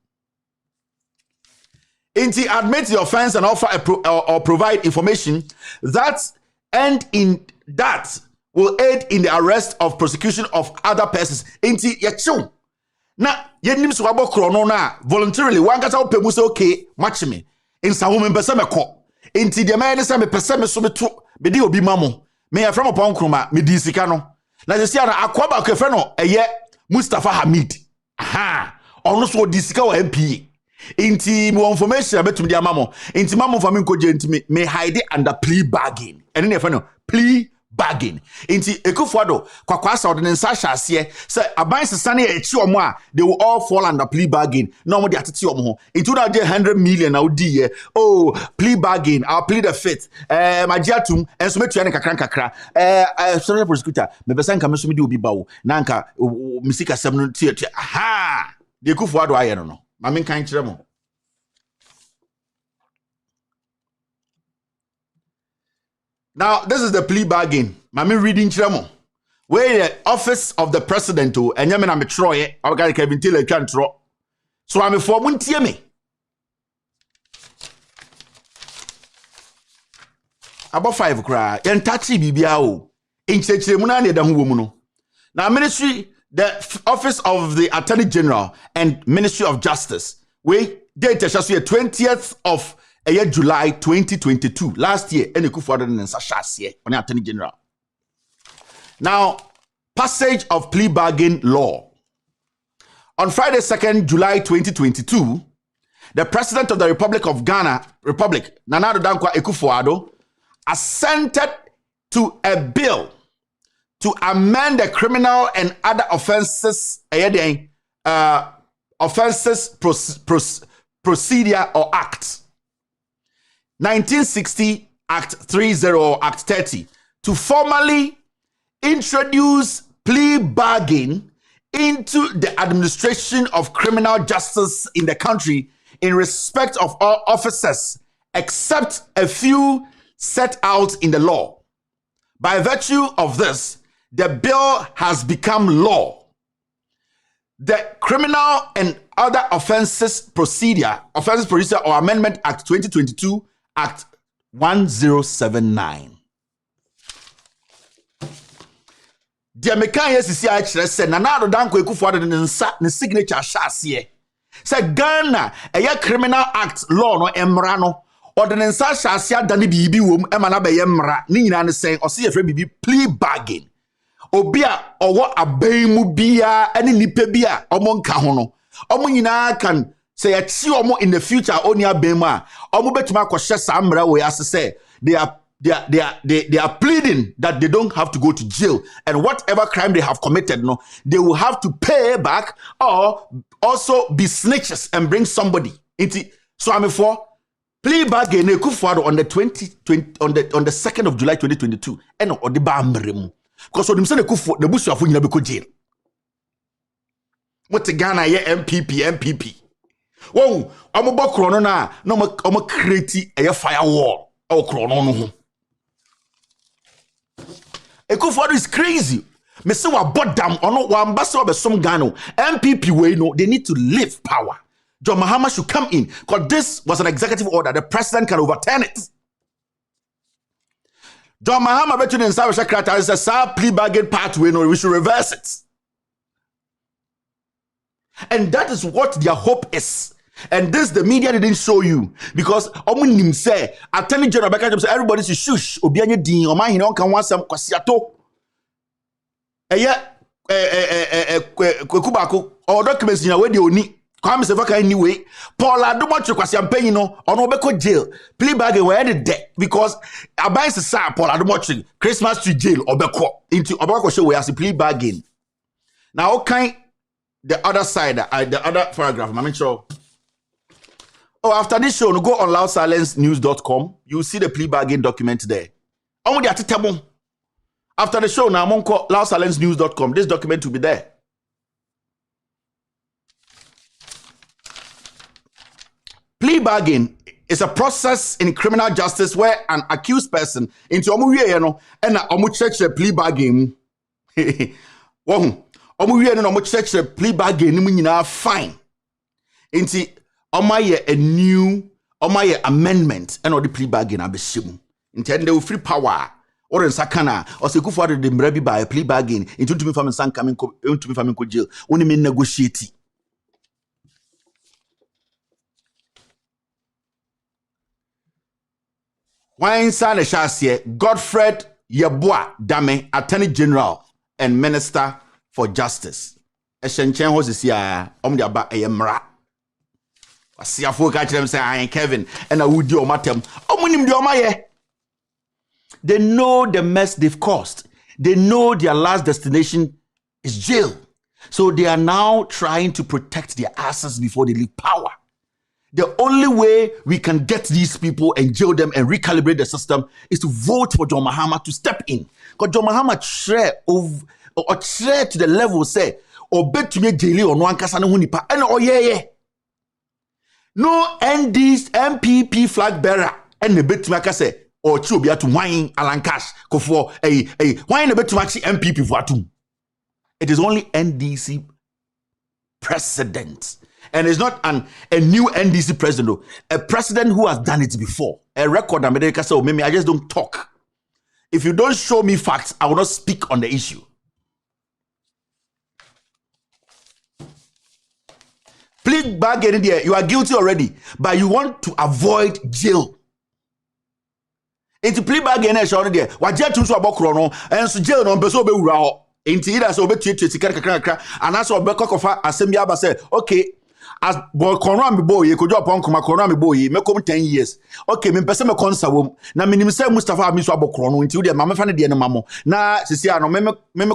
Inti admit the offense and offer or provide information that will aid in the arrest of prosecution of other persons. Inti yechu na yenim so abokro no na voluntarily wankata opemu se okay match me insa wo mpese meko inti de man se me pese me so beto be di obi mamo me ya from upon kroma me di sika no na se sia na akwaba kefe no eye Mustafa Hamid aha ono so di sika wa MP inti mo information abetum di amamo inti mamo fa me nkoje inti me hide under plea bargain ene ne fa no plea bargain inti ekufuado kwakwasa odene nsa hyase se aban sesa na echi omo a they will all fall under plea bargain no mo de atete omo ho inti na je 100 million na odi ye oh plea bargain I'll plead the fifth magiatum enso metua ne kakra sorry prosecutor me besa nka me so me di obi bawo na nka misika sem no tie aha de ekufuado aye no ma men kan kire mo. Now, this is the plea bargain. Mami reading chiramo. Where the office of the president to enyamena metroye, I got Kevin Taylor chantro. So I'm for muntie me. About 5 cry. Entachi bibia o. Inchechire muna ne da hu wo mu no. Now ministry, the office of the Attorney General and Ministry of Justice. We date shall 20th of July 2022 last year any kufuado ne nsa hyase on Attorney General. Now passage of plea bargain law. On Friday 2nd July 2022 the President of the Republic of Ghana Nana Addo Dankwa Akufo-Addo assented to a bill to amend the criminal and other offenses procedure or act 1960 Act 30 or Act 30 to formally introduce plea bargain into the administration of criminal justice in the country in respect of all officers except a few set out in the law. By virtue of this, the bill has become law. The Criminal and Other Offenses Procedure or Amendment Act 2022 Act 1079. The American SCI said Nana Addo Dankwa Akufo-Addo ne signature hyase Say Ghana, a criminal act law no emrano. Ordinance shasia dani bibi wom emana be yemra. Ni nyina ne saying or see a bibi plea bargain. Obia owo aban mu bia ene nipa bia omo nka ho no. Omo nyina kan say a chi omo in the future oni aban mu a omo betuma kwhye sa mra we ase say they are pleading that they don't have to go to jail, and whatever crime they have committed, no, they will have to pay back or also be snitches and bring somebody into. So I'm for plea bargain on the 2nd of July 2022, and on the bamrem because when say the bush of Wunya be jail. What the Ghana MPP. Whoa, I'm about corona no I'm create a firewall or corona. Ekufuado is crazy. Me say wa bodam ono wa ambassador be some Ghana MPP way no, they need to leave power. John Mahama should come in because this was an executive order. The president can overturn it. John Mahama between the South Secretary says plea bargain pathway no, we should reverse it. And that is what their hope is. And this the media didn't show you because omunim say Attorney General Beckham say everybody should shush obianye din o man hina on kan wansam kwasiato kwekubako or documents na we de oni kwam se vaka anyway Paul Adomoche kwasiampanyi no ono obeko jail plea bargain we dey there because abai se sa Paul Adomoche Christmas to jail obeko into obeko show we as plea bargain. Now okay the other side the other paragraph I'm sure. Oh, after this show, go on loudsilencenews.com. You see the plea bargain document there. After the show, now I'm on loudsilencenews.com. This document will be there. Plea bargain is a process in criminal justice where an accused person into and a church plea bargain. Plea bargain fine. Into a new amendment and the plea bargain abeshim. Intend they free power or in sakana or se for the mrebi by a plea bargain into me from san coming into me from jail. Only mean negotiate. Wine san a chassier Godfred Yeboah Dame, Attorney General and Minister for Justice. A shenchen hoses here the ba a mra. I see a folk catch them say I ain't Kevin and I would do matem. They know the mess they've caused. They know their last destination is jail. So they are now trying to protect their asses before they leave power. The only way we can get these people and jail them and recalibrate the system is to vote for John Mahama to step in. Because John Mahama share to the level say, or bet to me jail or no ankasana hunipa and oh yeah. No ND's MPP flag bearer and the bit to make say or chubia to wine Alan Cash go for a wine a bit to actually MPP for two. It is only NDC president. And it's not a new NDC president, though. A president who has done it before. A record America say, oh, maybe I just don't talk. If you don't show me facts, I will not speak on the issue. Plea bargain there, you are guilty already, but you want to avoid jail. Into plea bargain there, what jail to so about chrono, and so jail no beso be wura. Into either so be tweet kakra, and as obe kokofa assembly aba say, okay, as boy corona me boy, you could drop on come corona me boy, me come 10 years. Okay, me pese me konsa wom. Na minim say Mustafa mi so abo chrono into there, mama fa ne de mamo. Na sisi ano me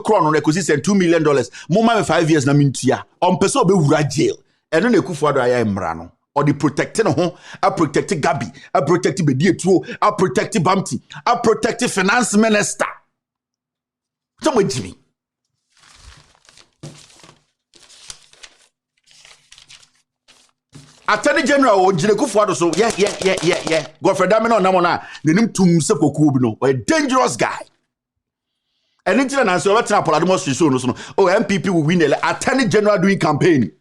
chrono na kosi $2 million. Mo ma me 5 years na mintua. On pese obe wura jail. And then the Kufuado aya emrano or the protecting home, I protect Gabi, I protect Bedietuo, I protect Bamti, I protect finance minister. So much Jimmy. Attorney General or Jine Kufuado so yeah. Godfred Damino Namona, the name to Musepo Kubino, a dangerous guy. And it's an answer to Apollo. Oh, MPP will win the Attorney General doing campaign.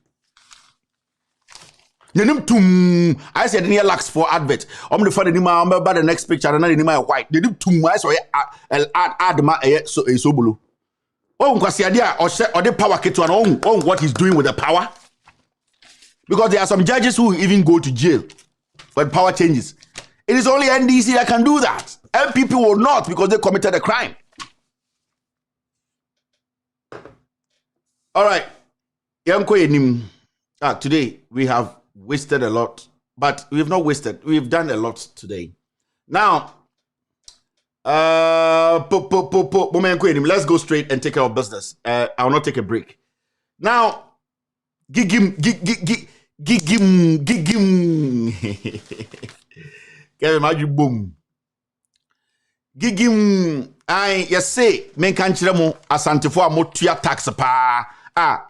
I said near lax for advert. I'm the funny name about the next picture and then my white. They do too much so add my so blue. Oh, because the idea or the power kit on what he's doing with the power. Because there are some judges who even go to jail when power changes. It is only NDC that can do that. MPP will not because they committed a crime. All right. Today we have wasted a lot, but we have not wasted. We've done a lot today. Now, let's go straight and take care of business. I will not take a break. Now, gigim. Boom. Gigim. Say, men can chiramo asantefo amotua tax pa.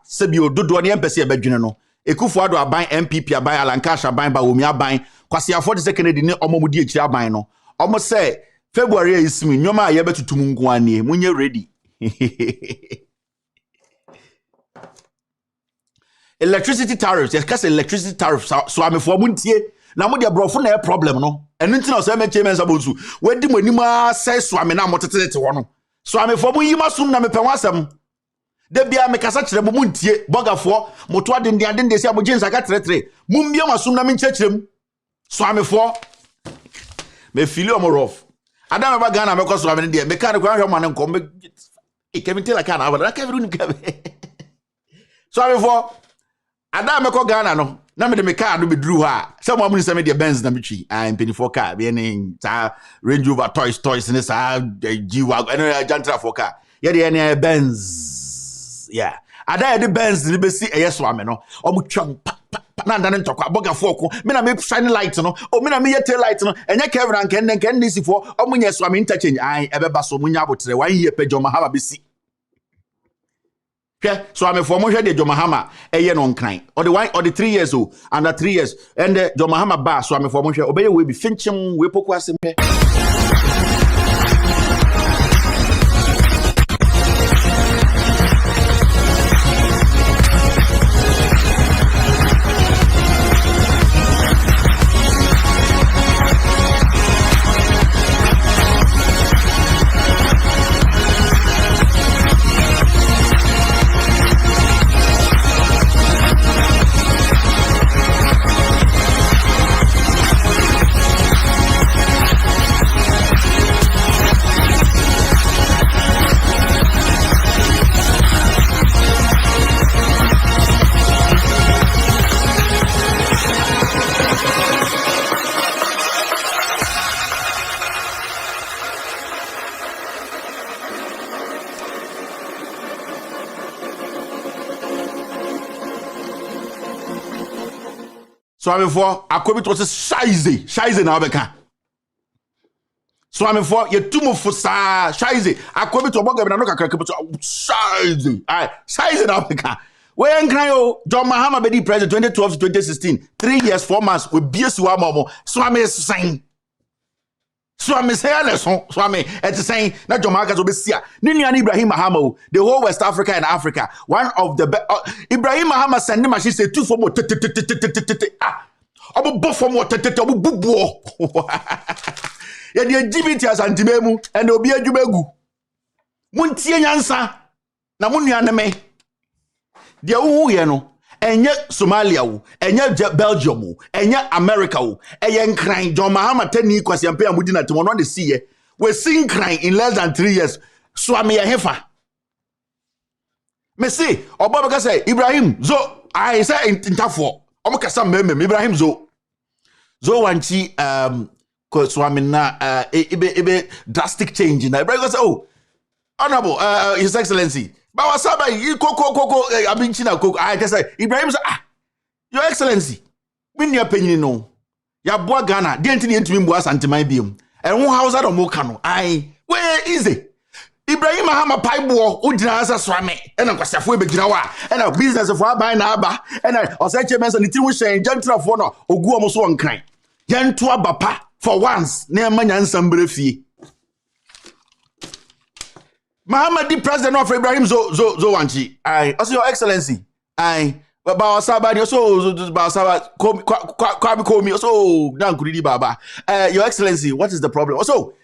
Sebio dodo ne empese abadwene no. Ekufuado aban MPP aban Alankasha aban ba omi aban kwasi afọ de second ne omomudi ekiri aban no. Omo say February isimi nyoma a yebetutum nko ane munye ready. Electricity tariffs, yes, electricity tariffs. So I'm for muntie. Na mo de brofo na problem no. Eno nti na so me chairman sabonsu. Wedi monima say so am na motete ho no. So I'm for munyi sum na mepe wasam. De bia me kasa kire mo muntie bogafo moto adende de sia mo jinsa ka tretre. Mumbia masum na me nchekirem. So I'm for me feel o mo rough. Adam ba Ghana me ko so am de me ka de kwa hwe mo na nkom me Kevin Taylor ka na ba Kevin unu Kevin. So I'm for Adam me ko Ghana no na me de me car no be dru ha say mo amuni say me de Benz na me twi am 24 car be any ta Range Rover toys ne sa G-Wagon eno jantra for car ye de any Benz yeah Adam de Benz ni be si yes wa me no omu twam na ndan ntokwa boga foko me na me shine light no o me na me tail light no enye Kevin and ken nisi for omu nye so me interchange ebe ba so munya abotre 1 year pe John Mahama be si. Okay, so I'm for Moshe de John Mahama a year on crime. Or the 3 years old, under 3 years. And John Mahama bar, so I'm for Moshe, obey we be finching, we poke. So I'm for akobi to say shaize na obeka. So I'm for ye tumo for sa shaize akobi to boga na no kakra kebuto shaize shaize na obeka. We enkran yo John Mahama be di president 2012 to 2016 3 years 4 months we biesi wa momo so am saying so I'm saying lesson so I'm saying na John Mahama so be sia ni nua Ibrahim Mahama the whole West Africa and Africa one of the Ibrahim Mahama send him machine say 2 for more obo bo for more obo bubuo ya the LGBT as antimemu and obi adwumegu muntie nyansa na munua ne me de wo ye no enye Somalia wo enye Belgium wo enye America wo eye nkran John Mahama tani kwasiampe amudi na temo no de siye we sing crying in less than 3 years so am ye hefa me see obo be say Ibrahim zo I say intafo omo kasa meme Ibrahim zo wanchi ko so am na ebe drastic change na Ibrahim go say oh honorable his excellency Bawa Saba, you koko, Abinchina koko. I just say, Ibrahim say, Your Excellency, when your opinion no, ya boa Ghana, didn't need to be boas anti-my beam. And one house out of Mokano. Where is it? Ibrahim Mahama Paibo, Udinasa Swame, and a Kwasafu Bejawa, and a business of Rabbi Naba, and I was such a mess and the two saying, Gentle for no, or Guamos one crying. Gentua Bapa, for once, near Manyan Sambrefi. Mahama the president of Ibrahim Zowanchi. Also Your Excellency. Bawa Saba, so Bawa Saba, call me, so Dankudi Baba. Your Excellency, what is the problem? Also,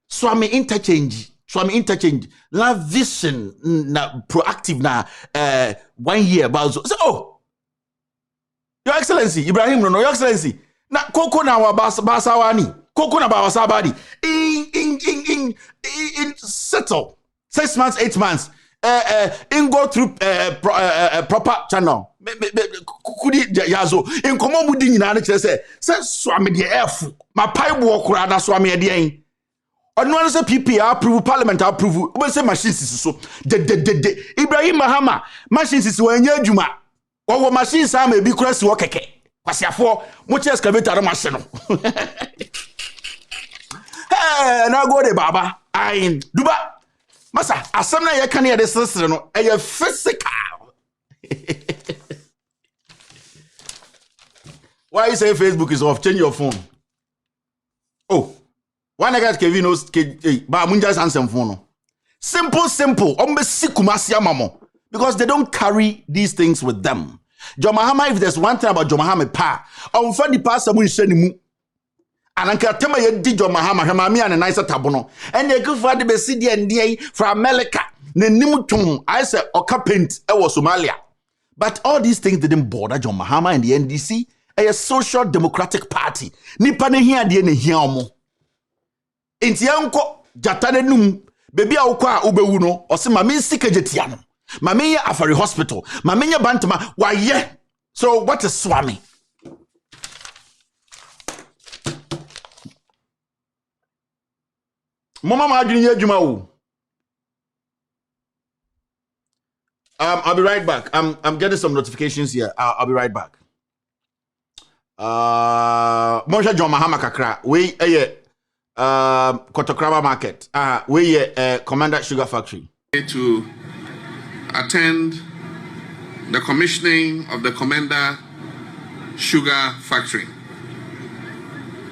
Swami interchange. La vision, na proactive na 1 year about so. Your Excellency, Ibrahim no, Your Excellency. Na koko na wa basawani. Koko na basabadi. In settle. 6 months, 8 months. In go through proper channel. Kudi yazo. In komo mudi nyina ne say swami de F. Ma paibo okura na swami de yen. Ono say PP approve, parliament approve. We say machines so. De Ibrahim Mahama machines is wanya adwuma. Wo machines sa ma bi kura si wo keke. Kwasiafo mo che excavator no machine no. Hey, na go de baba. Ayin duba. Masa asem na ye kan ye de sesere no e ye physical. Why you say Facebook is off? Change your phone. Oh. One guy Kevin knows ba munja answer phone no. Simple. Ombe sikumasi amamo because they don't carry these things with them. John Mahama, if there's one thing about John Mahama pa, on fa di pa samu nhye mu. Ananka tema ye di John Mahama hema mi an nice tabono. And ye go for the besi di ndie from America. Ne nimu tum I say oka paint e was Somalia. But all these things didn't bother John Mahama and the NDC, a social democratic party. Nipa ne hia de ne hia omo. Enti yanko jatane num bebi a wokɔ a ubewu no ose ma me sika jetia no ma me ye Afari hospital ma me ye bantama wa ye. So what is swami? Mama ma adwini ye adwuma wo. I'll be right back. I'm getting some notifications here. I'll be right back. Monsha John Mahama kakra we Kotokraba Market. We Commander Sugar Factory. To attend the commissioning of the Commander Sugar Factory.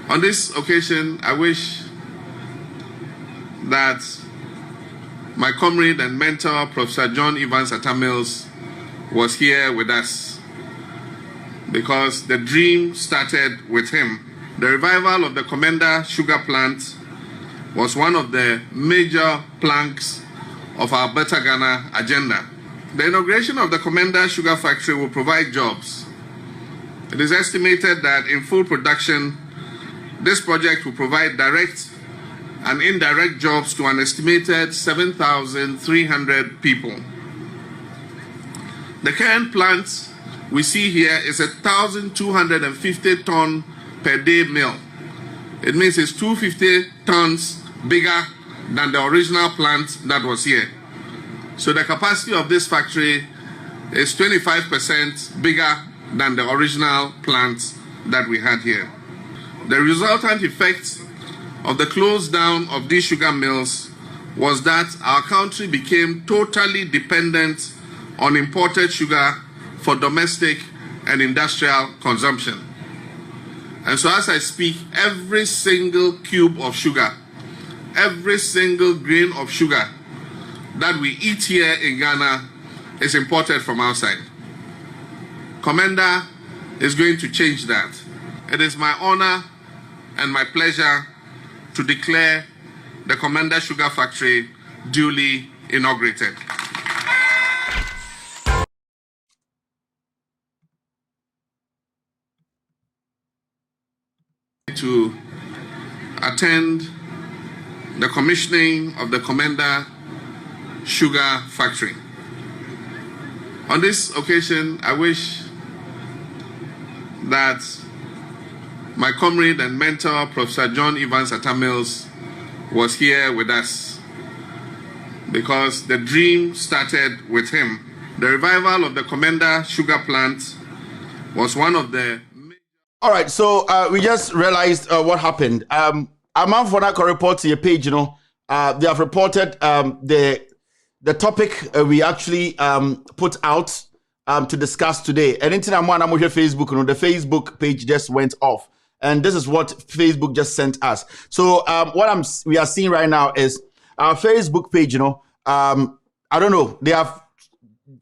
On this occasion, I wish that my comrade and mentor, Professor John Evans Atamils, was here with us because the dream started with him. The revival of the Commander Sugar Plant was one of the major planks of our Better Ghana agenda. The inauguration of the Commander Sugar Factory will provide jobs. It is estimated that in full production, this project will provide direct and indirect jobs to an estimated 7,300 people. The current plant we see here is 1,250 ton per day mill. It means it's 250 tons bigger than the original plant that was here. So the capacity of this factory is 25% bigger than the original plant that we had here. The resultant effect of the close down of these sugar mills was that our country became totally dependent on imported sugar for domestic and industrial consumption. And so as I speak, every single cube of sugar, every single grain of sugar that we eat here in Ghana is imported from outside. Commander is going to change that. It is my honor and my pleasure to declare the Commander Sugar Factory duly inaugurated. To attend the commissioning of the Commander Sugar Factory. On this occasion, I wish that my comrade and mentor, Professor John Evans Atamils, was here with us because the dream started with him. The revival of the Commander Sugar Plant was one of the... All right, so we just realized what happened. I'm on for that report to your page, you know. They have reported the topic we actually put out to discuss today. And into I'm here Facebook, you know, the Facebook page just went off. And this is what Facebook just sent us. So what we are seeing right now is our Facebook page, you know. I don't know. They have.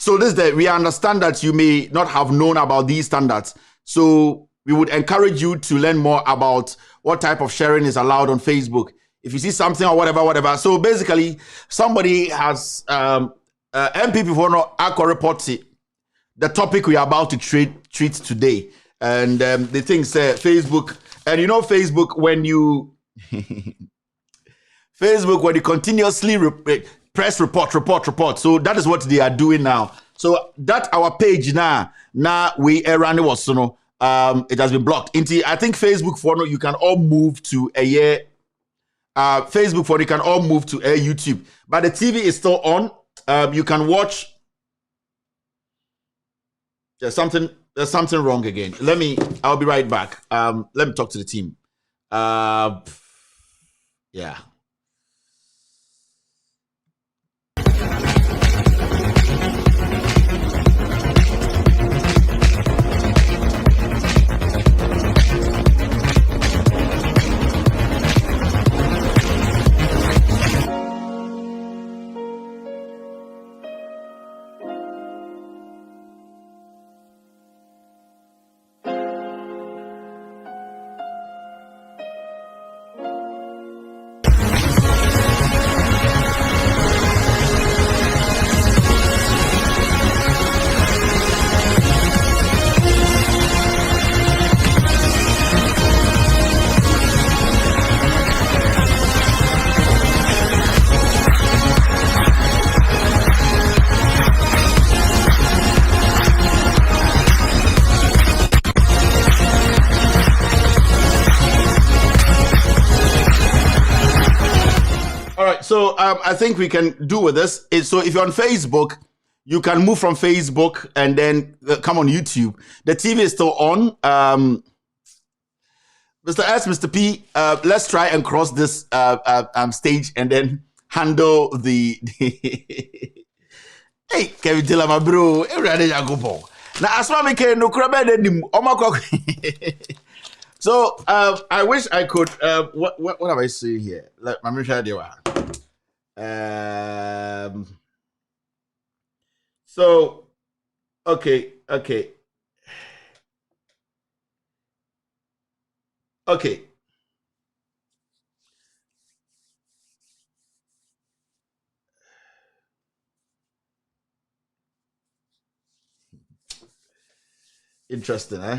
So we understand that you may not have known about these standards. So we would encourage you to learn more about what type of sharing is allowed on Facebook. If you see something or whatever. So basically, somebody has MPP for no report the topic we are about to treat today. And the thing said Facebook, and you know Facebook when you Facebook when you continuously press report. So that is what they are doing now. So that our page now we run was it has been blocked. I think Facebook for you can all move to a year. Facebook for you can all move to a YouTube, but the TV is still on. You can watch. There's something wrong again. I'll be right back. Let me talk to the team. Yeah. So I think we can do with this. So if you're on Facebook, you can move from Facebook and then come on YouTube. The TV is still on. Mr. S, Mr. P, let's try and cross this stage and then handle the Hey, Kevin Tilla, my bro. Now, as far as no So I wish I could. What have I seen here? Let me show you. So okay. Interesting, eh?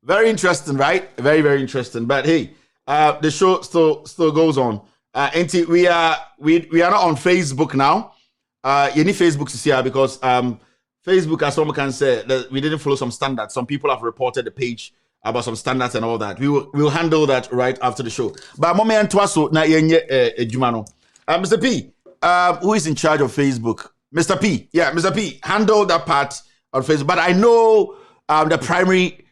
Very interesting, right? Very, very interesting. But hey, the show still goes on. We are not on Facebook now. You need Facebook to see her because Facebook, as someone can say, that we didn't follow some standards. Some people have reported the page about some standards and all that. We'll handle that right after the show. But Mommy and Twaso na yenye Jumano. Mr. P, who is in charge of Facebook? Mr. P, yeah, Mr. P, handle that part on Facebook. But I know the primary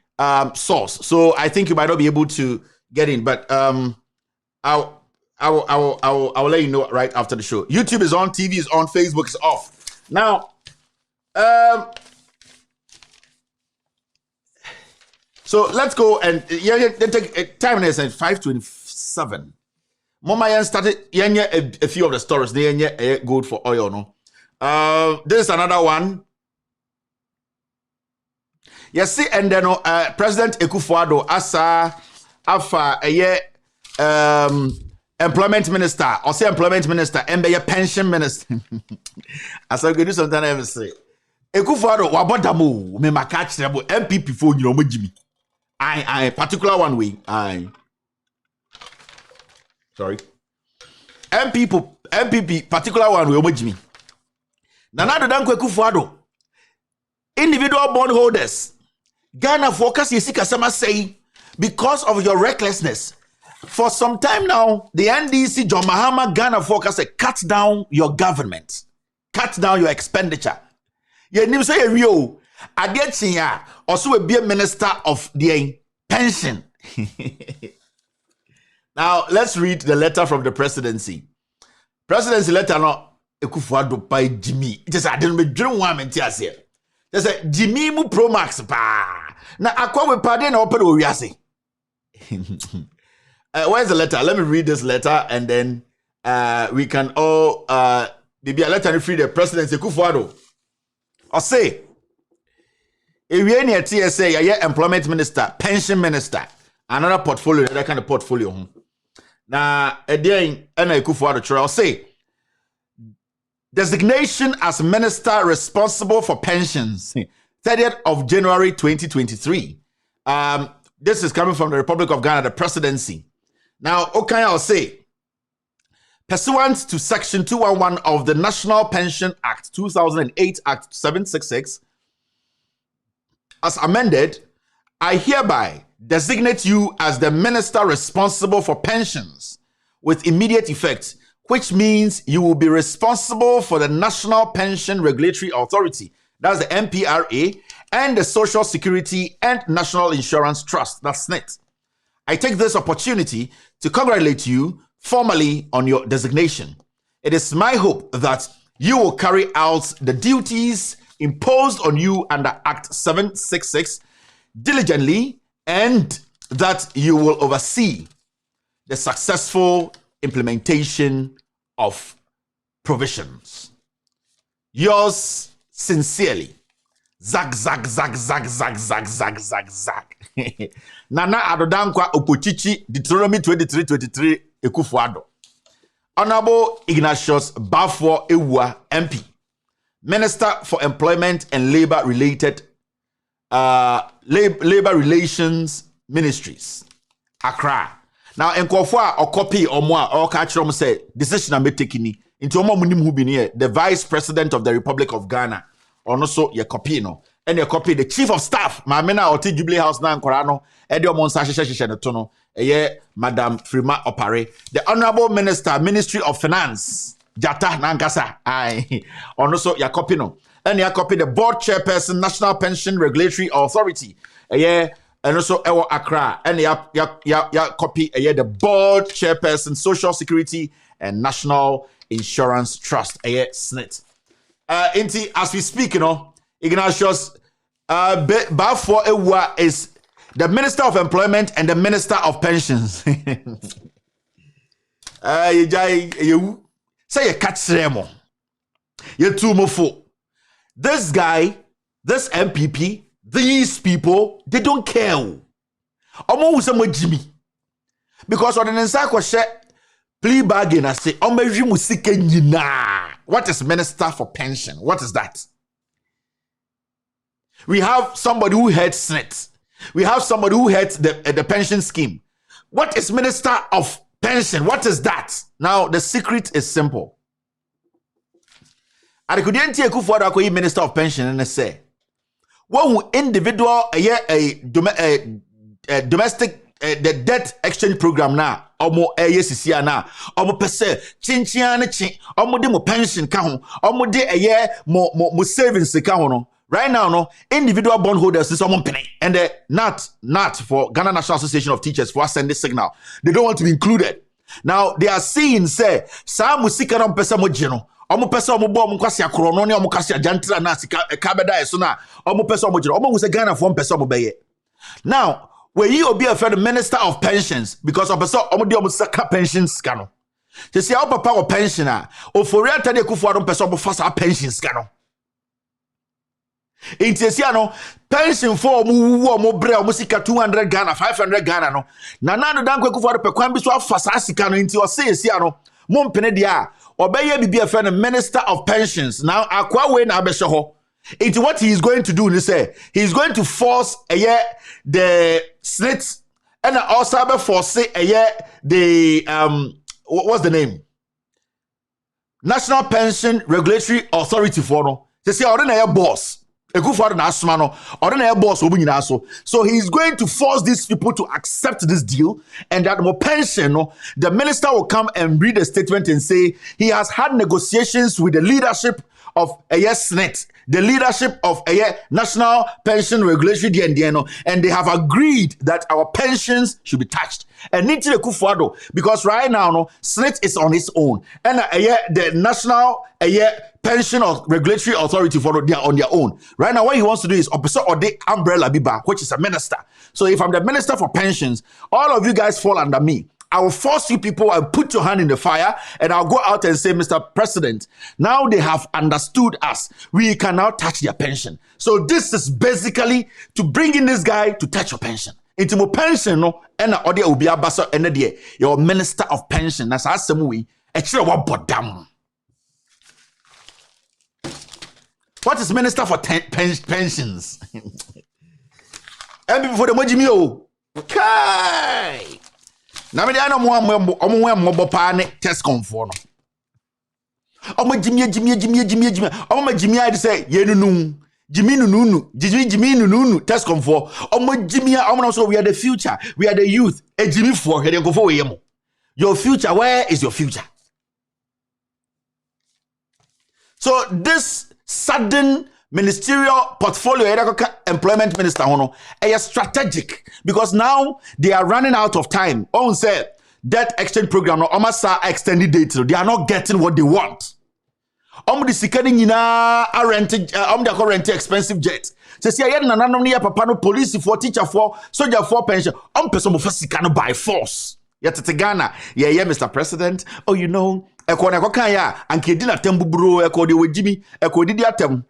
source, so I think you might not be able to get in. But I'll let you know right after the show. YouTube is on, TV is on, Facebook is off. Now, so let's go and take time is at 5:27. Mama started a few of the stories. They good for oil, no. This is another one. Yes, see, and then President Ekufuado asa afa employment minister or say employment minister and be a pension minister. As I do sometimes I say Ekufuado wabodamu me makach rebo MPP phone you know Jimmy. I particular one way. Sorry. MPP particular one way Jimmy. Nanado danko Ekufuado. Individual bondholders. Ghana focus yesika sama say because of your recklessness. For some time now, the NDC, John Mahama, Ghana focus say cut down your government. Cut down your expenditure. You need to say yo, I get here also be a minister of the pension. Now let's read the letter from the presidency. Presidency letter no Ekufuado by Jimmy. It is I didn't be dream one mentias here. They say Jimmy mu Pro Max pa. Na akwa we pardon na open owiase. Where's the letter? Let me read this letter and then we can all maybe a letter free the president Ekufuado. Or say if any TSA yeah employment minister, pension minister, another portfolio, that kind of portfolio. Now again, Ekufuado try or say designation as minister responsible for pensions, 30th of January 2023. This is coming from the Republic of Ghana, the presidency. Now, okay, I'll say, pursuant to Section 211 of the National Pension Act 2008, Act 766, as amended, I hereby designate you as the minister responsible for pensions with immediate effect, which means you will be responsible for the National Pension Regulatory Authority, that's the NPRA, and the Social Security and National Insurance Trust, that's SNIT. I take this opportunity to congratulate you formally on your designation. It is my hope that you will carry out the duties imposed on you under Act 766 diligently, and that you will oversee the successful implementation of provisions. Yours sincerely, Zag. Nana Adodankwa Opochichi, Deuteronomy 23:23, Ekufuado. Honorable Ignatius Bafo Ewa, MP, Minister for Employment and Labor Relations Ministries, Accra. Now, Nkofwa or copy or more or catch them say decision I'm taking into the Vice President of the Republic of Ghana, or also your copy no, and your copy the Chief of Staff, Mamena or Jubilee House na Nkorano, Edio Monsashe Tono, Madam Frima Opare, the Honorable Minister, Ministry of Finance, Jata Nankasa, I, or also your copy no, and your copy the Board Chairperson, National Pension Regulatory Authority, and also Ewa Accra, and ya copy the Board Chairperson, Social Security and National Insurance Trust, SNIT. As we speak, Ignatius Bafo Ewa is the Minister of Employment and the Minister of Pensions. Say a catch remo. You too mofo. This guy, this MPP, these people, they don't care. Omo usamo Jimmy. Because on the inside plea bargain, I say, what is Minister for Pension? What is that? We have somebody who heads SNIT. We have somebody who heads the pension scheme. What is Minister of Pension? What is that? Now, the secret is simple. I could take Minister of Pension and say, one individual domestic the debt exchange program now omo sisi na omo pese chinchiane chin omo de mo pension ka ho omo de mo savings ka ho no right now no individual bondholders is omo pene and the not for Ghana National Association of Teachers for send this signal they don't want to be included. Now they are seeing say sa musika no pese mo je no omo pese omo bo omo kwase akoro no ne omo kwase ajantra na sika ka beda eso na omo pese omo je omo hu se Ghana for pese omo beye. Now where you be a federal Minister of Pensions because of person omo pensions cano. They say our papa or pensioner or for real tade kufu adon person omo fast pensions cano. Intesiano pension for omo bre omo sika 200 Ghana 500 Ghana no. Na no dan kufu adon pe kwan bi so fast asika no inti o say no mom pene dia obeye bi a federal Minister of Pensions. Now akwa we na abehwe ho. It's what he is going to do. He's going to force the SNIT and also force the what's the name? National Pension Regulatory Authority for no. They say ordinary boss. So he's going to force these people to accept this deal, and that more pension, the minister will come and read a statement and say he has had negotiations with the leadership of SNIT, the leadership of National Pension Regulatory DNDNO, and they have agreed that our pensions should be touched. And because right now, SNIT is on its own, and the National Pension Regulatory Authority they are on their own. Right now, what he wants to do is opposite or the umbrella biba, which is a minister. So if I'm the Minister for Pensions, all of you guys fall under me. I will force you people and put your hand in the fire, and I'll go out and say, Mr. President, now they have understood us. We can now touch their pension. So this is basically to bring in this guy to touch your pension. Into my pension, and the audio will be a and your Minister of Pension. That's our we actually what but damn. What is Minister for Pensions? And before the Mojimi, okay. Now, I don't want mobile pan test conform. Jimmy. Jimmy, I say, Jimmy Nunu, test conform. Jimmy, also we are the future, we are the youth. A Jimmy for heading go for you. Your future, where is your future? So this sudden ministerial portfolio employment minister is strategic because now they are running out of time. On said debt exchange program or almost extended date. They are not getting what they want. The security are renting renting expensive jets. So see I no near papa no police for teacher for soldier for pension. Person for sikano by force. Yet Ghana, yeah, Mr. President. Oh, you know, and Kedina Tembubro, Echo de Jimmy, Echo did atem.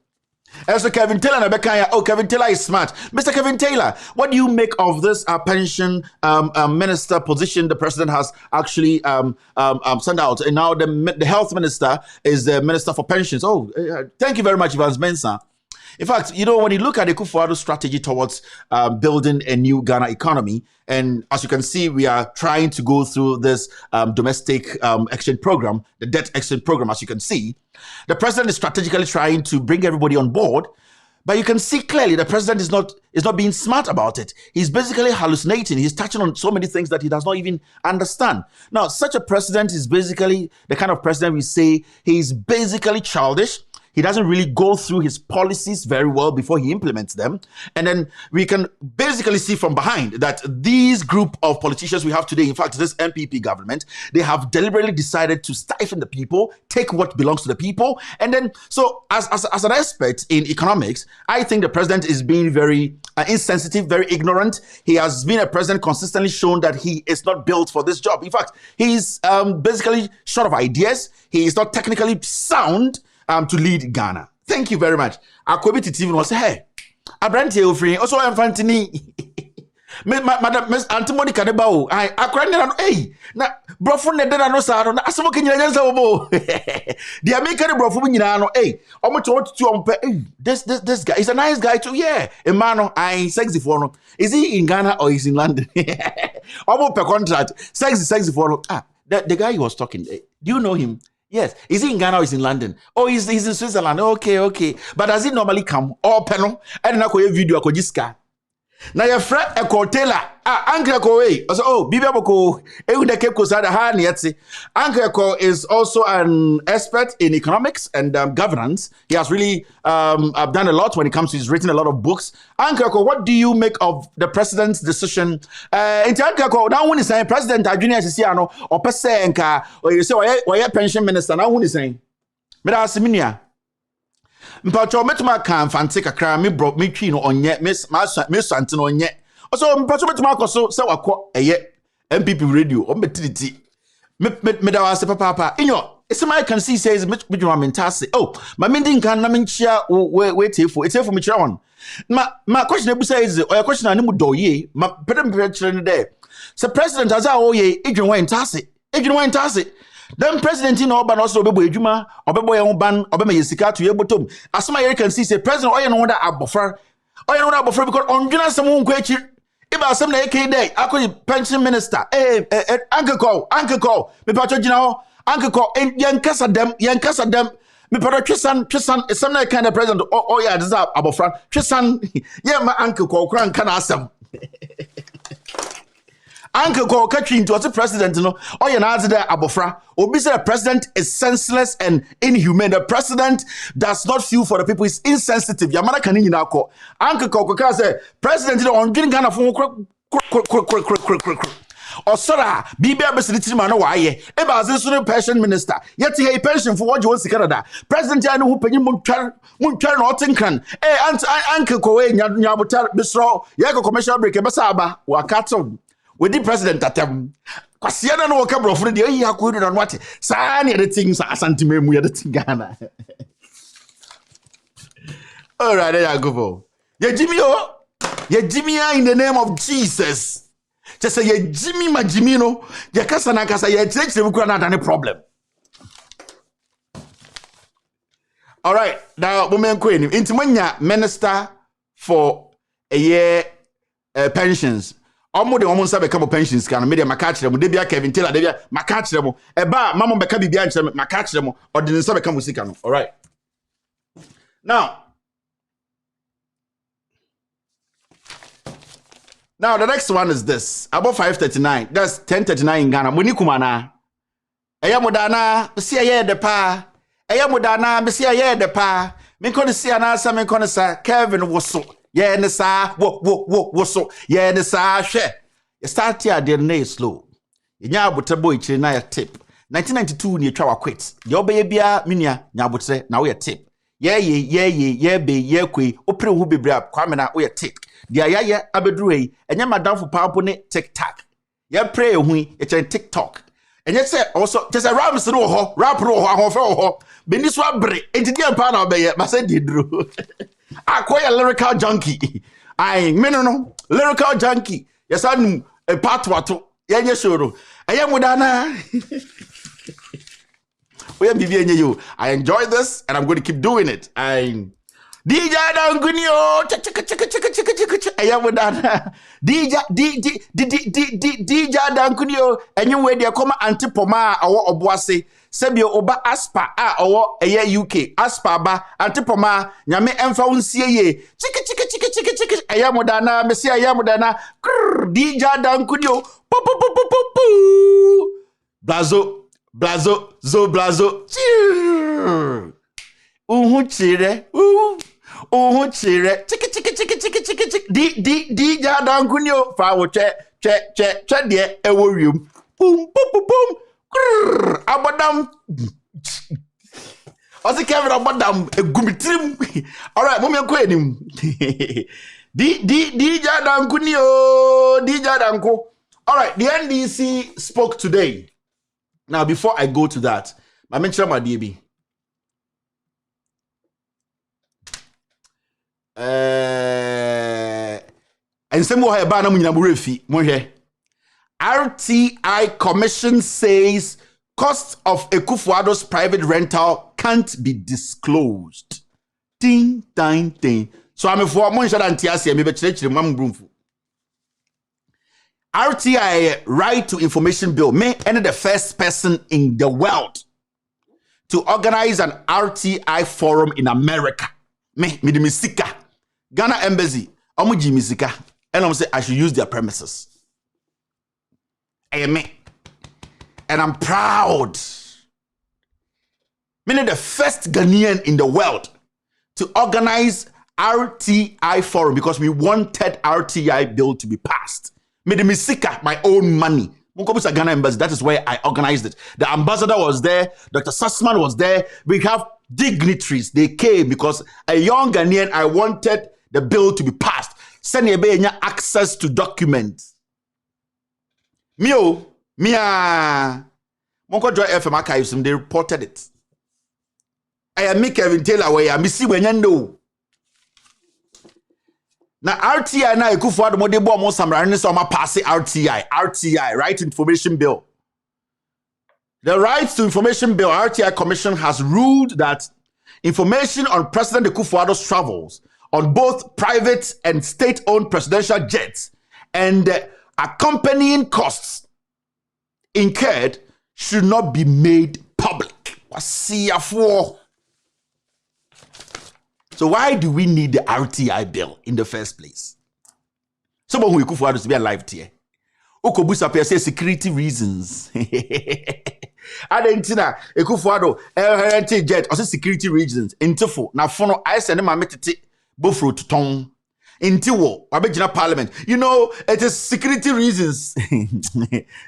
So Kevin Taylor, Kevin Taylor is smart. Mr. Kevin Taylor, what do you make of this pension minister position the president has actually sent out? And now the health minister is the minister for pensions. Oh, thank you very much, Evans Mensah. In fact, you know, when you look at the Kufuor strategy towards building a new Ghana economy, and as you can see, we are trying to go through this domestic exchange program, the debt exchange program, as you can see. The president is strategically trying to bring everybody on board, but you can see clearly the president is not being smart about it. He's basically hallucinating. He's touching on so many things that he does not even understand. Now, such a president is basically the kind of president we say he's basically childish. He doesn't really go through his policies very well before he implements them. And then we can basically see from behind that these group of politicians we have today, in fact, this MPP government, they have deliberately decided to stifle the people, take what belongs to the people. And then, so as an expert in economics, I think the president is being very insensitive, very ignorant. He has been a president consistently shown that he is not built for this job. In fact, he's basically short of ideas. He is not technically sound to lead Ghana. Thank you very much. Akobi TV was hey, Abranti Ofri, also Infantini. Madam Miss Antimony Kadebao. I acquired hey, na brofun nedena no sa no asemo kenyan nsa obo. The American brofun nyina hey, omo to hey, this guy is a nice guy too. Yeah, Emano I sexy for no. Is he in Ghana or is in London? Omo per contract. Sexy for no. The guy he was talking. Do you know him? Yes. Is he in Ghana or is he in London? Oh, he's in Switzerland. Okay. But does he normally come? Oh, Peno. I don't know video ako jiska. Now your friend Eko Taylor. Uncle Eko oh, Bibi Aboko. Eudeke Kusada Hani Yetsi. Uncle Eko is also an expert in economics and governance. He has really done a lot when it comes to, he's written a lot of books. Uncle Eko, what do you make of the president's decision? In Uncle Eko, now when he's saying President Junior Sisiano or Pesenka, or you say, or pension minister, now when he's saying, Meda Siminia. Mpacho metuma kan fante kakra me bro me twi no onye me sante no onye so mpacho metuma akoso se wakọ eye MPP radio o metiriti me da wase papa inyo I can see says me mentase oh ma mendin kan na menchia we tefo me kire won ma question ebu says o question ani mu doye ma pedem kire ne there se president aza oye edwin wentase then president in Oban also obebo edwuma obebo ye ho ban obema yesika to yebotom asoma you can see say president oye no da abofra because ondwuna sem ho nkwachi iba asem na yake dey akodi pension minister uncle call me pacho gina ho uncle call yankasa dem me pacho twisan asem na kind of president oye adza abofra twisan ye ma uncle call kran kana asem Uncle Call Katrin to the president, no, or you know, Abofra, or be the president is senseless and inhumane. The president does not feel for the people, is insensitive. Yamana Kanini Nako. Uncle Call say, President, on getting Ghana phone or Sora, BB Bessie man, why, Eba Zisuno pension minister, yet he a pension for what you want to Canada. President Janu who penny won't turn or tinkan. Uncle Coe, Yabutar, Bistro, Yako commercial break, Basaba, Wakato. With the president at them, Quasiana no cabro for the year could on what Sani the things are sentiment we are the Ghana. All right, there you go. Yeah, Jimmy, in the name of Jesus. Just say, yeah, Jimmy, my Jimino, yeah, Casanacasa, yeah, takes the Ukraine any problem. All right. Now, women queen. Intimanya minister for a year pensions. Omo de omo sabe become pensions can media makachre mo debia Kevin Taylor debia makachre mo eba mama beka bibia nchre makachre mo or de sabe become musika no. All right. Now the next one is this. About 5:39. That's 10:39 in Ghana. Muni kumana. Eya modana, besi aye de pa. Eya modana, besi aye de pa. Men kono si anasa men kono sa Kevin woso. Yeah, ne sa wo so. Yeah, ne sa hwe. You start here the day slow. Nya abotabo ichire na ya tip. 1992 ni etwa wa quit. Ye obeye bia minia nya abotre na wo ya tip. Ye be ye kwe opre hu bebra kwame na wo ya tip. Dia ya abedru yi enye madam for papo ne TikTok. Ye pray hu e chen TikTok. Enye se also just a rams no ho, rap no ho ahofe ho. Beni so abre entidi empa na obeye ma se didru. Akoya lyrical junkie. I no lyrical junkie. Yes, I'm a part wato. Yenye shoro. Aya mudana. We have you. I enjoy this and I'm going to keep doing it. I DJ Dangunio. Aya mudana. DJ Dangunio. And you where they come antipoma awo obuase. Sebio oba aspa owo eye UK aspa ba antipoma nyame emfa unsie ye chiki ayamodana mesi ayamodana dija dankudio blazo uhu chire chiki dija dankunio fa wo che de ewo wiem pum abodam Osi Kevin abodam egumitrim. All right, mummy ko enim. Di jadanku ni o, di jadanku. All right, the NDC spoke today. Now before I go to that, I mention my DB. And some more ba na munyina burefi, mo hwe. RTI Commission says cost of Akufo-Addo's private rental can't be disclosed. Ting. So I'm for one shot anti-asia, maybe church brumfu. RTI Right to Information Bill may end the first person in the world to organize an RTI forum in America. Me the misika. Ghana Embassy, omuji misika. And I'm say I should use their premises. And I'm proud. Meaning the first Ghanaian in the world to organize RTI forum because we wanted RTI bill to be passed. Made me sika my own money. Ghana Embassy, that is where I organized it. The ambassador was there. Dr. Sussman was there. We have dignitaries. They came because a young Ghanaian, I wanted the bill to be passed. Send access to documents. Mia Monko Joy FM archives, they reported it. I am Kevin Taylor where I miss when you know. Now RTI na Akufo-Addo mo de bo mo samrane so ma pass RTI Right to Information Bill. The Right to Information Bill RTI Commission has ruled that information on President Akufo-Addo's travels on both private and state-owned presidential jets and accompanying costs incurred should not be made public. So why do we need the RTI bill in the first place? Someone who Akufo-Addo to be alive here. Okobusa per say security reasons. Adentina Akufo-Addo jet or security reasons. Intofo na fono I send ma metete bofro to ton. Intiwo, Abegina Parliament. You know, it is security reasons.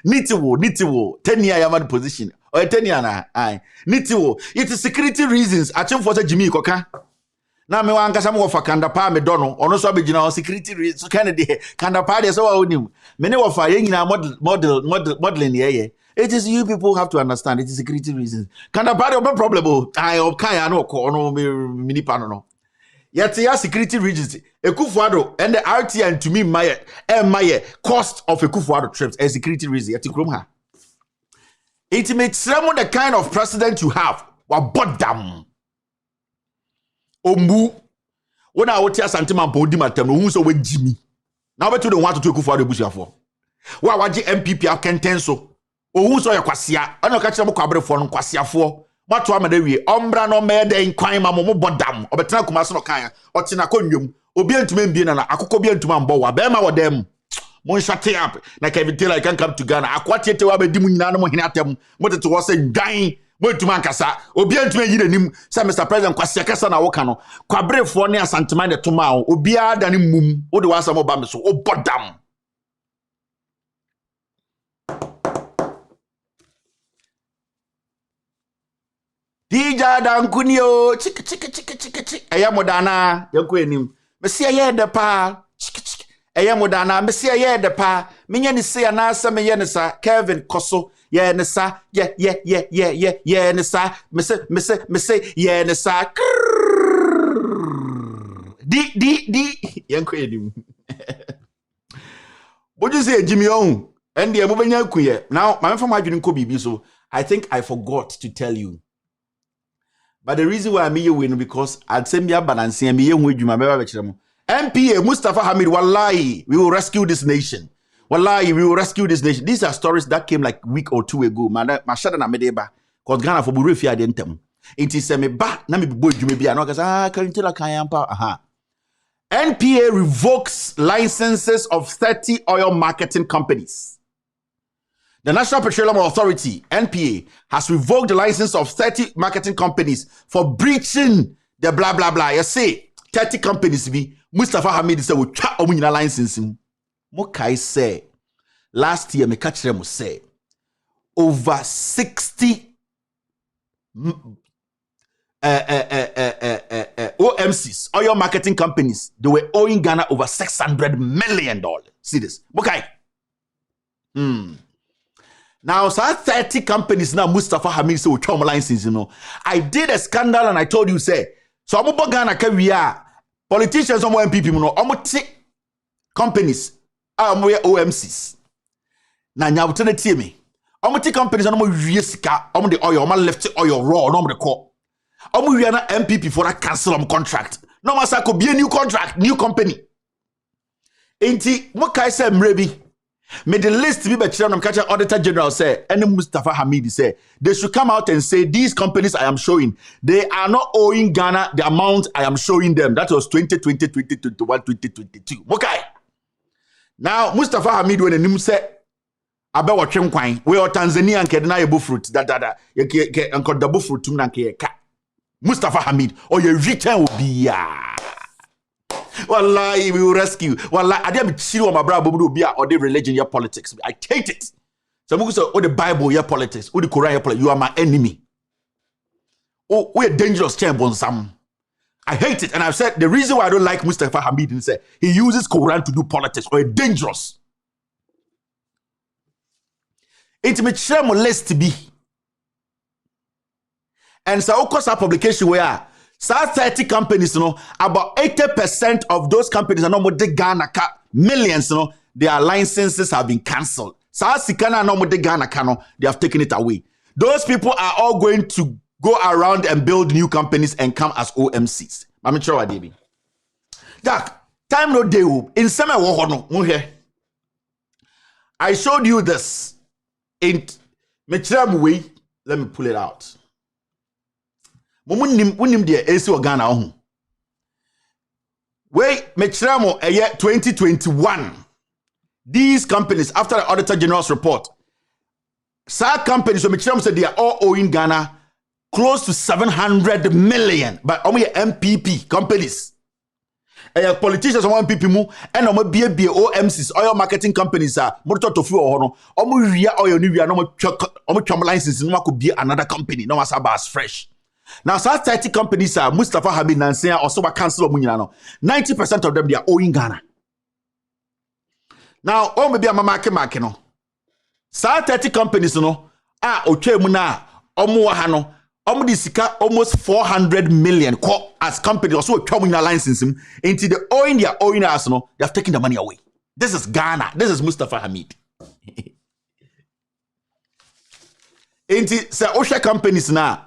Nitiwo, 10 year Yaman position. Or 10 year na. Nitiwo. It is security reasons. Achim for Jimmy Koka. Now me wan kasa mo fa kandapa me dono. Ono so abegina security reasons. Kennedy. Kandapa de so wa onim. Many of our yengina modeling here. It is you people have to understand. It is security reasons. Kandapa de no problem. I okay no ko ono mini pano. Yet security reasons. Akufo-Addo and the RTI and to me my cost of Akufo-Addo trips a security reason. Yet it makes someone the kind of president you have. What bottom? Ombu. When I would tell Santima Bodi Matem, who's over Jimmy. Now, bet you don't want to take you for the bush for. Why would you MPP have Kentenso? O who's your Quasia? I don't catch them Cabre for Quasia for. What to Amadewi, Ombra no mede in crime, Mamma Bodam, or Betracumaso Kaya, or Tinaconium, Obian to me being an Akukobian to Mamboa, Bema or them. Mon shut up, like every day I can come to Ghana. Aquatia to have a dimunano hinatem, what it was saying, dying, went to Mancasa, Obian to me, him, some Mr. President Quasiacasa Wakano, Quabre for near Santamana tomorrow, Obia than mum, or the was some Obamaso, or Bodam. Dija dan kunio chik ayamodana yakwenim mesia ye de pa chik ayamodana mesia ye de pa menya ni se na sa menya ni sa Kevin Koso ye ni sa ye ni sa mese ye ni sa di yakwenim boju say Jimmy on and the mobenya kuye now my from adwin ko bibi so I think I forgot to tell you. But the reason why I'm here win because I'd send me a balance and me with you, my MPA Mustafa Hamid, wallahi, we will rescue this nation. Wallahi, we will rescue this nation. These are stories that came like a week or two ago. Mashada na medeba, cause Ghana for Burufi adentem. It is me ba na me boy you may be anokas karintela kayampa aha. NPA revokes licenses of 30 oil marketing companies. The National Petroleum Authority, NPA, has revoked the license of 30 marketing companies for breaching the blah, blah, blah. You say, 30 companies, Mustafa Hamid said, we try to license him. Mokai say, last year, me catch them say, over 60 OMCs, oil marketing companies, they were owing Ghana over $600 million. See this? Mokai. Now, so 30 companies now, Mustafa Hamid say, we try license, you know. I did a scandal and I told you, say, so I'm about Ghana, we are politicians, some MPP, you know, I'm take companies, I'm OMCs. Now, now, tell it to me. I'm take companies, I'm the oil, I'm left oil raw, I'm the call. I'm MPP for that cancel contract. No, Masa could be a new contract, new company. Ain't it? What can I say, maybe? May the list be better. I'm catching Auditor General say, and Mustafa Hamid say, they should come out and say, these companies I am showing, they are not owing Ghana the amount I am showing them. That was 2020, 2021, 2022. Okay. Now, Mustafa Hamid, when the say, about what we are Tanzania and Kedna fruit, that, and got double fruit to Mustafa Hamid, or your return will be, Wallahi, we will rescue. Wallahi, I didn't see what my brother will be or the religion, your politics. I hate it. So I'm going to say, oh, the Bible, your politics, oh, the Quran, your politics. You are my enemy. Oh, we're dangerous, champion, Sam. I hate it. And I've said the reason why I don't like Mustafa Hamid is that he uses Quran to do politics or dangerous. It may share more less to be. And so, of course, our publication where 30 companies, you know, about 80% of those companies are not more the Ghana millions, you know, their licenses have been cancelled. Sikana no more the Ghana cano, they have taken it away. Those people are all going to go around and build new companies and come as OMCs. I'm sure what they be. Jack, time no day in summer no here. I showed you this in way. Let me pull it out. Munim de esi Ghana ho. Wait, Metramo a year 2021. These companies, after the Auditor General's report, some companies, so Metramo said they are all owing Ghana close to 700 million. But only MPP companies. Politicians on MPP mu and OMCs, oil marketing companies are motor to fuel or no. Ria oil new no license no could be another company. No as about fresh. Now, 30 companies are Mustafa Hamid Nansea also a council of Munyano. 90% of them they are owing Ghana. Now, oh maybe I'm a market no. 30 companies no oche muna omuwahano omudisika almost 400 million as companies also coming a license into the owing their owing us no, they have taken the money away. This is Ghana. This is Mustafa Hamid. Into say Osha companies now.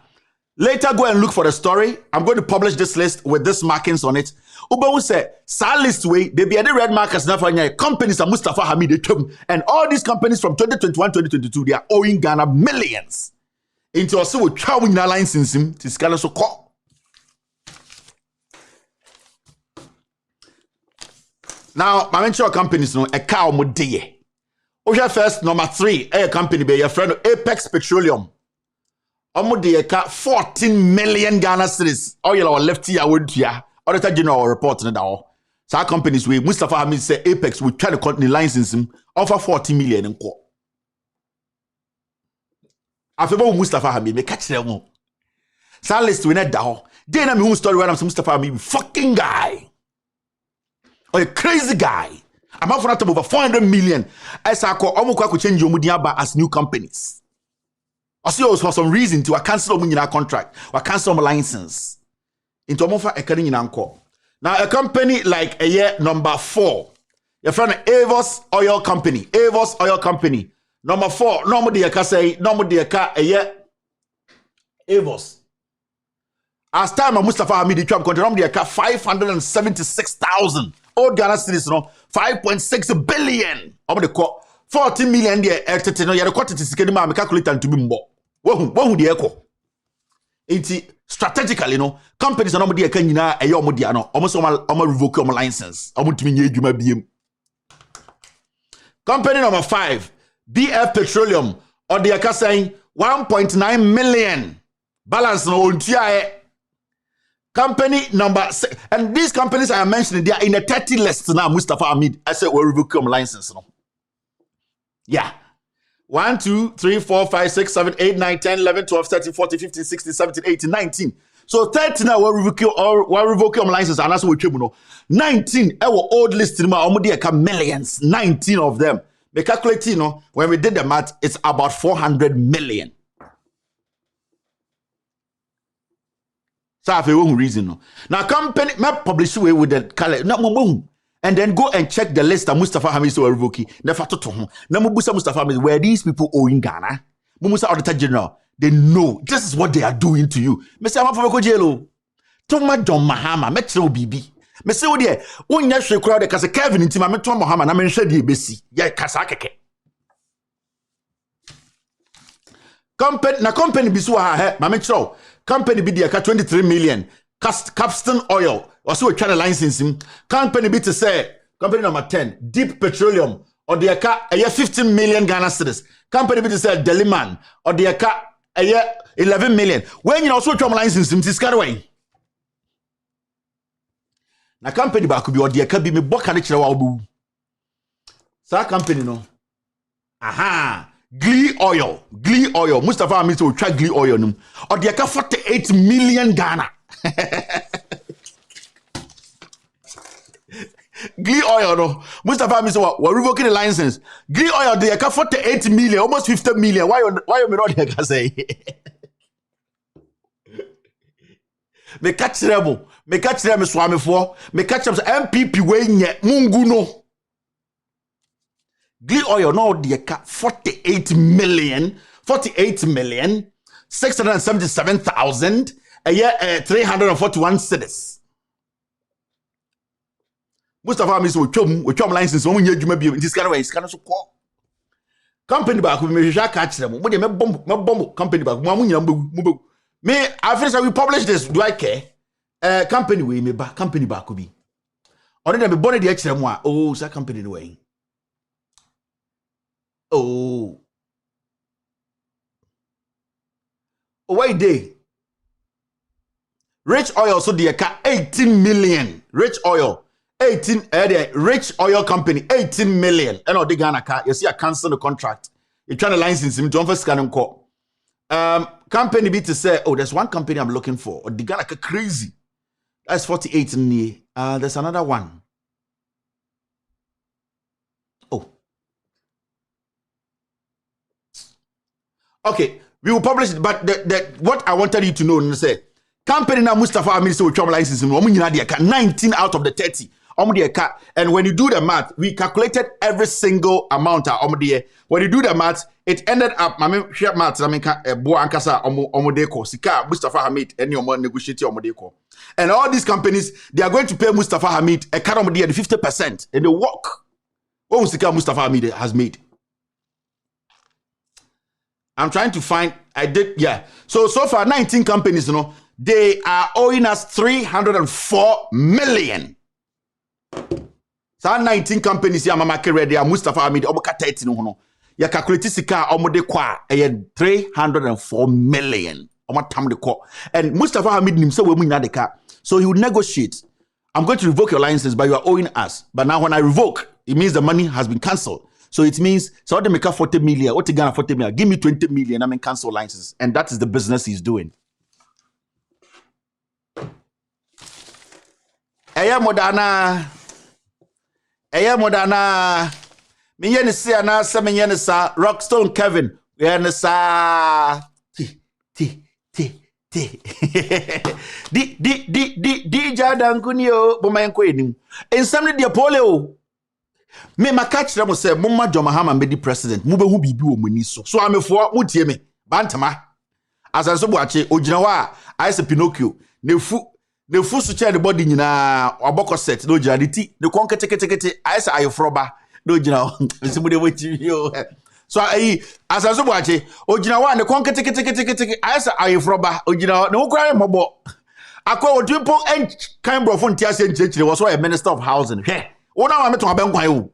Later, go and look for the story. I'm going to publish this list with these markings on it. Uba say, "Sal list way, they be the red markers now for companies and Mustafa Hamid and all these companies from 2021, 2022, they are owing Ghana millions. Into also with chowing na license him to scala so call. Now, my mention companies no a cow mudie. Oja first number 3, a company be your friend Apex Petroleum. Omudi eka 14 million Ghana cedis. Oil our left here would here. Auditor General report in that. So our companies we Mustafa Hamid say Apex will try to continue license him offer 40 million in court. After Mustafa Hamid, me catch them. So list we net down. Then I'm who story when I'm Mustafa Hamid fucking guy. Or a crazy guy. I'm out for that over 400 million. As I call Omukwa change your mudiaba as new companies. I see for some reason to cancel my contract or cancel my license. Into a a carrying in anchor. Now a company like a year number 4. Your friend Avos Oil Company. Avos Oil Company. Number 4. Normally I say normally a year Avos. As time of Mustafa Hamid the Trump country, normally a 576,000. Old Ghana cedis, no 5.6 billion. Over the court 40 million there. No, you got it to calculate and to be more. Who the echo? It's strategically, no companies are not there. Can you now a yomodiano almost revoke your license? I want to mean you might be company number 5, BF Petroleum, or the aka saying 1.9 million balance no TIA. Company number 6, and these companies I am mentioning, they are in a 30 list now. Mustafa Hamid, I said, we'll revoke your license. No? Yeah. 1, 2, 3, 4, 5, 6, 7, 8, 9, 10, 11, 12, 13, 14, 15, 16, 17, 18, 19. So 30 now we'll revoke your license, and that's what we know. 19, our old list, millions, 19 of them. The calculate, when we did the math, it's about 400 million. So I have a reason. No. Now, company, my publish away with the color, and then go and check the list of Mustafa Hamid so revoke. Never to him. Namubusa Mustafa Hamid, where these people owe in Ghana. Mumusa Auditor General, they know this is what they are doing to you. Mr. Amafoko Jelo, Toma John Mahama, Metro BB. Mr. Odie, one year crowd, because Kevin in Tima Metro Mahama, I mentioned the BC. Yeah, Kasake. Company Bisua, Mametro. Company be there 23 million. Capstan Oil. Also a channel license him. Company be to say. Company number 10. Deep Petroleum. Or the a year 15 million Ghana cedis. Company be to say Deliman. Or the a year 11 million. When you also channel license him, this kind of way. Na company ba could be or the be me book and wabu. Sa company no. Aha. Glee oil. Mustafa Hamid will try Glee oil. Or the 48 million Ghana. Glee oil, no. Mustafa Hamid we're revoking the license. Glee oil, the 48 million, almost 50 million. Why you not here? Say? Me catch them swami for. Me catch them MPP way nye mungu no. Glee oil no the 48 million 677,000 a year 341 cedis. Mustafa Hamid will chum license when you may be in this kind of way. It's kind of so call company back with me. Catch them. When you bomb company back, me after we publish this. Do I care? Company we me back company back could be. Or then be born the extra one. Oh, that company the way. Oh, why they? Rich oil so the 18 million. Rich oil 18. Rich oil company 18 million. And all the Ghana car. You see, I cancel the contract. You trying to license him. Don't first scan and call. Company be to say, oh, there's one company I'm looking for. Or the Ghana car crazy. That's 48 in the. There's another one. Okay, we will publish it, but what I wanted you to know is say company now Mustafa Hamid so chom license 19 out of the 30. And when you do the math, we calculated every single amount. When you do the math, it ended up, share math, Mustafa Hamid, and your negotiate and all these companies, they are going to pay Mustafa Hamid a cut of 50% in the work. What Mustafa Hamid has made. I'm trying to find, So far, 19 companies, they are owing us 304 million. So 19 companies here, Mama Kerede, Mustafa Hamid, Omoka 30 no. Ya calculate sika omode kwa 304 million. And Mustafa Hamid himself will the car. So he will negotiate. I'm going to revoke your license, but you are owing us. But now when I revoke, it means the money has been cancelled. So it means, so they make 40 million. What you gonna 40 million? Give me 20 million. I mean, cancel licenses. And that is the business he's doing. Eya Modana. Miyenisa na Semenyenisa. Rockstone Kevin. Yenisa. Di jadankunio bomayenko enim. Ensamne dia poleo. Me makach them say Mumma John Mahama be the president. Mube hu bibi wo mani so. So amefo mutie me. Bantama. Asanso boache oginawa I say Pinocchio. Nefu su chair the body nyina oboko set no gina ti. Ne kon kete I say ayofroba. No gina. Nsimude weti yo. So asanso boache oginawa ne kon kete I say ayofroba. Ogina ne wokra mobo. Akwa odwipo en kan brofo ntiase nchechire was a minister of housing. Hwe. Ona wa meto abenkwan o.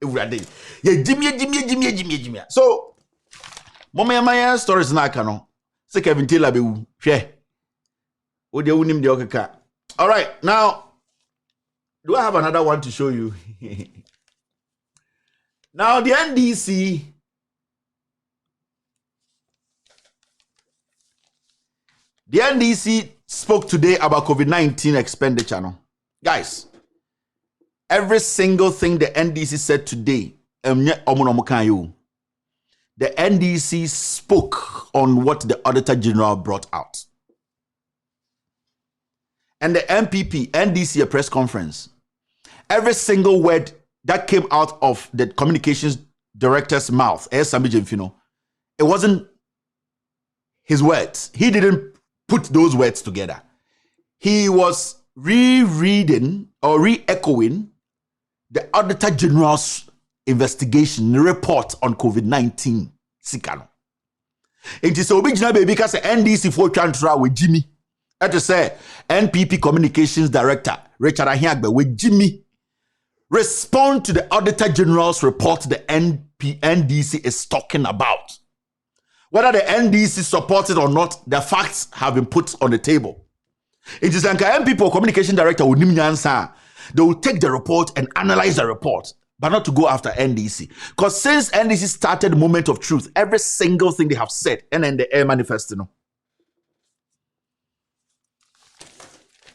Ewurade. Ye jimie. So mama stories na aka no. Se Kevin Taylor be wu. Hwe. O de wunim de okeka. All right. Now do I have another one to show you? Now the NDC spoke today about COVID-19 expenditure no. Guys, every single thing the NDC said today, the NDC spoke on what the Auditor General brought out. And the NDC, a press conference, every single word that came out of the communications director's mouth, it wasn't his words. He didn't put those words together. He was rereading or re-echoing the Auditor General's investigation report on COVID-19. Sikano. It is original baby because NDC for transfer with Jimmy. That is say NPP Communications Director Richard Ahiagbe with Jimmy respond to the Auditor General's report the NDC is talking about. Whether the NDC supports it or not, the facts have been put on the table. It is like NPP Communication Director they will take the report and analyze the report, but not to go after NDC. Because since NDC started the moment of truth, every single thing they have said, and then the air manifesto.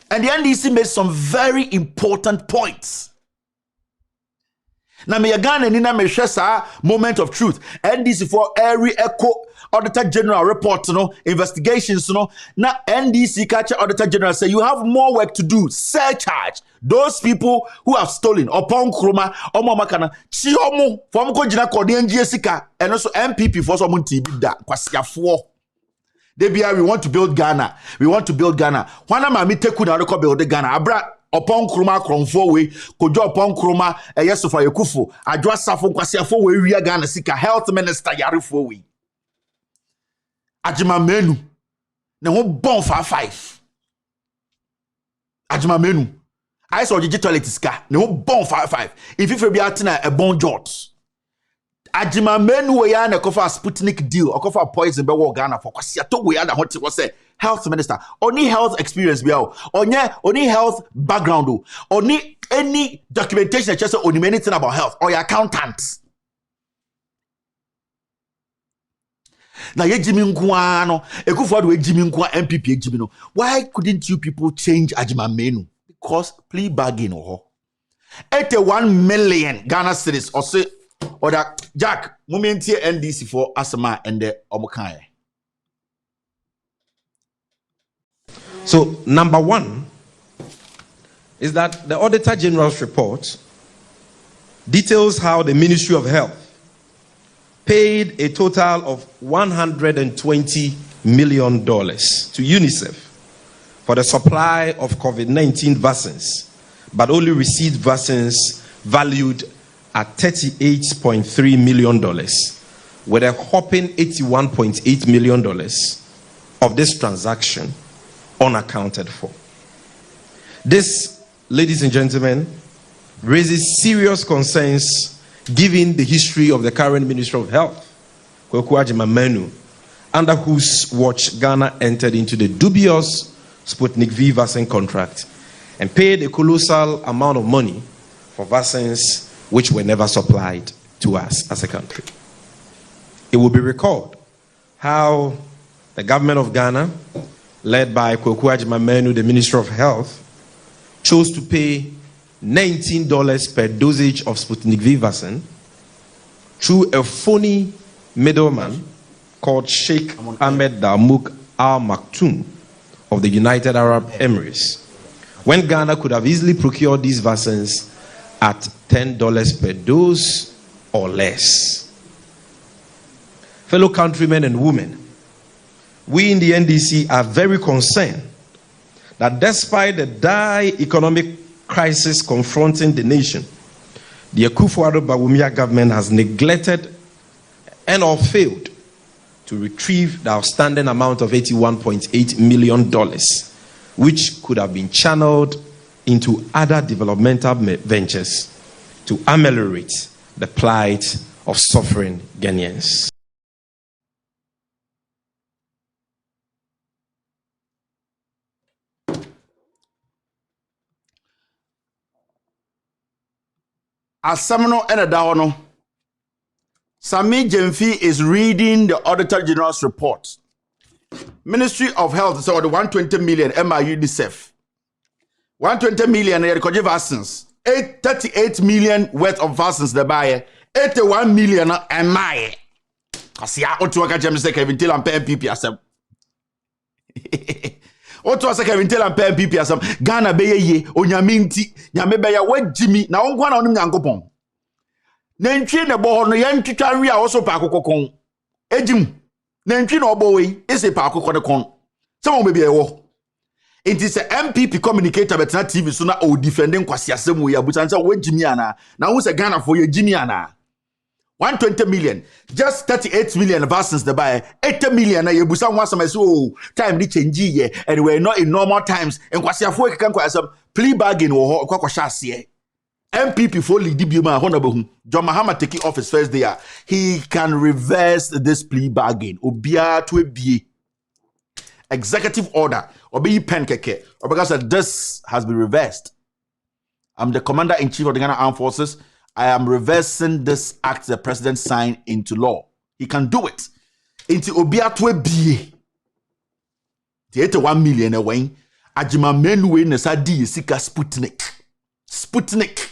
And the NDC made some very important points. Now, me again and in me share moment of truth. NDC for every echo Auditor General report, investigations, Now NDC catcher Auditor General say you have more work to do. Surcharge those people who have stolen upon Kroma or Mamakana. Chiomo from Kojina Kodian Jessica and also MPP for someone TB da Kwasia 4. We want to build Ghana. Wana mami teku na reko build Ghana. Abra upon Kroma Kronfo we kojo upon Kroma yesofa yekufu adwa safo Kwasia 4 we wi Ghana sika health minister yarefo we. Ajima menu ne ho bon fa 5 Ajima menu I saw digital iska ne ho bon fa 5 if you be atina a bon jot Ajima menu we ya na kofa Sputnik deal or kofa poison be wo Ghana for kwasi to we ya na hot was say health minister only health experience be only health background only any documentation that just only anything about health or your accountant. Na ye Jimmy Nkwano, Ekufuado we Jimmy Nkwa MPP Jimmy no. Why couldn't you people change Ajima menu? Because plea bargain or 81 million Ghana cedis or say or that Jack momenti NDC for Asama and the Omokai. So number one, is that the Auditor General's report details how the Ministry of Health paid a total of $120 million to UNICEF for the supply of COVID-19 vaccines, but only received vaccines valued at $38.3 million, with a whopping $81.8 million of this transaction unaccounted for. This, ladies and gentlemen, raises serious concerns given the history of the current Minister of Health, Kweku Agyeman, under whose watch Ghana entered into the dubious Sputnik V vaccine contract and paid a colossal amount of money for vaccines which were never supplied to us as a country. It will be recalled how the government of Ghana, led by Kweku Agyeman, the Minister of Health, chose to pay $19 per dosage of Sputnik V vaccine through a phony middleman called Sheikh Ahmed Damouk Al Maktoum of the United Arab Emirates, when Ghana could have easily procured these vaccines at $10 per dose or less. Fellow countrymen and women, we in the NDC are very concerned that despite the dire economic crisis confronting the nation, the Akufo-Addo Bawumia government has neglected and or failed to retrieve the outstanding amount of $81.8 million, which could have been channeled into other developmental ventures to ameliorate the plight of suffering Ghanaians. Asamno and Dawono. Sami Jemfi is reading the Auditor General's report. Ministry of Health saw the 120 million UNICEF. 120 million vaccines. 38 million worth of vaccines the buyer. 81 million MI. Kasi ya otu waka jemse Kevin Taylor and PMPP asem. Otu waka Kevin Taylor and PMPP asem. Ghana beye ye onyaminti nyame beya wajimi na onkwa na onim nyankopon. Nentwi ne bo no yentwitwa wi a woso pa akokokon. Ejim. Nentwi na obo we ese pa akokon kon. Some be be wo. It is a MPP communicator betna TV so na o defending kwasi asem we abutan say wajimi ana. Na wo se Ghana for ye jimi ana. 120 million, just 38 million vaccines the buy 80 million na yebusa nwa some so time ni change ye and we're not in normal times and kwasiafo e kan kwasam plea bargain wo kwakwa ase MPP for lead bioma honorable John Mahama taking office first day he can reverse this plea bargain obia to ebie executive order obi pen keke because this has been reversed. I'm the commander-in-chief of the Ghana Armed Forces. I am reversing this act the president signed into law. He can do it. Into obia to ebie. The 81 million away. Ajima menwe nesa di sika Sputnik. Sputnik.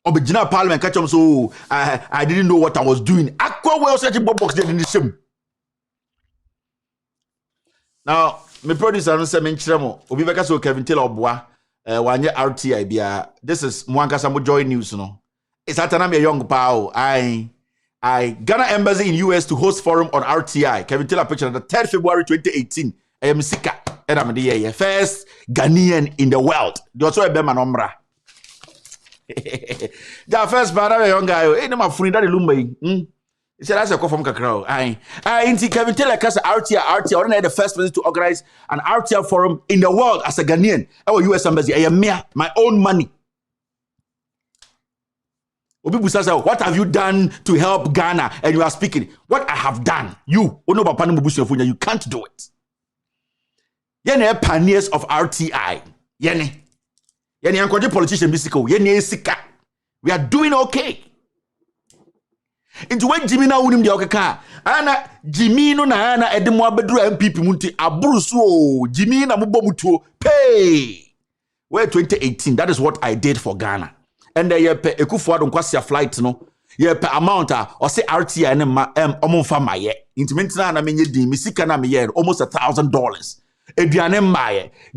Obijina parliament catch him so I didn't know what I was doing. Aqua well such a box there in the shame. Now, my producer and say menchiremo. Obi beka so Kevin Taylor obwa. Wanye RTI bia. This is Mwankasa mo Joy News no. It's atana me young pal. I Ghana Embassy in US to host forum on RTI. Kevin Taylor picture on the 3rd February 2018. I am Sika. And I'm the first Ghanaian in the world. You also a Bema Nomra. The first brother young guy. Hey, no my friend that lumba. He said that's a call from Kakrao. Inti Kevin Taylor cast RTI already the first person to organize an RTI forum in the world as a Ghanaian. Our US Embassy. I am my own money. What have you done to help Ghana? And you are speaking. What I have done. You can't do it. Yene pioneers of RTI. Yene ankoje politician bisiko. Yene sika. We are doing okay. Into when Jimmy na unim de okeka. Ana Jimmy no na ana edemo abedru MPP munti aburuso. Jimmy na mubo mutuo. Pay. Where 2018. That is what I did for Ghana. And ye pe Akufo-Addo nkwasi flight no. Ye pe amount or say RTI na omfa maye. Into mentina na menye di misika na meye almost $1,000.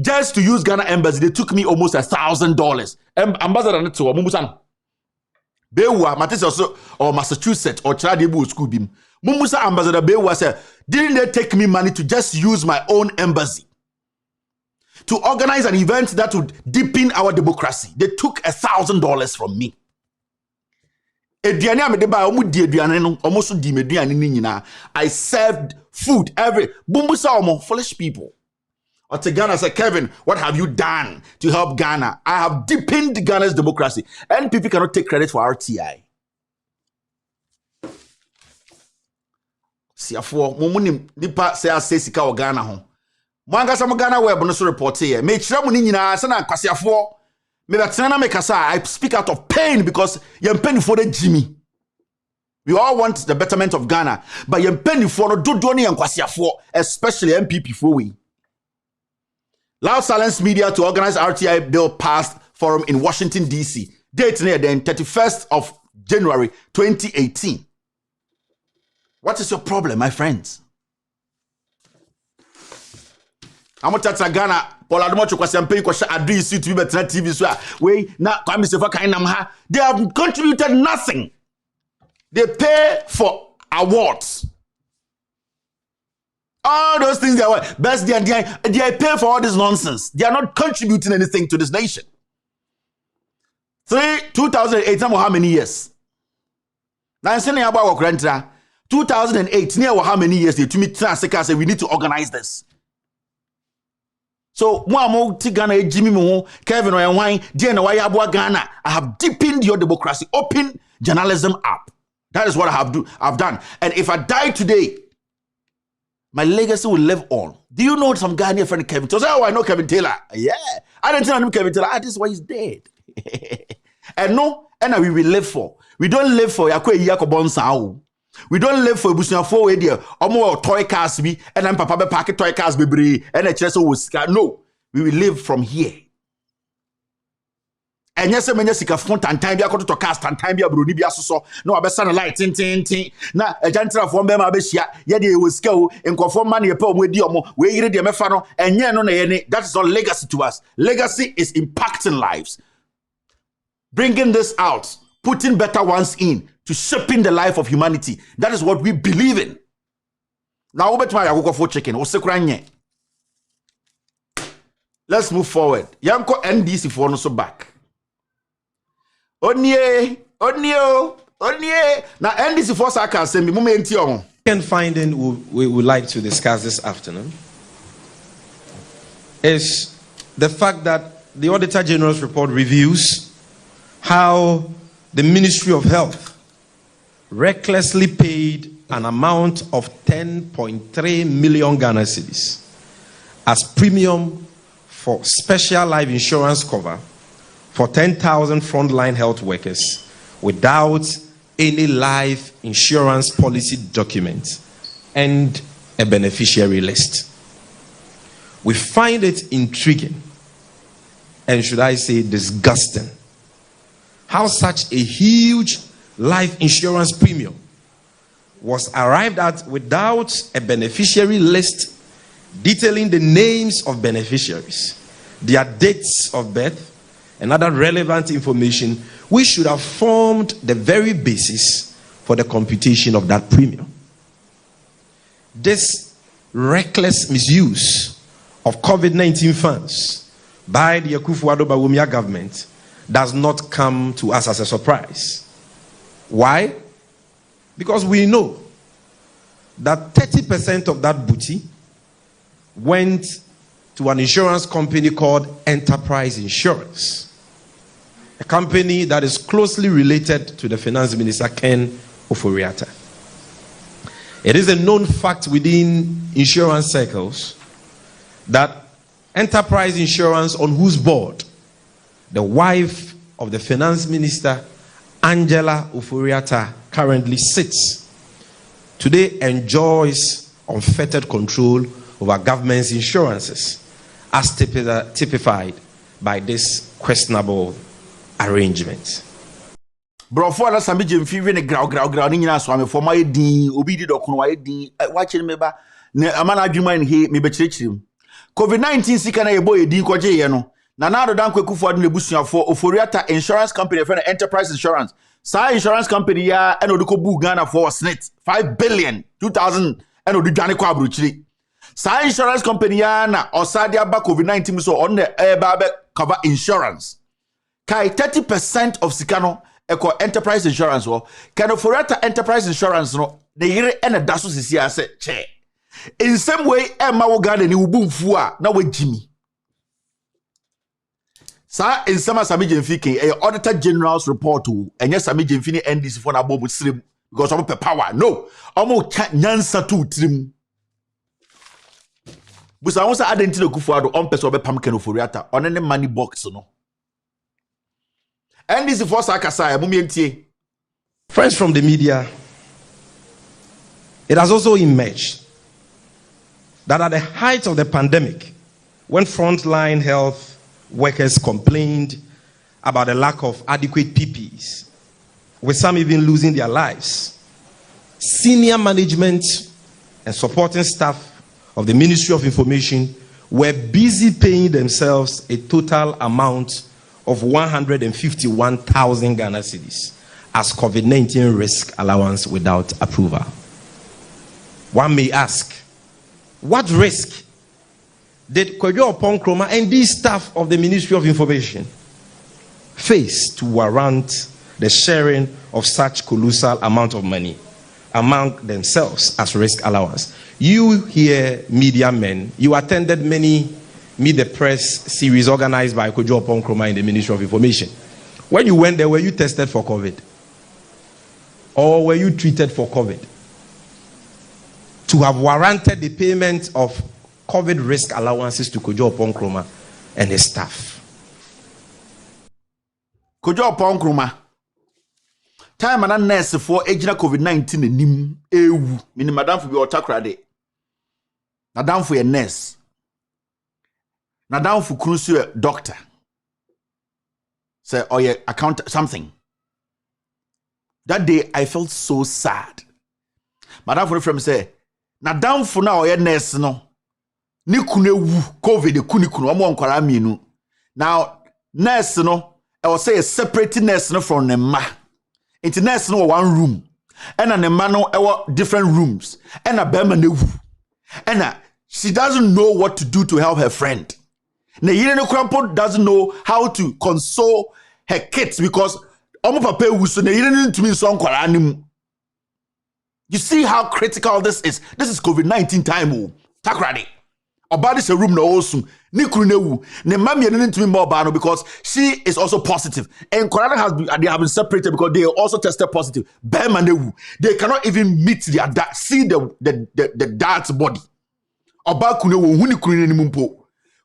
Just to use Ghana embassy, they took me almost $1,000. Ambassador to Mumusan. Bewa, Matisse or Massachusetts or Chadibu school beam. Mumusa Ambassador Bewa said, didn't they take me money to just use my own embassy to organize an event that would deepen our democracy? They took $1,000 from me. I served food every foolish people. Or to Ghana said, Kevin, what have you done to help Ghana? I have deepened Ghana's democracy. And people cannot take credit for RTI. Siafo, mumunim nipa say sika o Ghana ho. Mwanga sa Ghana web no so report here. Me chira mu ni nyina se na kwasiafo. Me betena na me kasa, I speak out of pain because yem pain for the Jimmy. We all want the betterment of Ghana, but yem pain for no dodo ni kwasiafo, especially MPP for we. Loud Silence Media to organize RTI bill passed forum in Washington, D.C. Date near then 31st of January 2018. What is your problem, my friends? I'm going to Ghana. Paul Adumocho Kwasiampe Kwasha Adri to be better TV. So we na Kwame Sefa Kainamha. They have contributed nothing. They pay for awards. All those things they are best they pay for all this nonsense. They are not contributing anything to this nation. 2008, how many years? Now I'm saying about 2008, near how many years they to me say we need to organize this. So Ghana, Jimmy Mo, Kevin or wine, Ghana. I have deepened your democracy, open journalism up. That is what I've done. And if I die today, my legacy will live on. Do you know some Ghanaian friend Kevin Taylor? Oh, I know Kevin Taylor. Yeah. I didn't know Kevin Taylor. This is why he's dead. And no, and we will live for. We don't live for Yakwe Yakobon. We don't live for Bushna for idea. Omo toy cars be and then Papa packet toy cars be and a chest was no. We will live from here. And yes, many sika font and time be according to cast and time be bruni be so no abesa light tin na a gentle form be ma be hia ye de we sika o enkonfo man ye pa o di omo we yire de mefa no enye no na ye ne. That is not legacy to us. Legacy is impacting lives, bringing this out, putting better ones in, to shaping the life of humanity. That is what we believe in. Now chicken. Let's move forward. Yanko NDC for no so back. Onye. Now NDC for Saka send me moment yon. Second finding we would like to discuss this afternoon is the fact that the Auditor General's report reviews how the Ministry of Health recklessly paid an amount of 10.3 million Ghana cedis as premium for special life insurance cover for 10,000 frontline health workers without any life insurance policy document and a beneficiary list. We find it intriguing, and should I say disgusting, how such a huge life insurance premium was arrived at without a beneficiary list detailing the names of beneficiaries, their dates of birth, and other relevant information which should have formed the very basis for the computation of that premium. This reckless misuse of COVID-19 funds by the Akufo-Addo Bawumia government does not come to us as a surprise. Why? Because we know that 30% of that booty went to an insurance company called Enterprise Insurance, a company that is closely related to the Finance Minister Ken Ofori-Atta. It is a known fact within insurance circles that Enterprise Insurance, on whose board the wife of the Finance Minister Angela Ofori-Atta currently sits, today enjoys unfettered control over government's insurances, as typified by this questionable arrangement. Brofo na sambi jemfi we ne graw ni nyina so amefo ma edin obi di dokunu wa edin watching me ba ne amana adwuma ni he me be kirekirim. COVID-19 sika na yebo yedi kwaje ye no. Na do dan kwekufu adu nebusuafo Oforiata Insurance Company for Enterprise Insurance. Sa insurance company ya eno de ko bu Ghana for snit 5 billion 2000 eno de dwane kwa abrochiri. Sa insurance company ya na osade aba COVID-19 so on the eba cover insurance. Kai 30% of sikano eko enterprise insurance wo. Kan Oforiata Enterprise Insurance no the yire ena daso sisi ase che. In some way Emma wo Ghana ni ubumfu a na we Jimmy. Sa in some Sami Jemfiki a Auditor General's report to and yes Sami Jemfini NDC for na bobu trim because of power. No. Omo nyansa tu trim. Busa wonsa adenti no kufuado on person obepam Ken Oforiata on any money box no. NDC for sakasa mumientie. Friends from the media, it has also emerged that at the height of the pandemic, when frontline health workers complained about the lack of adequate PPEs, with some even losing their lives, senior management and supporting staff of the Ministry of Information were busy paying themselves a total amount of 151,000 Ghana cedis as COVID-19 risk allowance without approval. One may ask, what risk did Kwadwo Nkrumah and these staff of the Ministry of Information face to warrant the sharing of such colossal amount of money among themselves as risk allowance? You here, media men, you attended many Meet the Press series organized by Kwadwo Nkrumah in the Ministry of Information. When you went there, were you tested for COVID? Or were you treated for COVID? To have warranted the payment of COVID risk allowances to Kwadwo Nkrumah and his staff. Kwadwo Nkrumah. Time and nurse for agent COVID-19 nim ewu. Mini madam for be otakrade. Madam for a nurse. Madam for crucial doctor. Say, oh yeah, account something. That day I felt so sad. Madam for from say, na down for now ye nurse no ni kunu wu COVID kunu omo nkwara mienu. Now nurse no I will say a separate nurse no from the ma. It's nurse no one room. And an ma no different rooms. And a bema ne wu. And she doesn't know what to do to help her friend. Ne yire no crampo doesn't know how to console her kids because omo papa wu so ne yire no ntumi so nkwara anim. You see how critical this is. This is COVID-19 time. Takrade. Obadi's a room no also. Nikrunewu. Ne mami ntumi more bano because she is also positive. And Corona they have been separated because they also tested positive. Bemanewu. They cannot even meet their dad, see the dad's body. Obakunewu huni kurine ni mumpo.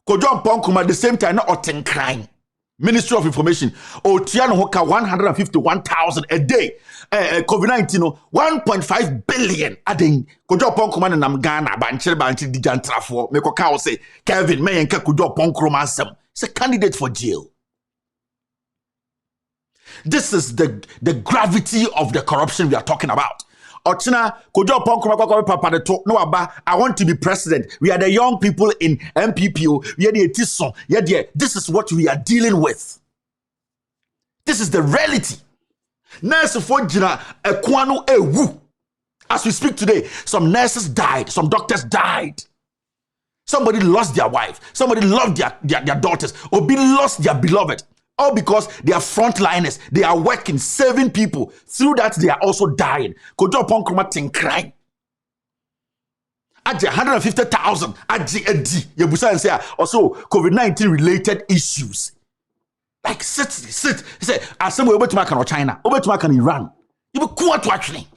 Kwadwo Nkrumah at the same time not oten crying. Ministry of Information. Otiano hoka 151,000 a day. COVID-19 1.5 billion. Ading Kwadwo Nkrumah na Ghana banchire di jantrafo. Meko ka say Kevin Mayenka Kwadwo Nkrumah asem. He's a candidate for jail. This is the gravity of the corruption we are talking about. Ochina Kwadwo Nkrumah papa de talk no aba. I want to be president. We are the young people in MPPO. We are the Etison. This is what we are dealing with. This is the reality. Nurse for Jina Ekwano Ewu. As we speak today, some nurses died, some doctors died. Somebody lost their wife, somebody loved their daughters, or lost their beloved. All because they are frontliners, they are working, saving people. Through that, they are also dying. Kwadwo Nkrumah tin crying. Aje 150,000. Aje edi. Yebusa and say also COVID-19 related issues. Like sit. He said, as some way over to Makan or China, over to Makan Iran. You be cool to actually.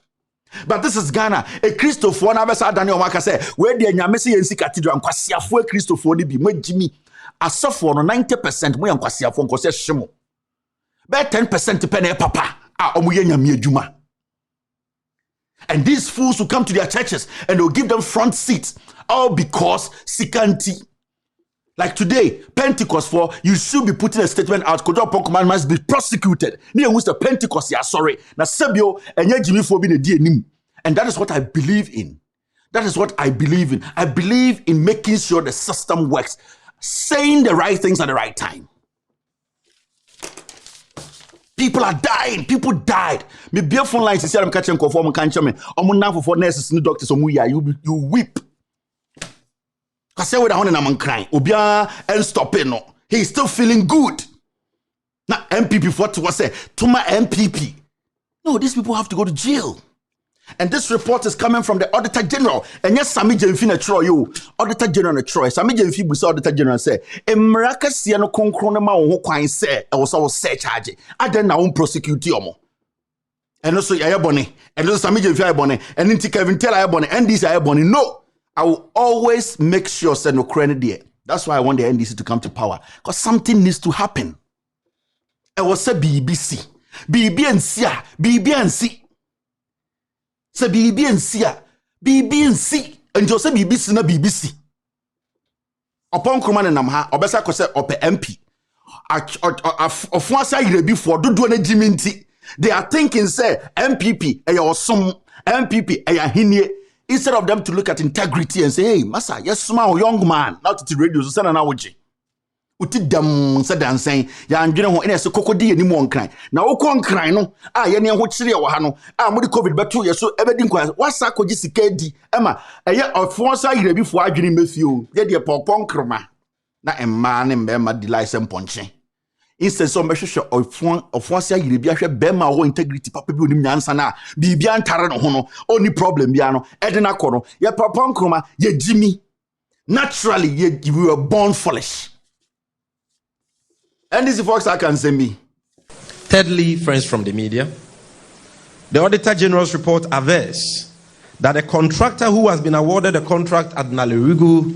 But this is Ghana. A Christopher Nabasa Daniel Maka say, where the Nyamesi and Cathedral and Kwasiafo Christopher ni bi Jimmy. As suffer no 90% mo yankwasiafo nkose hwemo. Be 10% pene papa a omuye nyame adwuma. And these fools will come to their churches and they'll give them front seats all because sikanti. Like today, Pentecost for you should be putting a statement out. Kwadwo Nkrumah must be prosecuted. Ni who's the Pentecost ya sorry. Na sebio enye Jimmy for be the enim. And that is what I believe in. That is what I believe in. I believe in making sure the system works, saying the right things at the right time. People are dying. People died. Me be phone lines say I'm catching conform can't me. Now for nurses and doctors you weep. Cause say with the I'm crying. Obia and stopping no. He's still feeling good. Now MPP for what say to my MPP. No, these people have to go to jail. And this report is coming from the Auditor General. And yes, Sami Jemfi na Troy, you Auditor General Troy. Sami Jemfi busa Auditor General say, "Emiraka siya no konkrone ma wo kwan say, e was our search charge. Aden na won prosecute yomo." And also ayebone. And also Sami Jemfi ayebone. And inti Kevin tell ayebone. NDC ayebone. No, I will always make sure say no credit there. That's why I want the NDC to come to power, because something needs to happen. It was a BBC, BBNC. Say BBC and just say BBC na BBC. Upon Krumane Namha, Obesa Kose Ope MP. Of once I read before, do an egiminti. They are thinking, say, MPP, a some MPP, a hinye. Instead of them to look at integrity and say, hey, Massa, yes, small young man, not to radio, so send an away. Uti dam said and saying, ya and ho in a cocody any more crying. Now, Okon crying, no, any what chili or hano, with COVID, but 2 years so everything quiet. What's that could you see, Emma, a year of 4 side before I dream with you, get your pong croma. Not a man and Bema delights and punching. Instead, some measure of one side, you be a Bema or integrity, Papa Yansana, Bibian Taran Hono, only problem, Biano, Edna Coro, ya pong croma, ye Jimmy. Naturally, you were born foolish. And this is folks I can say me. Thirdly, friends from the media, the Auditor General's report avers that a contractor who has been awarded a contract at Nalerigu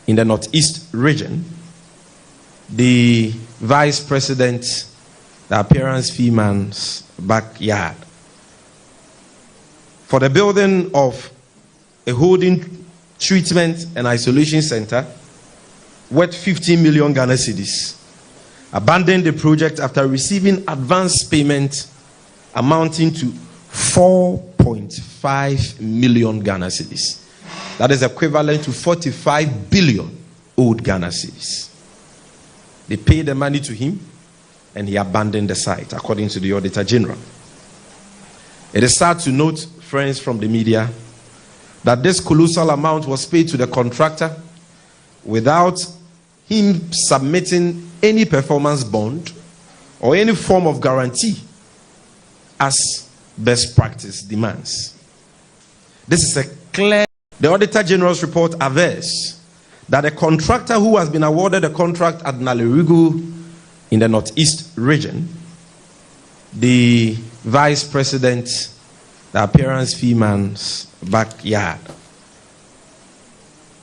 in the Northeast region, the Vice President, the appearance fee man's backyard, for the building of a holding, treatment and isolation center worth 15 million Ghana cedis, abandoned the project after receiving advance payment amounting to 4.5 million Ghana cedis. That is equivalent to 45 billion old Ghana cedis. They paid the money to him and he abandoned the site, according to the Auditor General. It is sad to note, friends from the media, that this colossal amount was paid to the contractor without him submitting any performance bond or any form of guarantee as best practice demands. This is a clear. The Auditor General's report avers that a contractor who has been awarded a contract at Nalerigu in the Northeast region, the Vice President, the appearance fee man's backyard,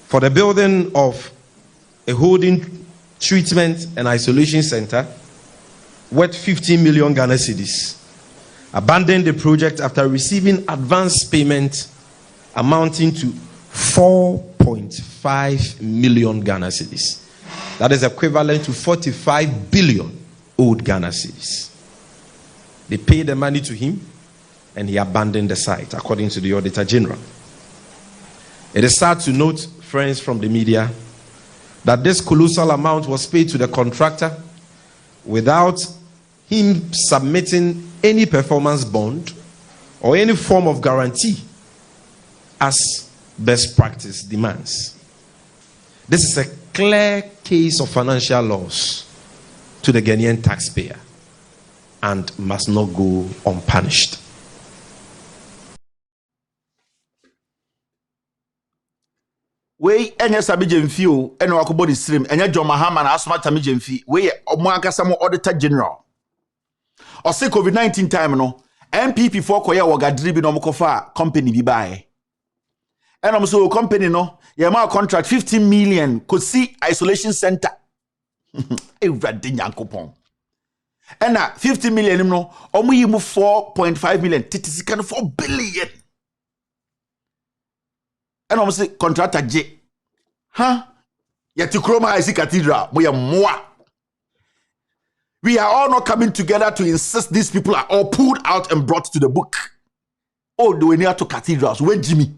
for the building of a holding, treatment and isolation center worth 15 million Ghana cedis, abandoned the project after receiving advance payment amounting to 4.5 million Ghana cedis. That is equivalent to 45 billion old Ghana cedis. They paid the money to him and he abandoned the site, according to the Auditor General. It is sad to note, friends from the media, that this colossal amount was paid to the contractor without him submitting any performance bond or any form of guarantee as best practice demands. This is a clear case of financial loss to the Ghanaian taxpayer and must not go unpunished. We enya Sami Jemfi o ena wakobodi stream enya John Mahama na asoma Sami Jemfi we omo akasa mo Auditor General o say COVID-19 time no MPP for koye wogadiri bi no mkofa company bi bae ena so company no ye ma contract 15 million could see isolation center everything yankopon ena 50 million no omo yi mu 4.5 million titisika no 4 billion. And I'm say contractor J. Huh? Yetikroma IC Cathedral. We are moi. We are all not coming together to insist these people are all pulled out and brought to the book. Oh, do we need to cathedrals? Where Jimmy?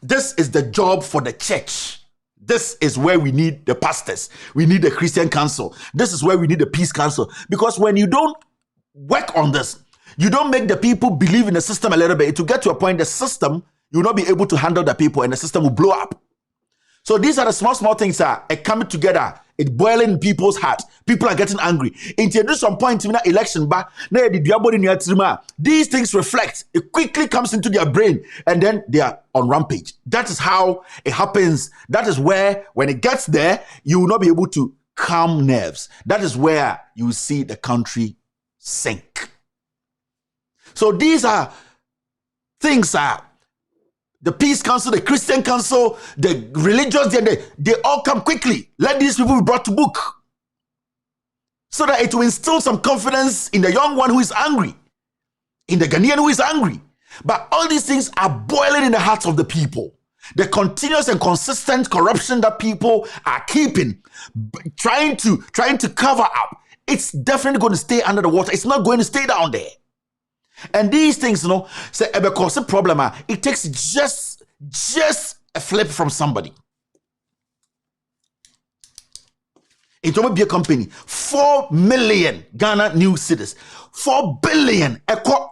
This is the job for the church. This is where we need the pastors. We need the Christian council. This is where we need the peace council. Because when you don't work on this, you don't make the people believe in the system a little bit. It will get to a point the system, you will not be able to handle the people and the system will blow up. So these are the small things that are coming together. It's boiling in people's heart. People are getting angry. Until some point in the election, these things reflect. It quickly comes into their brain and then they are on rampage. That is how it happens. That is where, when it gets there, you will not be able to calm nerves. That is where you see the country sink. So these are things that the Peace Council, the Christian Council, the religious, they all come quickly. Let these people be brought to book. So that it will instill some confidence in the young one who is angry, in the Ghanaian who is angry. But all these things are boiling in the hearts of the people. The continuous and consistent corruption that people are keeping, trying to cover up, it's definitely going to stay under the water. It's not going to stay down there. And these things, say because a problem, it takes just a flip from somebody. It will be a company, 4 million Ghana new cities, 4 billion.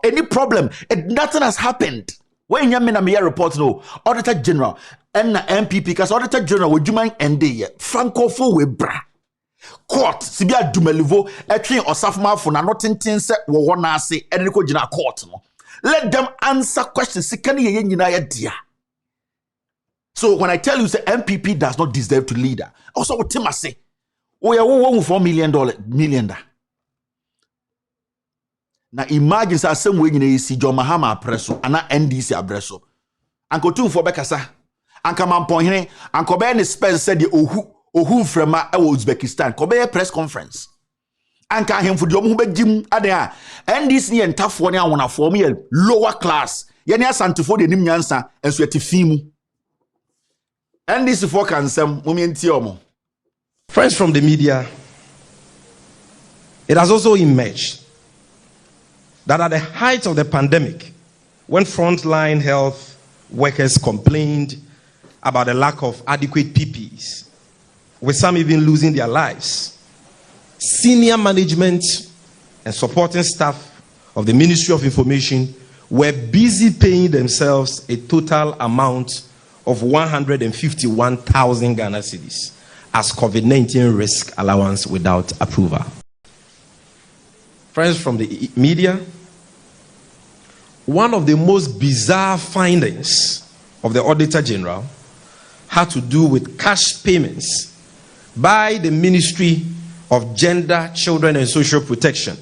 Any problem, nothing has happened. When you mean a report, Auditor General and MPP, because Auditor General would you mind end the Franco for Webra. Court sibia dumelivo etwen osafma fo na notintin se wo wona ase ene ko gina court no. Let them answer questions. So when I tell you say MPP does not deserve to lead, also what Tim say, we are $1 million. Now imagine say same way you see John Mahama presso and NDC abreso. Anko tun for bekasa. Anka mampon anko be ne spell said the ohu from Uzbekistan kobe press conference anka him for the omu begim ade NDC ni entafo ne awona form ye lower class ye ne asantefo de nim nyansa enso yetifimu NDC for kansem momienti omo. Friends from the media, it has also emerged that at the height of the pandemic, when frontline health workers complained about the lack of adequate PPEs, with some even losing their lives, senior management and supporting staff of the Ministry of Information were busy paying themselves a total amount of 151,000 Ghana cedis as COVID-19 risk allowance without approval. Friends from the media, one of the most bizarre findings of the Auditor General had to do with cash payments by the Ministry of Gender, Children and Social Protection,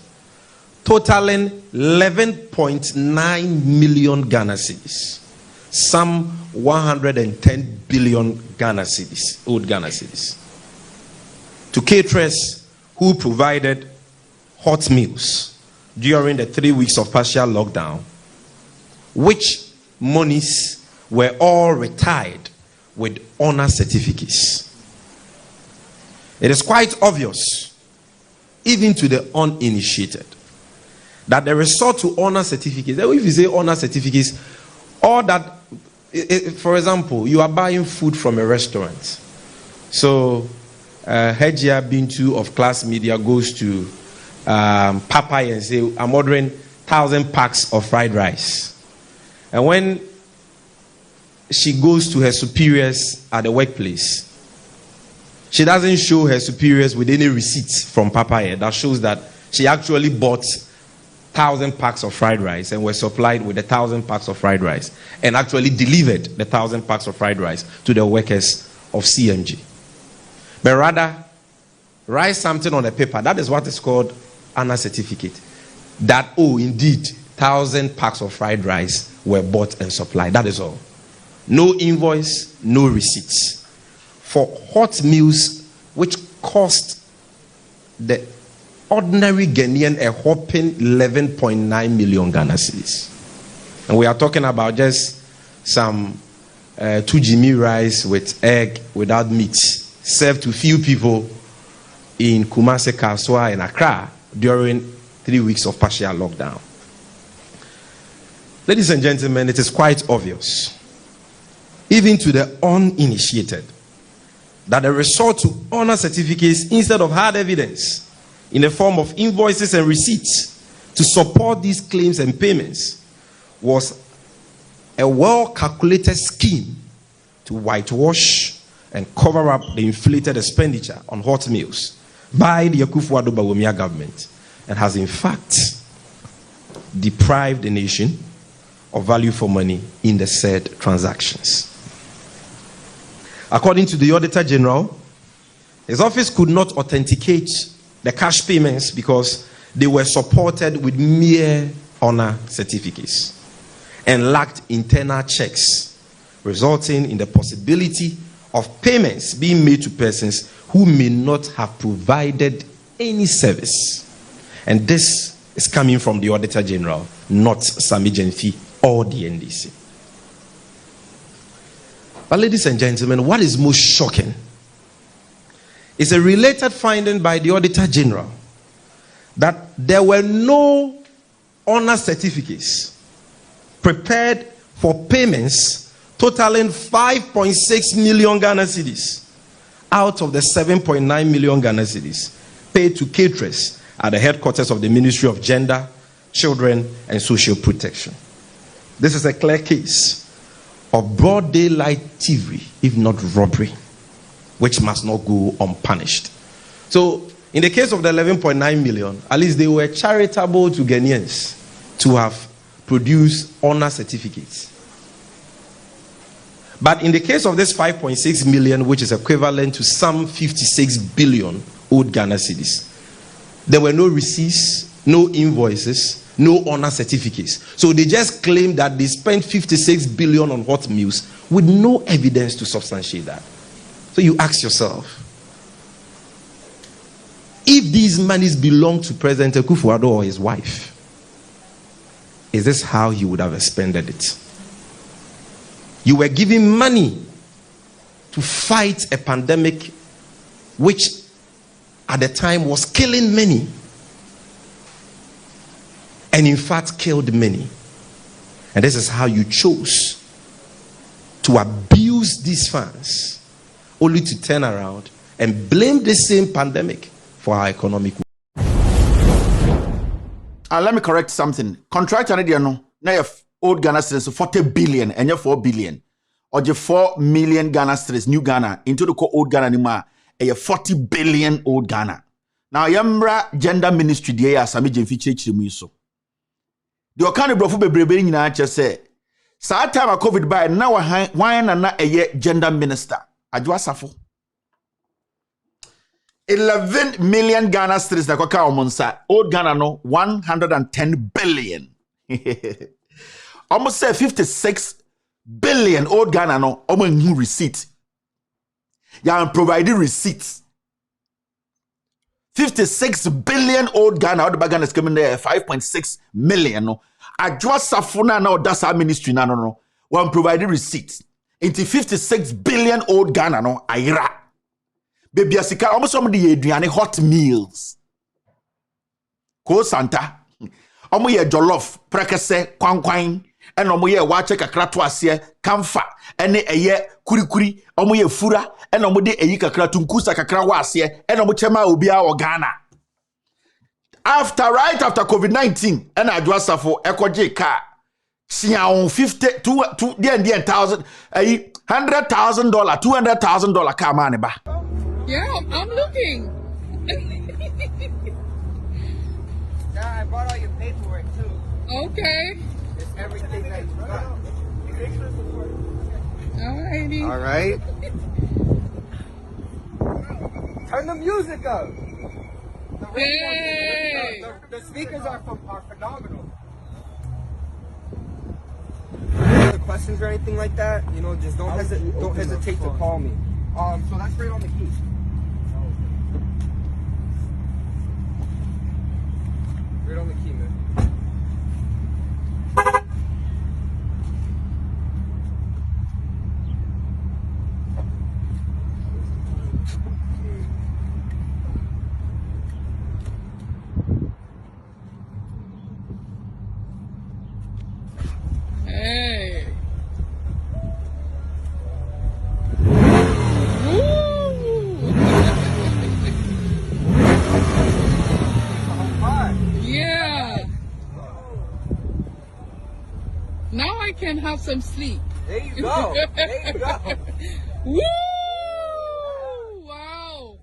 totaling 11.9 million Ghana cedis, some 110 billion Ghana cedis, old Ghana cedis, to caterers who provided hot meals during the 3 weeks of partial lockdown, which monies were all retired with honor certificates. It is quite obvious, even to the uninitiated, that the resort to honor certificates, if you say honor certificates, or that, for example, you are buying food from a restaurant. So, Hejia Bintu of Class Media goes to Popeye and say, I'm ordering 1,000 packs of fried rice. And when she goes to her superiors at the workplace, she doesn't show her superiors with any receipts from Papaya that shows that she actually bought 1,000 packs of fried rice and was supplied with 1,000 packs of fried rice and actually delivered the 1,000 packs of fried rice to the workers of CMG. But rather, write something on a paper. That is what is called honor certificate. That, oh, indeed, 1,000 packs of fried rice were bought and supplied. That is all. No invoice, no receipts. For hot meals, which cost the ordinary Ghanaian a whopping 11.9 million Ghana cedis. And we are talking about just some 2 Jimmy rice with egg without meat, served to few people in Kumasi, Kaswa, and Accra during 3 weeks of partial lockdown. Ladies and gentlemen, it is quite obvious even to the uninitiated, that they resort to honor certificates instead of hard evidence in the form of invoices and receipts to support these claims and payments was a well-calculated scheme to whitewash and cover up the inflated expenditure on hot meals by the Akufo-Addo Bawumia government, and has in fact deprived the nation of value for money in the said transactions. According to the Auditor General, his office could not authenticate the cash payments because they were supported with mere honor certificates and lacked internal checks, resulting in the possibility of payments being made to persons who may not have provided any service. And this is coming from the Auditor General, not Sami Jenfi or the NDC. But ladies and gentlemen, what is most shocking is a related finding by the Auditor General that there were no honor certificates prepared for payments totaling 5.6 million Ghana cedis out of the 7.9 million Ghana cedis paid to caterers at the headquarters of the Ministry of Gender, Children and Social Protection. This is a clear case of broad daylight thievery, if not robbery, which must not go unpunished. So, in the case of the 11.9 million, at least they were charitable to Ghanaians to have produced honor certificates. But in the case of this 5.6 million, which is equivalent to some 56 billion old Ghana cedis, there were no receipts, no invoices, no honor certificates. So they just claimed that they spent 56 billion on hot meals with no evidence to substantiate that. So you ask yourself, if these monies belong to President Akufo-Addo or his wife, is this how he would have expended it? You were giving money to fight a pandemic which at the time was killing many, and in fact killed many. And this is how you chose to abuse these funds, only to turn around and blame the same pandemic for our economic. Let me correct something. Contract no old Ghana cedis 40 billion and 4 billion. Or the 4 million Ghana cedis, new Ghana, into the old Ghana anymore, 40 billion old Ghana. Now, Yambra Gender Ministry, the Asami Jenfi Chemiso. The Okane Brofu Bebrebe in Nacha say, Sa time of COVID by now, why na a gender minister? Ajwa Safo. 11 million Ghana cedis na kwaka omonsa. Old Ghana no 110 billion. Almost say 56 billion old Ghana no almost new receipt. You provided receipts. 56 billion old Ghana, all the Ghana is coming there, 5.6 million. No, I just safuna now that's our ministry. No. One provided receipts. Into 56 billion old Ghana, no, Ira. Baby Asika, almost some of the Adriani hot meals. Ko Santa. Omo ye jollof, prekese, kwankwine, and omo ye wache kakra to asie, kamfa, ene eye kurikuri, omo ye fura, and omo de eyi kakra tunkusa kakra wa asie, and omo chema obia o Ghana. Right after COVID-19, and adwasa for ekoje car, siya 100,000, $100,000, $200,000 car money ba. Yeah, I'm looking. Yeah, I brought all your paperwork too. Okay. It's everything that you got. Alrighty. All right. Turn the music up. Yay! The speakers are phenomenal. Any other questions or anything like that? You know, just don't hesitate to call me. So that's right on the key. Right on the key, man. Hey. have some sleep. There you go. There you go. Woo! Wow.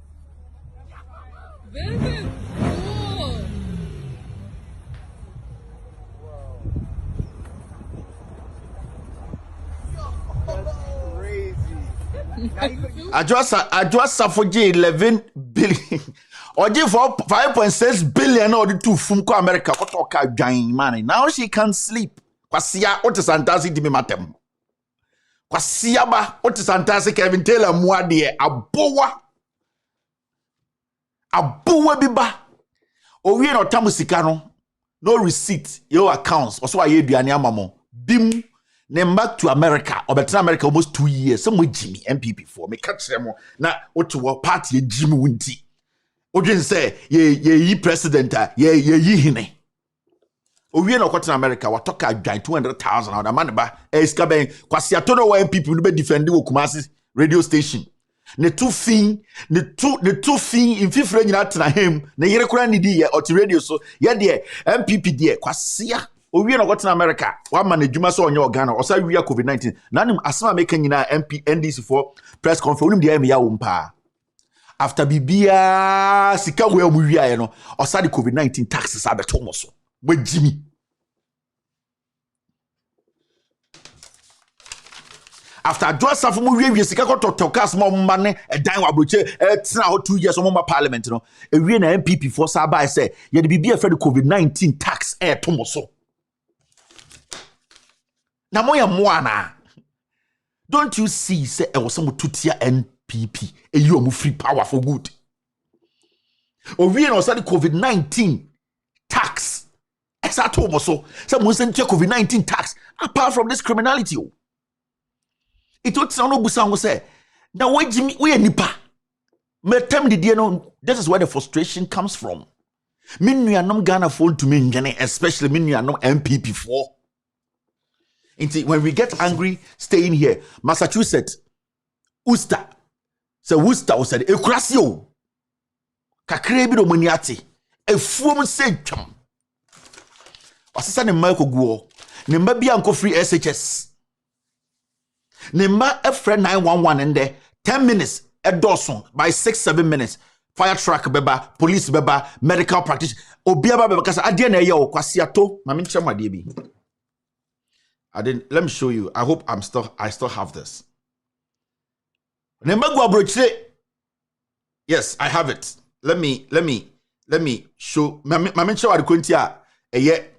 This is cool. Adjust for 11 billion. Or give for 5.6 billion or the two from America. What talk money? Now she can't sleep. Kwasia, what is fantastic to me, matem? Kwasia ba, what is fantastic? Kevin Taylor, Muadie, Aboa biba. O we no tamusikano, no receipt, your accounts. Also, I hear mamo. Bim. Then back to America, or better America almost 2 years. Some with Jimmy MPP for me catch them. Now what to what party Jimmy Winty? What you say? Ye president, ye hine. O we no in America. What talk about 200,000 on the man ba? Eskaben kwasiatono wa MPP will be defending Kumasi radio station. Ne two fin in fifth range na him. Ne yere kura ni di or radio so ye de MPP de kwasia. Owie na got in America one man adwuma so onye Ghana o sa wiya COVID-19 na nim asema make nyina MP NDC for press conference unim de ya wo mpa after bibia sika we mu wiya no o sa the COVID-19 taxes abeto mo so magimi after just after mu wiya sika ko tokas mo mane edan wa broche tina ho 2 years mo parliament no ewie na MPP for sa ba say ye de bibia for the COVID-19 tax to mo so. Na moya mwana. Don't you see say e was some tutia NPP e you omu free power for good. Owie na osadi COVID-19 tax. Exacto mo so. Say mo send COVID-19 tax apart from this criminality. It would sound no busa ngo say na we Jimmy we nipa. Me tem the no this is where the frustration comes from. Min nuanom Ghana phone to me ngene especially min nuanom MPP for. When we get angry, staying here, Massachusetts, Worcester, so Worcester was said, "Ekrasio, kakrebi do maniati, efuom secham." Osisa ne Michael Guo, ne mba bia nko free SHS, ne mba efre 911 and there 10 minutes edoson by 6-7 minutes. Fire truck beba, police beba, medical practitioner, obiaba beba kasa adie na eyo kwasiato, ma menche mwadie bi. Let me show you. I hope I still have this. Yes, I have it. Let me show. Mama show the kuntia. Eye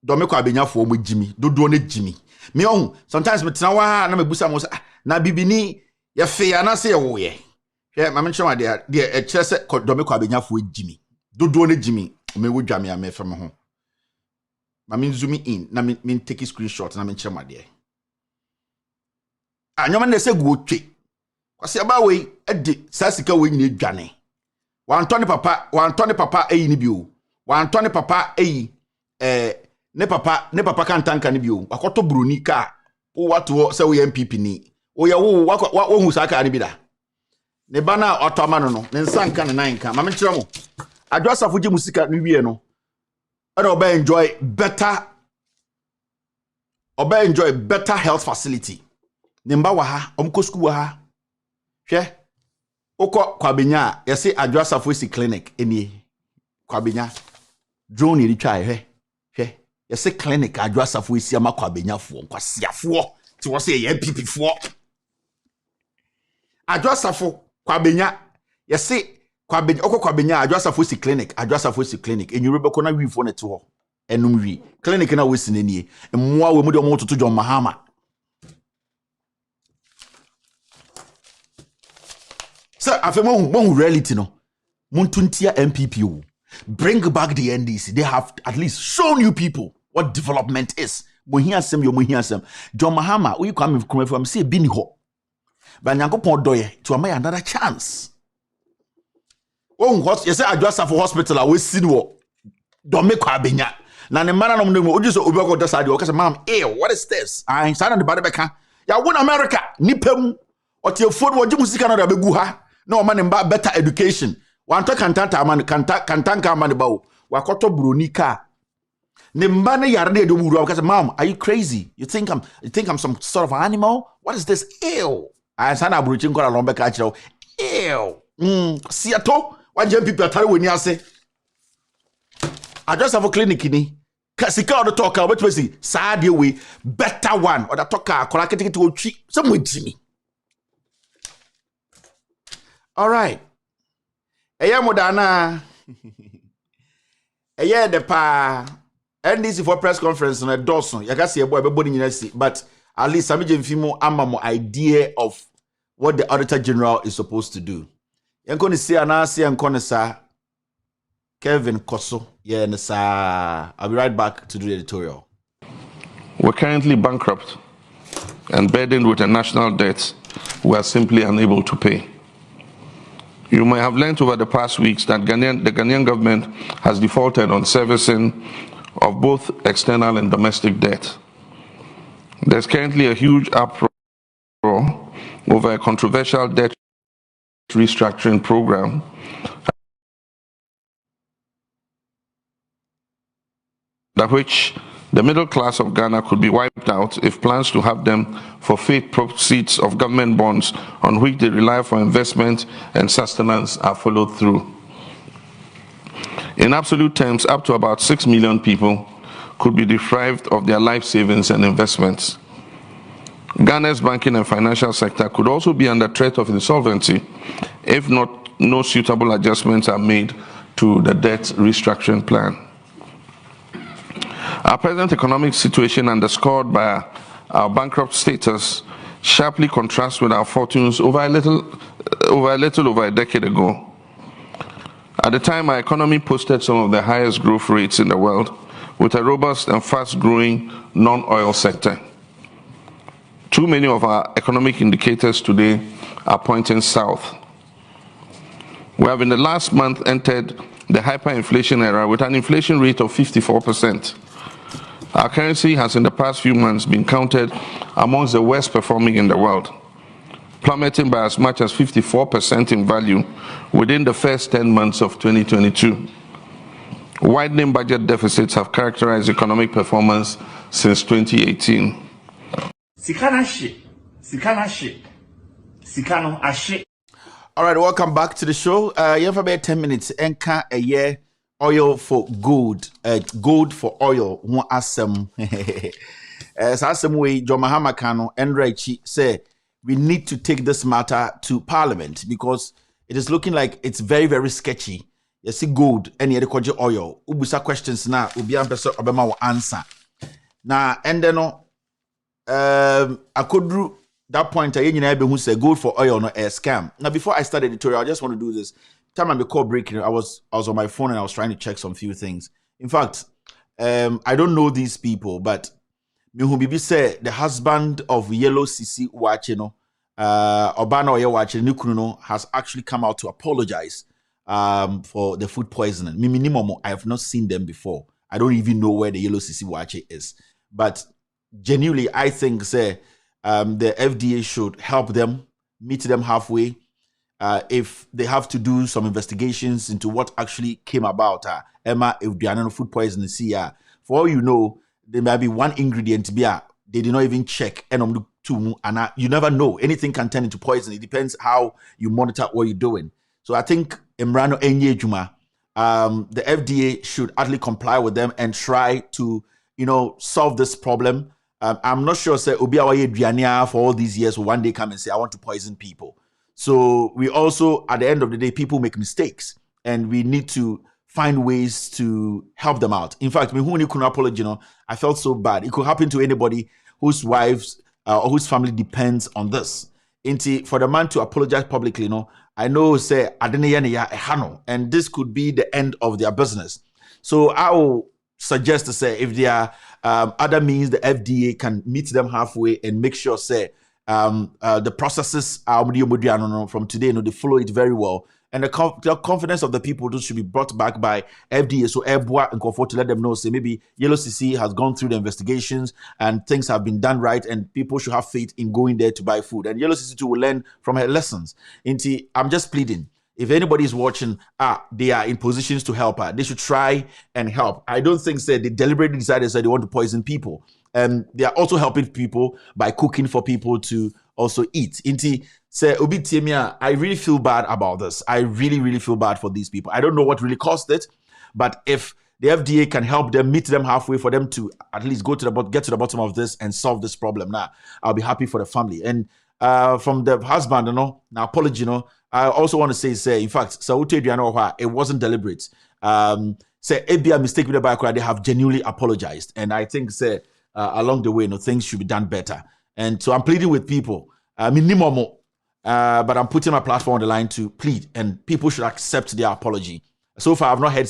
domeko abenya fo mo Jimmy. Do ne Jimmy. Me on sometimes me tena wa na me busa mo na bibini ye fe ya na se ye wo ye. Hwe mama show ade e kire se domeko abenya fo Jimmy. Do ne Jimmy. Me wo dwa me amefa me ho. I zoom in, na mean take a screenshot, na mean chema there. Anyoma na se go twe. Kwase aba we edi sasika we ni dwane. Wan to ne papa eyi ni bio. Wan to ne papa eyi ne papa kan tanka ni bio. Akoto bruni ka wo wato se we MPP ni. O ya wo hu saka ni bi da. Ne bana otoma no ne nsanka ne nanka. Ma me kire mo. Adwasa foje musika ni wie no. And enjoy better health facility. Nimba waha, omko school waha. Hwe oko kwabenya yesi adwasa fosi clinic eni kwabenya drone eri twa hwe yesi clinic adwasa fosi ama kwabenya fo kwasiafo ti wo se ye MPP fo adwasa fo kwabenya yesi kwabenya oko kwabenya adwasa fosi clinic enyure beko na wi fo ne to ho enum wi clinic na we sinenie mmoa we mu de omo toto John Mahama so afemo reality no muntuntia MPP o bring back the NDC. They have at least shown you people what development is. Mohiasem John Mahama we come from say bini ho but nyankopon doye to am another chance. Oh, what you say adjust for hospital we see wo don't make abenya na ne mana no mo ojuso obeko da sade o kase mam what is this I stand the bad beka ya won America nipam otiefo no oji musika no da begu ha na o man mba better education wan to kantanta man kantanka man ba o wakoto broni ka Nimbane yarne do wuru because mom, are you crazy? You think I'm some sort of animal? What is this? Ew. I sana bruchin kola lombe ka chiro. Ew. Siato, why jam people atare we ni ase. I just have a clinic ni. Kasika on the talker, what was it? Sad way, better one. Or the talker, collect to cheap. Some with me. All right. Eya modana. Eya de pa. NDC for press conference on a dozen. You can see a boy, but at least some Fimo Amamo idea of what the Auditor General is supposed to do. You're going to see Anasi and Conessa Kevin Koso. I'll be right back to do the editorial. We're currently bankrupt and burdened with a national debt we are simply unable to pay. You may have learned over the past weeks that the Ghanaian government has defaulted on servicing of both external and domestic debt. There's currently a huge uproar over a controversial debt restructuring program that which the middle class of Ghana could be wiped out if plans to have them forfeit proceeds of government bonds on which they rely for investment and sustenance are followed through. In absolute terms, up to about 6 million people could be deprived of their life savings and investments. Ghana's banking and financial sector could also be under threat of insolvency if no suitable adjustments are made to the debt restructuring plan. Our present economic situation, underscored by our bankrupt status, sharply contrasts with our fortunes over a little over a decade ago. At the time, our economy posted some of the highest growth rates in the world, with a robust and fast-growing non-oil sector. Too many of our economic indicators today are pointing south. We have in the last month entered the hyperinflation era with an inflation rate of 54%. Our currency has in the past few months been counted amongst the worst performing in the world, plummeting by as much as 54% in value within the first 10 months of 2022. Widening budget deficits have characterized economic performance since 2018. All right, welcome back to the show. You have about 10 minutes. Enka a year oil for gold. Gold for oil. One asem. Asem way John Mahama Kano and Rechi say we need to take this matter to Parliament because it is looking like it's very, very sketchy. You see gold and you had oil. Ubusa questions now. Ubi ambassador Obama will answer. Now and then I could do that point. I who say gold for oil no a scam. Now before I start the editorial, I just want to do this. Time I call breaking, I was on my phone and I was trying to check some few things. In fact, I don't know these people, but Bibi said the husband of Yellow Sisi Wachino, Obana Oye Wachino, has actually come out to apologize for the food poisoning. Minimum, I have not seen them before. I don't even know where the Yellow Sisi Wache is. But genuinely, I think the FDA should help them, meet them halfway. If they have to do some investigations into what actually came about, Emma, if they are food poisoning, for all you know, there might be one ingredient they did not even check, and you never know. Anything can turn into poison. It depends how you monitor what you're doing. So I think Emrano Enye Juma, the FDA should actually comply with them and try to, solve this problem. I'm not sure, say, Obiawaye Driania for all these years will one day come and say, I want to poison people. So we also, at the end of the day, people make mistakes and we need to find ways to help them out. In fact, I felt so bad. It could happen to anybody whose wives or whose family depends on this. For the man to apologize publicly, I know, say, and this could be the end of their business. So I will suggest to say, if there are other means, the FDA can meet them halfway and make sure, say, the processes from today, they follow it very well. And the confidence of the people should be brought back by FDA. So Airboa and Comfort to let them know, say maybe Yellow CC has gone through the investigations and things have been done right, and people should have faith in going there to buy food. And Yellow CC too will learn from her lessons. I'm just pleading. if anybody is watching, they are in positions to help her. They should try and help. I don't think they deliberately decided that they want to poison people. And they are also helping people by cooking for people to also eat. Inti say Obi Tiemia, I really feel bad about this. I really, really feel bad for these people. I don't know what really caused it, but if the FDA can help them, meet them halfway for them to at least get to the bottom of this and solve this problem. Now, I'll be happy for the family. And from the husband, now apology, I also want to say, in fact, it wasn't deliberate. Say, it be a mistake with the bike, they have genuinely apologized. And I think, along the way, things should be done better. And so I'm pleading with people, minimum, but I'm putting my platform on the line to plead, and people should accept their apology. So far, I've not heard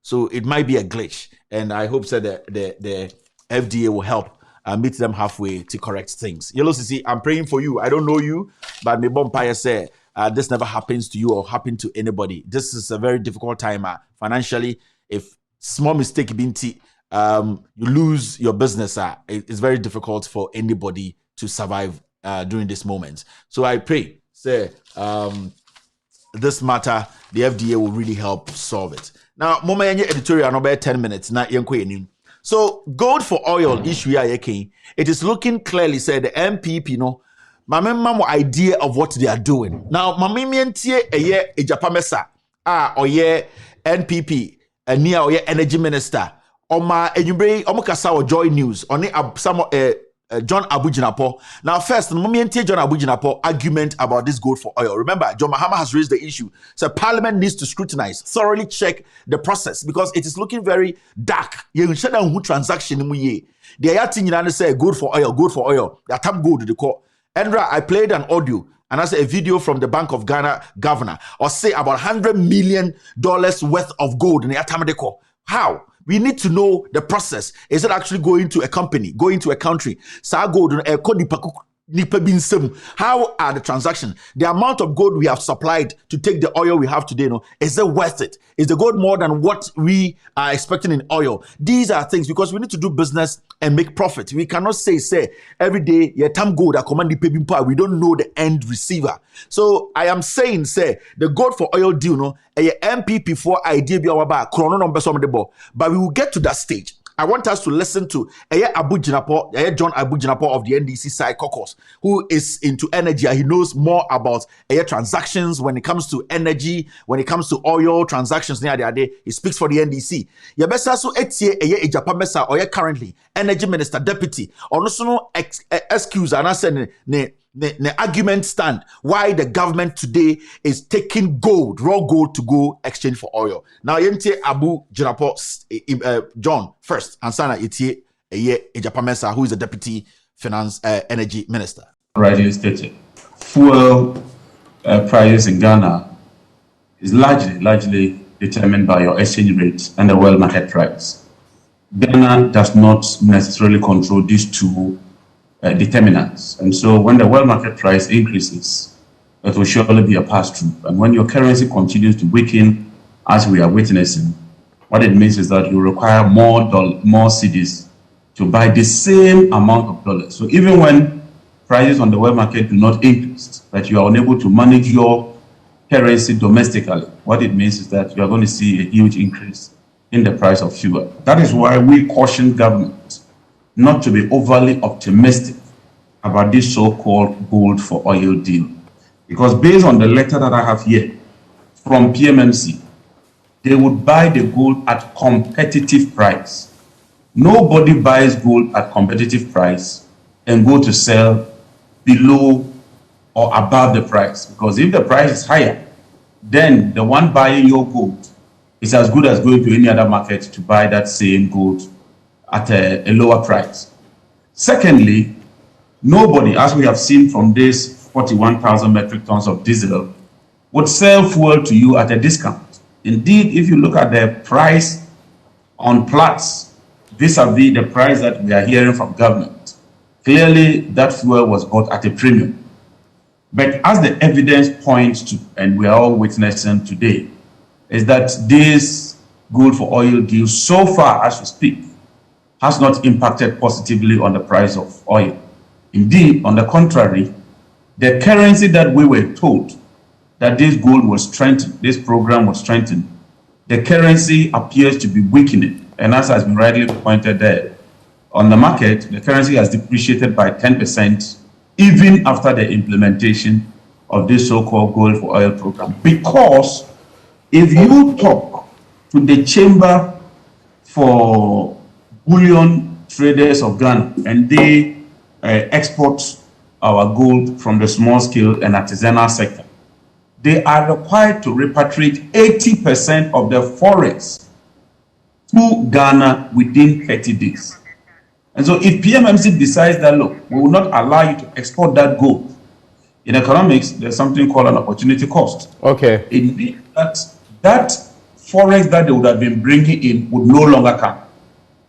so it might be a glitch, and I hope that the FDA will help meet them halfway to correct things. Yellow CC, I'm praying for you. I don't know you, but my bumpire said this never happens to you or happen to anybody. This is a very difficult time financially. If small mistake binti, you lose your business. It's very difficult for anybody to survive during this moment. So I pray, this matter, the FDA will really help solve it. Now, Moma editorial no about 10 minutes. So, gold for oil issue it is looking clearly, said the MPP, my memo idea of what they are doing. Now, my mientie a Japamesa, NPP, near or energy minister, Oma Enyubre, Omukasa or Joy News, on some John Abujinapo. Now, first, John Abujinapo argument about this gold for oil. Remember, John Mahama has raised the issue. So Parliament needs to scrutinize, thoroughly check the process because it is looking very dark. You should know who transaction they are thing say gold for oil. That time gold to the court. Andra, I played an audio and I said a video from the Bank of Ghana governor or say about $100 million worth of gold in the Atamadeko. How? We need to know the process. Is it actually going to a company, going to a country? How are the transactions? The amount of gold we have supplied to take the oil we have today, is it worth it? Is the gold more than what we are expecting in oil? These are things because we need to do business and make profit. We cannot say every day, gold we don't know the end receiver. So I am saying, the gold for oil deal, MPP for idea, but we will get to that stage. I want us to listen to John Abujinapo of the NDC side caucus, who is into energy. He knows more about transactions when it comes to energy, when it comes to oil transactions. He speaks for the NDC. Currently energy minister deputy. No excuse and I said the argument stand why the government today is taking gold, raw gold, to go exchange for oil. Now, Yente Abu Jinapo, John first, and Sana Itie Ejapamesa, who is the deputy finance energy minister. Rightly stated, fuel prices in Ghana is largely determined by your exchange rate and the world market price. Ghana does not necessarily control these two determinants, and so when the world market price increases, it will surely be a pass-through. And when your currency continues to weaken, as we are witnessing, what it means is that you require more cedis to buy the same amount of dollars. So even when prices on the world market do not increase, that you are unable to manage your currency domestically, what it means is that you are going to see a huge increase in the price of fuel. That is why we caution government not to be overly optimistic about this so-called gold for oil deal. Because based on the letter that I have here from PMMC, they would buy the gold at competitive price. Nobody buys gold at competitive price and go to sell below or above the price. Because if the price is higher, then the one buying your gold is as good as going to any other market to buy that same gold at a lower price. Secondly, nobody, as we have seen from this 41,000 metric tons of diesel, would sell fuel to you at a discount. Indeed, if you look at the price on Platts vis-a-vis the price that we are hearing from government, clearly that fuel was bought at a premium. But as the evidence points to, and we are all witnessing today, is that this gold for oil deal, so far as we speak, has not impacted positively on the price of oil. Indeed, on the contrary, the currency that we were told that this gold was strengthened, this program was strengthened, the currency appears to be weakening. And as has been rightly pointed there, on the market, the currency has depreciated by 10% even after the implementation of this so-called gold for oil program. Because if you talk to the Chamber for Bullion Traders of Ghana and they export our gold from the small scale and artisanal sector, they are required to repatriate 80% of the forex to Ghana within 30 days. And so if PMMC decides that, look, we will not allow you to export that gold, in economics, there's something called an opportunity cost. Okay. It means that forex that they would have been bringing in would no longer come.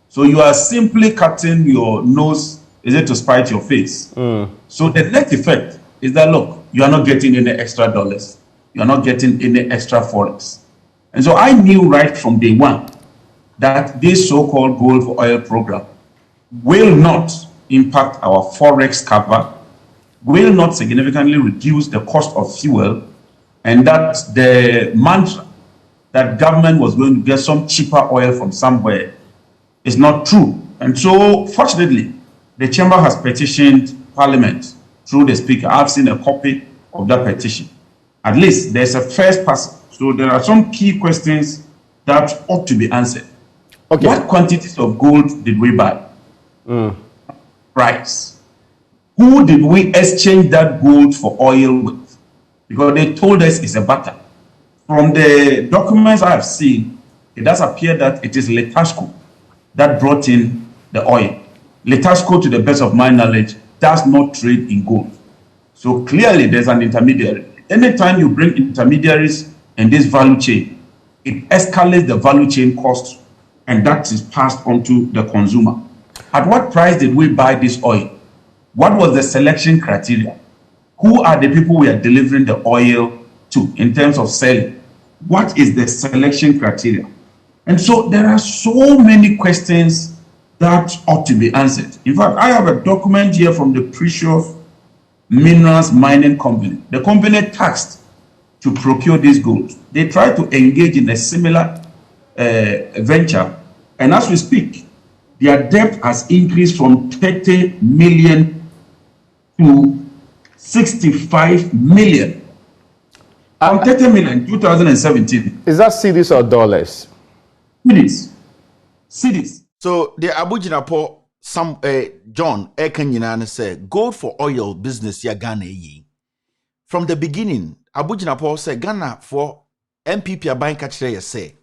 So you are simply cutting your nose, is it to spite your face? So the net effect is that, look, you are not getting any extra dollars. You are not getting any extra forex. And so I knew right from day one that this so-called gold for oil program will not impact our forex cover, will not significantly reduce the cost of fuel, and that the mantra that government was going to get some cheaper oil from somewhere is not true. And so, fortunately, the chamber has petitioned Parliament through the Speaker. I've seen a copy of that petition. At least there's a first pass. So there are some key questions that ought to be answered. Okay. What quantities of gold did we buy? Price. Who did we exchange that gold for oil with? Because they told us it's a barter. From the documents I have seen, it does appear that it is Letasco that brought in the oil. Letasco, to the best of my knowledge, does not trade in gold. So clearly there's an intermediary. Anytime you bring intermediaries in this value chain, it escalates the value chain cost, and that is passed on to the consumer. At what price did we buy this oil? What was the selection criteria? Who are the people we are delivering the oil to in terms of selling? What is the selection criteria? And so there are so many questions that ought to be answered. In fact, I have a document here from the Precious Minerals Mining Company. The company tasked to procure this gold. They tried to engage in a similar venture, and as we speak, their debt has increased from 30 million to 65 million. From 30 million in 2017. Is that cedis or dollars? Cedis. So the Abujinapo, some John Ekanyina say gold for oil business ya Ghana yi. From the beginning, Abujinapo say Ghana for MPP abanka kire ye say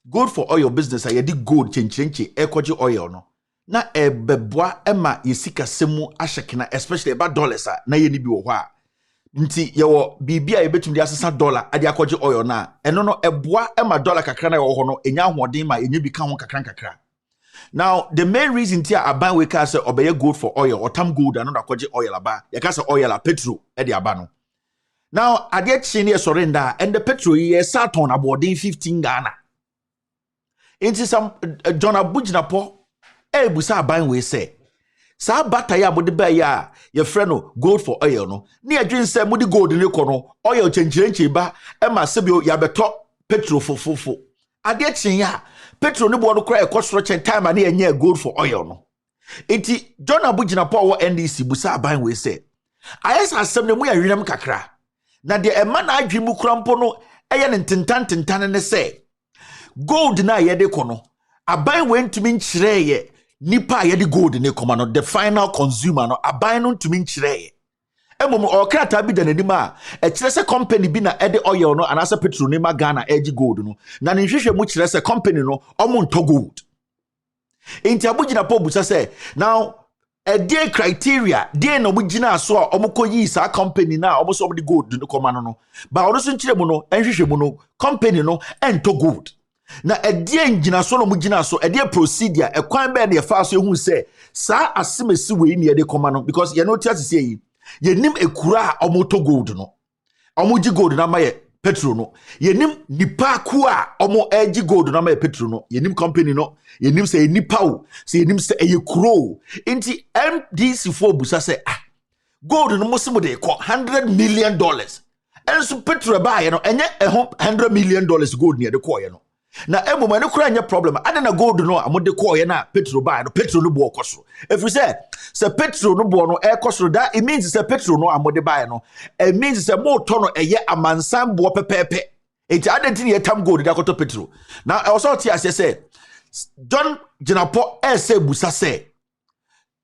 gold for oil business a yedi gold chenchenche ekwaji oil no. Na ebeboa ema yesika semu ashekina, especially about dollars na ye ni bi wo hɔ a. Nti yewo bibia yebetum de asesa dollar ade akwaji oil na eno no eboa ema dollar kakra na ye wo hɔ no enya ahoden ma enye bi ka ho kakra. Now, the main reason here aban we ka say obeye gold for oil or tam gold and akwaji oil aba. Ye ka say oil a petrol e de aba no. Now, ade chine e surrender and the petrol ye Saturn about 15 Ghana. Into some John Abujinapo e busa aban we say sa bata ya mode ba ya ye frɛ no gold for oil no. Ni adwin say mode gold ne kɔ no oil chenchenche ba e ma sebio ya beto petrol fofofo. Ade chine ya petrol ne bo no kra e construction time na enye gold for oil no. Enti John Abujinapo wo NDC busa aban we say ayesa asem ne mu ya hwenam kakra. Na de ema na adwi mu krampo no eye ne tentan ne say gold na ye de kono aban we ntumi nkyire ye nipa ye de gold ne koma no the final consumer no aban no ntumi nkyire ye emom okrata bi da nanim a e kire se company bi na e de oil no anase petrol ne ma Ghana egi gold no na ne hwehwe mu kire se company no omo nto gold enti Abujinapo busa se now a day criteria dey no mugina so a omokoyi sa company na omo so de gold no koma no ba ono so nkire mu no enhwehwe mu no company no ento gold na a day ngina so no mugina so a day procedure e kwan be na e fa so ehun se sa asemesi we ni e de koma no because ye no tia se yi ye nim ekura a omo to gold no omo gi gold na ma ye petrol no ye nim nipa ku a omo egi gold na ma ye petrol no ye nim company no ye nim se nipa o se ye nim se ye kuro inti MDC for busa se gold no mo se mo de ko $100 million And so petrol buy, you know, and yet $100 million gold near the coin. No. Now, every man, no problem. I don't go to know I'm the coin na petrol buy, no petrol no bo cost. If we say petrol no bo no air cost, that it means it's a petrol no I'm the buy no. It means it's a more ton a year a man sam bo pepe. It's identity a time gold that got to petrol. Now, I also say, John Jenapo say busa say.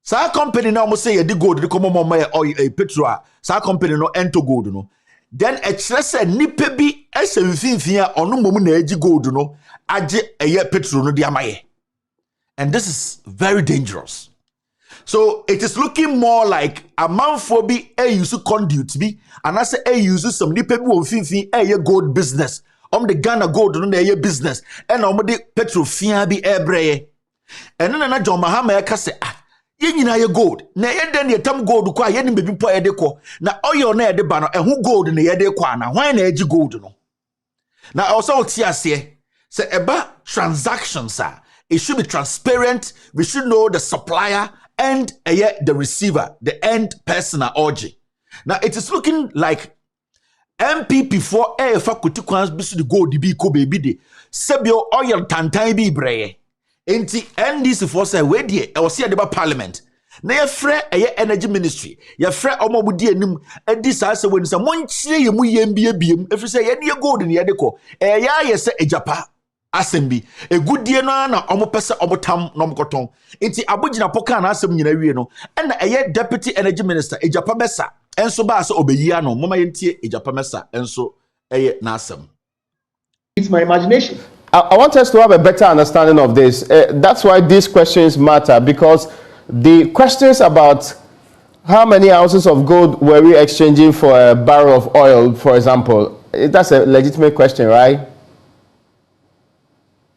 Sa company now must say the gold the come on or a petrol. Sa company no ento gold no. Then a say nipe bi ese mfinfia ono momu na agi gold no age eye petrol no dia maye. And this is very dangerous. So it is looking more like a man for be a use conduit be and I say a use some nipe bi mfinfin eye gold business. The Ghana gold no na business and the petrol fia bi ebreye. And na John Mahama ka say yenyina ye gold na ye den ye tam gold kwa ye ni bebi po ye de ko na oil na ye de ba no ehu gold na ye de kwa na hwan na agi gold no na also ti ase say eba transactions it should be transparent. We should know the supplier and the receiver, the end person orgy. Now it is looking like MPP for fa kuti kwans bisu the gold bi ko baby de sebio oil tantan bi breye. Enti NDC for say we die e wose de ba parliament na ye frɛ energy ministry ye frɛ omobudi anim edi sa se woni se monchire ye mu yem biem efri se ye de gold ne ye de ko ye se ejapa asembi egudie no na omopese obotam no mkoton enti abogina poka na asem nyina wie no na deputy energy minister ejapa besa enso ba se obeyi ano mama yentie ejapa mesa enso na asem. It's my imagination. I want us to have a better understanding of this. That's why these questions matter, because the questions about how many ounces of gold were we exchanging for a barrel of oil, for example, that's a legitimate question, right?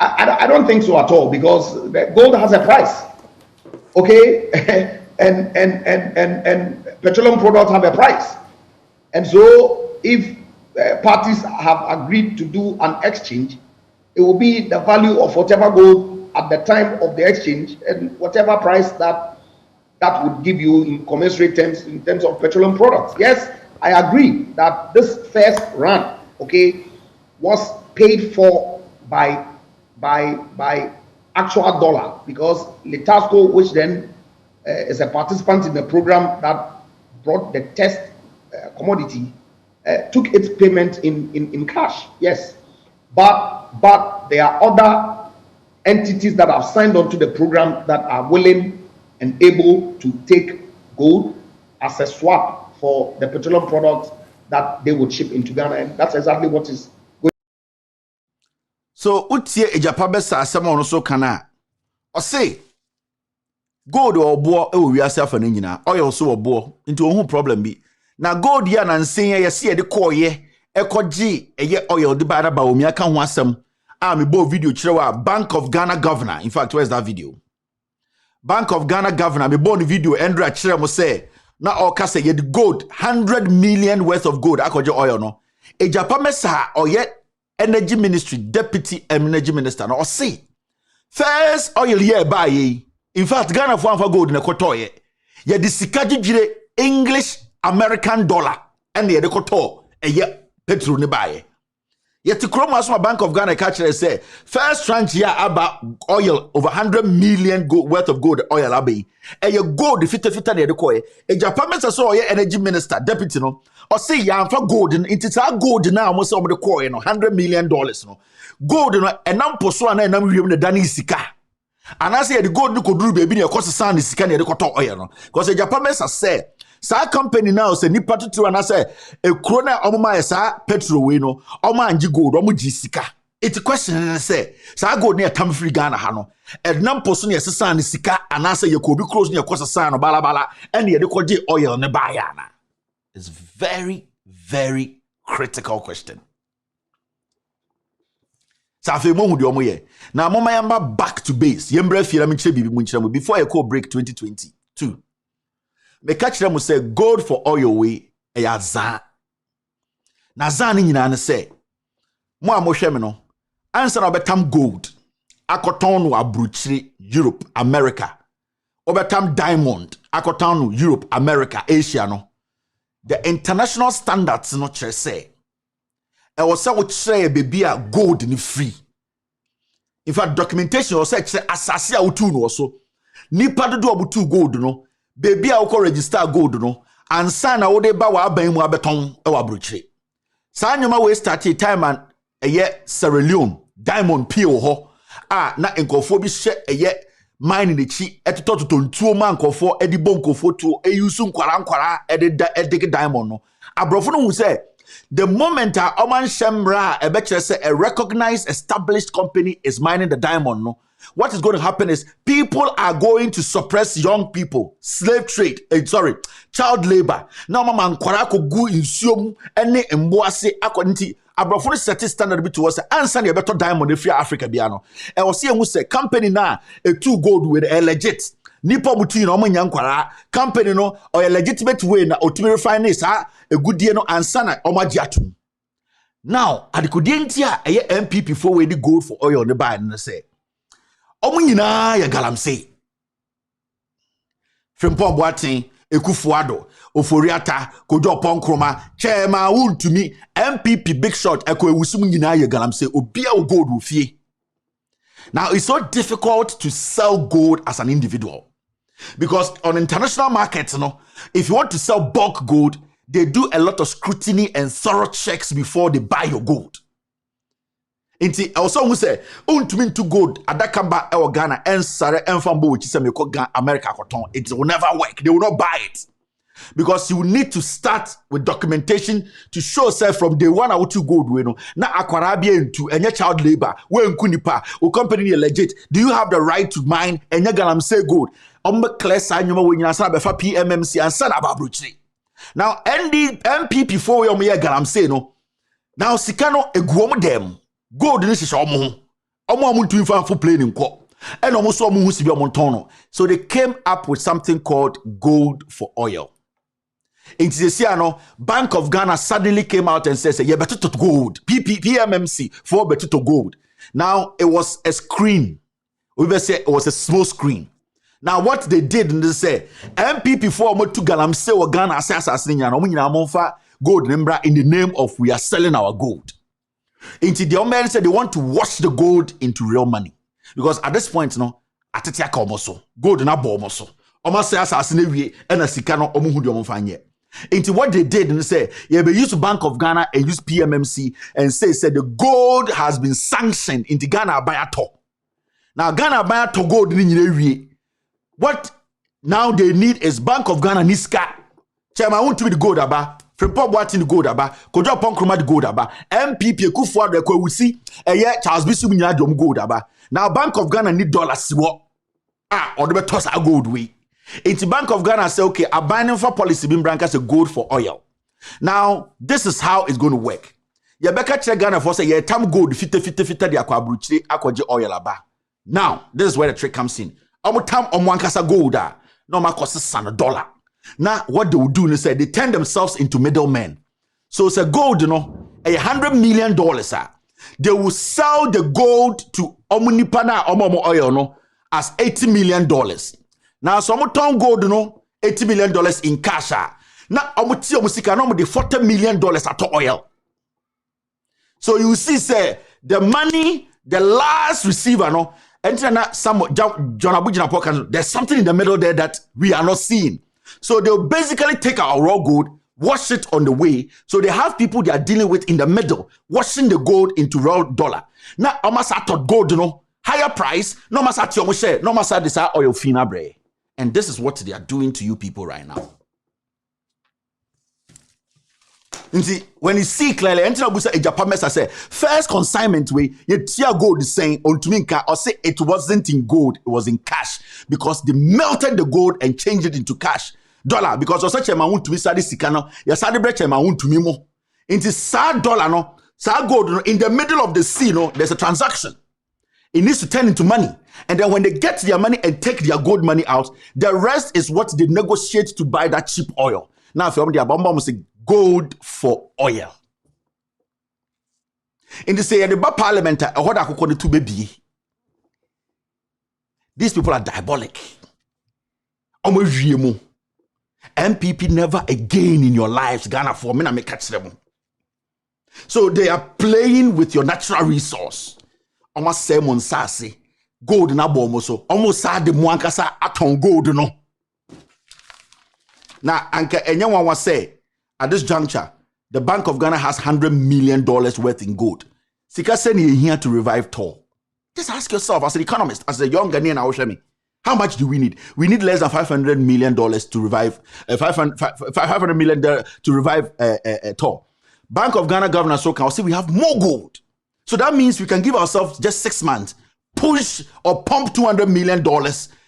I don't think so at all, because gold has a price, okay, and petroleum products have a price, and so if parties have agreed to do an exchange, it will be the value of whatever gold at the time of the exchange and whatever price that would give you in commensurate terms in terms of petroleum products. Yes, I agree that this first run, okay, was paid for by actual dollar, because Litasco, which then is a participant in the program that brought the test commodity, took its payment in cash. Yes. But there are other entities that have signed on to the program that are willing and able to take gold as a swap for the petroleum products that they would ship into Ghana, and that's exactly what is going. So utie ejapa besa asema ono so kana o say gold obo e wo wiase afa na nyina oil so obo nti ohun problem bi na gold ya na nsen ye se de koye ekoji oil de ba omi aka ho asem me bo video kirewa Bank of Ghana governor. In fact, where's that video? Bank of Ghana governor me bo the video Andrea kire mo say na all kase ye the gold 100 million worth of gold akoje oil no ejapa mesa oye energy ministry deputy energy minister no say first oil here buy ye. In fact, Ghana for anfa gold na kotoye ye the sika gigire English American dollar and ye de koto petrol ne buy. Yet the Chroma Bank of Ghana catcher say first tranche here about oil over 100 million worth of gold oil abbey. And your gold the fit near the coy. A Japan saw your energy minister deputy no or say ya for gold it's our gold now almost over the coin no $100 million no gold no and now poswana and now the Dani Sika. And I say the gold no could do baby near cost sun is scan near the cotton oil no because a Japan say sa company now say ni patutu and I say a krona omuma sa petrol we no oma anji gold omu jisika. It's a question and I say sa gold near tam free Ghana hano and nam poso near sasa sika and I say you could be close near kosa sa no bala and the koje oil ne bayana. It's very, very critical question. Sa fe mo hu de omo ye na mama yamba back to base yembre fiera mi bibi mu nchira before I call break 2022. Me catch them say gold for oil we eya za. Na za ni nyina ne say mo amohwe me no ansa na obetam gold akoton no abruchiri Europe America obetam diamond akoton no Europe America Asia no the international standards no chere say was so say baby a gold ni free. In fact, documentation was say asase a utu no so. Nipa do obutu gold no. Baby a uko register gold no. Ansa na wo de ba wa aban mu abeton e wa brochire. Sa nyoma we start time and Sierra Leone diamond pie ho na nkofo bi hye mine in the chi etoto tontuo man nkofo edi bonkofo to eyusu nkwara edig diamond no abrofo no hu say the moment a oman shemra ebekire say a recognized established company is mining the diamond no, what is going to happen is people are going to suppress young people, slave trade, child labor. Now mama nkwara ko gu insuom ene mboase akwenti abrofo set standard bi to us answer the better diamond if Africa bia no e wo se hu say company na a two gold with a legit nipa mutu no omanya nkwara company no or a legitimate way na otimi refine sa egudie no answer na omagi atum. Now adikudie ntia eye MPP for we the gold for oil ne buy no say omu nyina ya galamsey Frimpong Boatin Ekufuado Oforiata Kojo Ponkroma Chema Untumi MPP Big Shot Eko Ewusum nyina ya galamsey obia o gold wo fie. Now it's so difficult to sell gold as an individual because on international markets if you want to sell bulk gold they do a lot of scrutiny and thorough checks before they buy your gold. Inti also who say untumi to gold adakamba e Ghana ensare enfambo which is America cotton, it will never work. They will not buy it because you need to start with documentation to show self from day one out to gold we no na akwarabia into enye child labor we nkunipa o company legit. Do you have the right to mine enye galamsey gold clear sign nyoma we nyina sa be fa PMMC and sana babruchiri. Now MPP for we omo galamsey no now sikano eguom dem gold ni sisi omo to infa for plane nko and omo so omo hu sibi omo ton. So they came up with something called gold for oil. In Tisiano, Bank of Ghana suddenly came out and says, yeah, better to gold. PMMC for better to gold. Now it was a screen. We will say it was a small screen. Now what they did, they say MPP for to galamsey or Ghana gold in the name of we are selling our gold. Into the Omen said they want to wash the gold into real money because at this point, atetia ka omoso gold na bo omoso omo say asasine wie and a sika no omo hu de omo fanye. Into what they did and say yeah, they use Bank of Ghana and use PMMC and said the gold has been sanctioned into Ghana buy a to. Now Ghana buy a to gold ni nyina wie. What now they need is Bank of Ghana niska. Chairman want to be the gold aba. Frimpong Boatin the gold aba. Kojo Ponkroma the gold aba. MPP Ekufuado Eko Ewusi Charles Bisu nyina dom gold aba. Now Bank of Ghana need dollars siwo. Or the toss a gold way. It's Bank of Ghana say okay, a binding for policy being branca say gold for oil. Now this is how it's going to work. Ya beka check Ghana for say yeah tam gold fite di akwa bruchiri akwaje oil aba. Now this is where the trick comes in. Omo tam omo ankasa gold no ma cost $1. Now what they will do is say they turn themselves into middlemen. So it's a gold $100 million they will sell the gold to omunipana omo oil as $80 million. Now some ton gold $80 million in cash. Now omuti omusika no the $40 million at oil. So you see say the money the last receiver and some John Abujina pocket there's something in the middle there that we are not seeing. So they'll basically take our raw gold, wash it on the way. So they have people they are dealing with in the middle, washing the gold into raw dollar. Now almost at gold higher price, no mas at your share, no mas at this oil fina bre. And this is what they are doing to you people right now. You see, when you see clearly, a Japan mess, I say, first consignment way, you tear gold is saying on Tuminka or say it wasn't in gold, it was in cash because they melted the gold and changed it into cash. Dollar, because of such a amount to be studied Sikano, you celebrate a amount to Mimo. Into sad dollar, sad gold in the middle of the sea, there's a transaction. It needs to turn into money. And then when they get their money and take their gold money out, the rest is what they negotiate to buy that cheap oil. Now, if you're the Abamba, say gold for oil. In the say the parliament, these people are diabolic. MPP never again in your lives, Ghana for me, I may catch them. So they are playing with your natural resource. Almost say monsase gold na bomo so almost sad the muankasa aton gold no. Now anka enyawan was say at this juncture the Bank of Ghana has $100 million worth in gold. Sika send here to revive Tor. Just ask yourself as an economist, as a young Ghanaian, Aoshemi, how much do we need? We need less than $500 million to revive $500 million to revive Tor. Bank of Ghana Governor so can see we have more gold. So that means we can give ourselves just 6 months, push or pump $200 million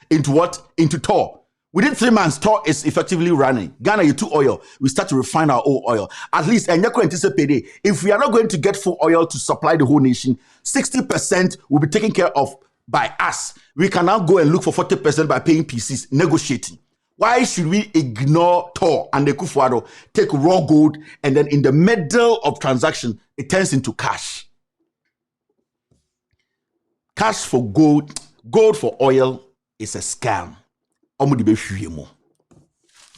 into what? Into Tor. Within 3 months, Tor is effectively running. Ghana, you took oil. We start to refine our own oil. At least, and you anticipate if we are not going to get full oil to supply the whole nation, 60% will be taken care of by us. We can now go and look for 40% by paying PCs, negotiating. Why should we ignore Tor and the Kufuado, take raw gold, and then in the middle of transaction, it turns into cash? Cash for gold, gold for oil is a scam.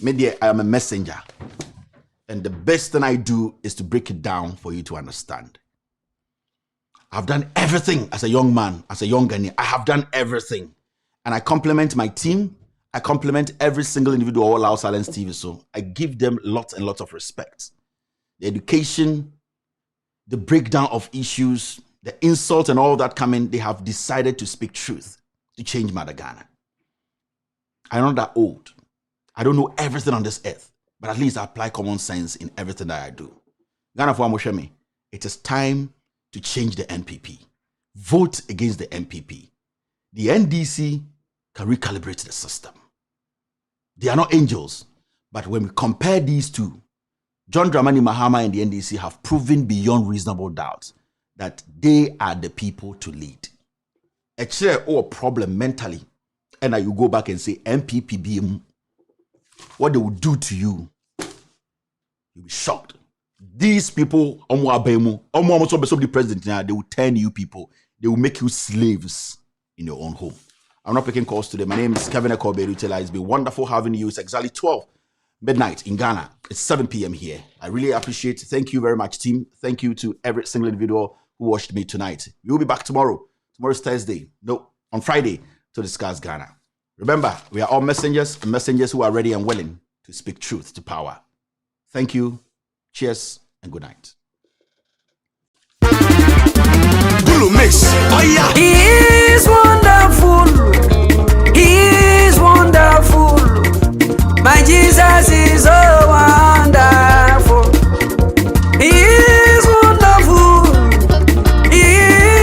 Maybe I am a messenger, and the best thing I do is to break it down for you to understand. I've done everything as a young man, as a young Ghanaian. I have done everything, and I compliment my team. I compliment every single individual all our Silence TV. So I give them lots and lots of respect. The education, the breakdown of issues, the insult and all that coming, they have decided to speak truth to change Mother Ghana. I'm not that old. I don't know everything on this earth, but at least I apply common sense in everything that I do. Ghana for Amoshemi, it is time to change the NPP. Vote against the NPP. The NDC can recalibrate the system. They are not angels, but when we compare these two, John Mahama and the NDC have proven beyond reasonable doubt that they are the people to lead. Actually, a problem mentally, and now you go back and say MPPBM, what they will do to you, you'll be shocked. These people, the president now, they will turn you people. They will make you slaves in your own home. I'm not picking calls today. My name is Kevin Ekoberutela. It's been wonderful having you. It's exactly 12 midnight in Ghana. It's 7 p.m. here. I really appreciate it. Thank you very much, team. Thank you to every single individual who watched me tonight. We will be back tomorrow. Tomorrow's Thursday. No, on Friday to discuss Ghana. Remember, we are all messengers and messengers who are ready and willing to speak truth to power. Thank you. Cheers and good night. Gulu mix. Oh yeah. He is wonderful. He is wonderful. My Jesus is so wonderful. He is wonderful. He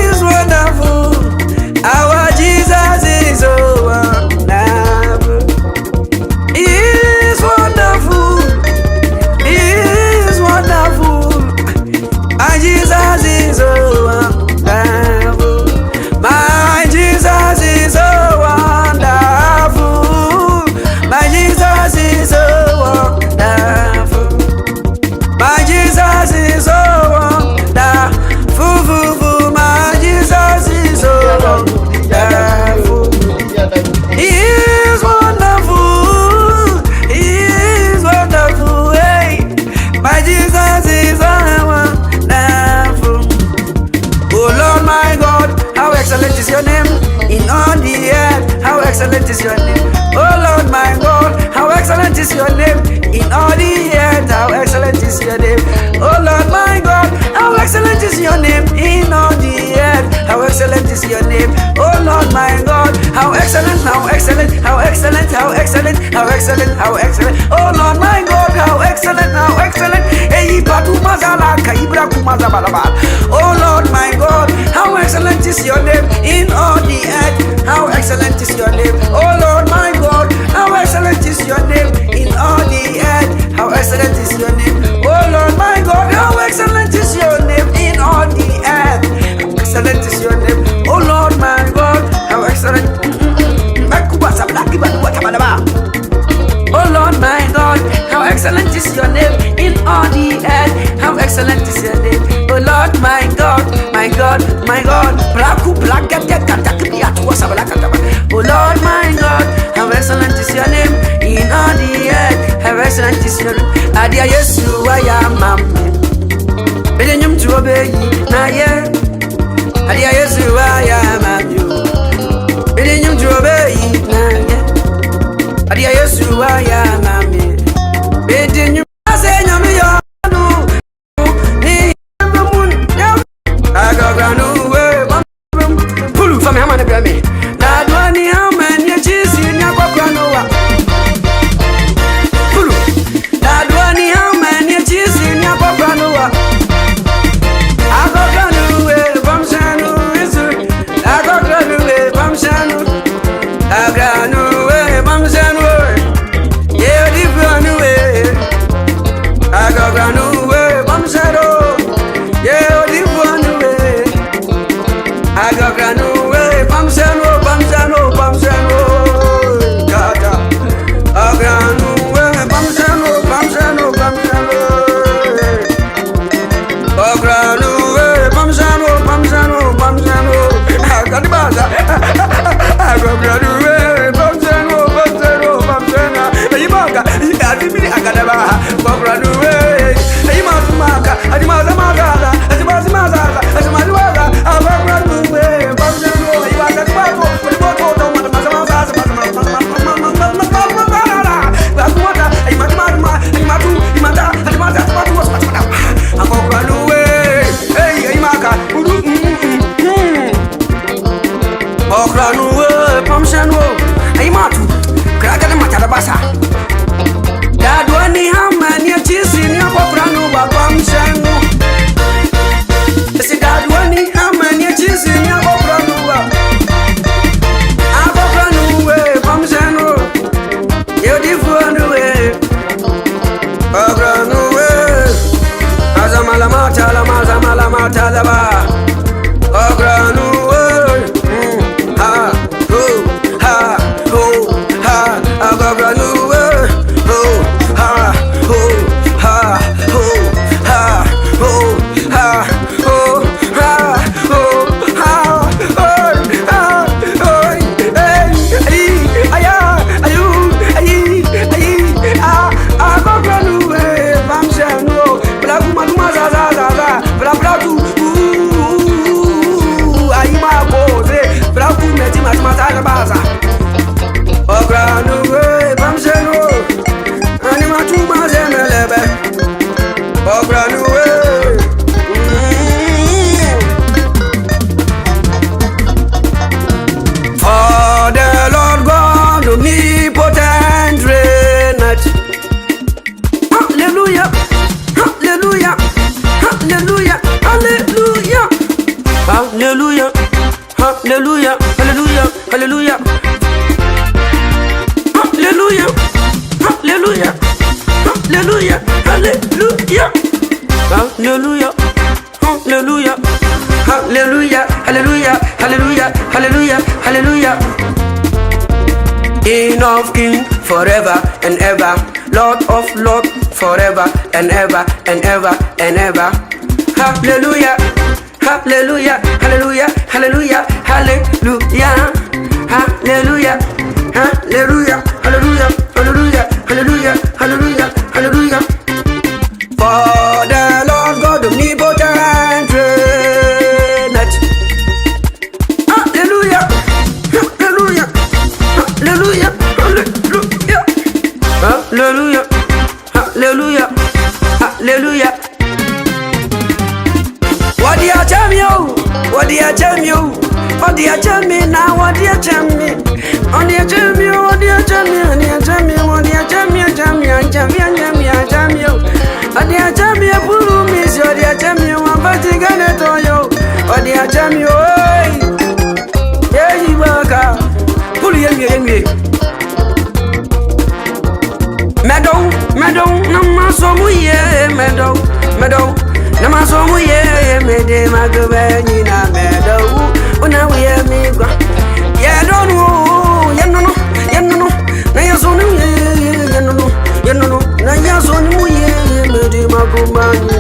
is wonderful. Our Jesus is so wonderful. He is wonderful. He is wonderful. My Jesus is so wonderful. My Jesus is so wonderful. My Jesus is so wonderful. My Jesus is so wonderful. My Jesus is so wonderful. He is wonderful. He is wonderful. Hey, my Jesus is so wonderful. Oh Lord my God, how excellent is your name in all the earth. How excellent is your name. Oh Lord my God, how excellent is your name in all the earth. How excellent is your name. Oh Lord my God, how excellent is your name in all the earth. How excellent is your name. Oh Lord my God, how excellent, how excellent, how excellent, how excellent, how excellent, how excellent. Oh Lord my God, how excellent, how excellent. Oh Lord my God, how excellent is your name in all the earth. How excellent is your name. Oh Lord my God, how excellent is your name in all the earth. How excellent is your name. Oh Lord my God, how excellent is your name in all the earth. How excellent is your name. Oh Lord my God, how excellent. Oh Lord my God, how excellent is your name in all the earth. How excellent is your name. Oh Lord my God, my God, my God. Oh Lord my God, how excellent is your name in all the earth. How excellent is your name. Adia Yesu ayamame. Bidinyum to obey, na ye. Adia Yesu, I am you. Bidinyum to obey, na ye. Adia Yesu, I am me. Bidinyum, I say, Yamio. I got granu way, pull from him and the Grammy. That one, how many cheese in your granola? Pull that one, how many cheese in your granola? I got granu way, Bamsano, I got granu way, Bamsano, I granu way, Bamsano, yeah, the granu way, I got granu way, Bamsano, yeah. I got granu way, Bamsano, Gata. I granu way, Bamsano. I granu way, Bamsano. I got the baza. I got granu way, Bamsano. You manga, I got the baza. Granu way, you manga, I demand the maza, as you must maza, as you must water. I got granu way, Bamsano. You are the Bible, but you want to know the King of King forever and ever, Lord of Lord forever and ever and ever and ever. Hallelujah, hallelujah, hallelujah, hallelujah, hallelujah, hallelujah, hallelujah, hallelujah, hallelujah, hallelujah, hallelujah, hallelujah. For the Lord God omnipotent reigneth. Hallelujah, hallelujah, hallelujah, hallelujah, hallelujah, hallelujah, hallelujah. What do you tell me? What do you tell me? What do you tell me now? What do you tell me? What do you tell me? What do you tell me? What do you tell me? What do you tell me? Tell me, tell me, tell me, tell me. What do you tell me? Pulu miss you. What do you tell me? One party gonna tell you. What do you tell me? Oh, yeah, you work out. Pulu yemi. Meadow, namasomu ye, meadow. Namasomu ye, mede magabeni na meadow. Una we me go. Yeah, don't know. Yeah, no. Na yasonu ye, yeah, no. Na yasonu ye, mede magabeni.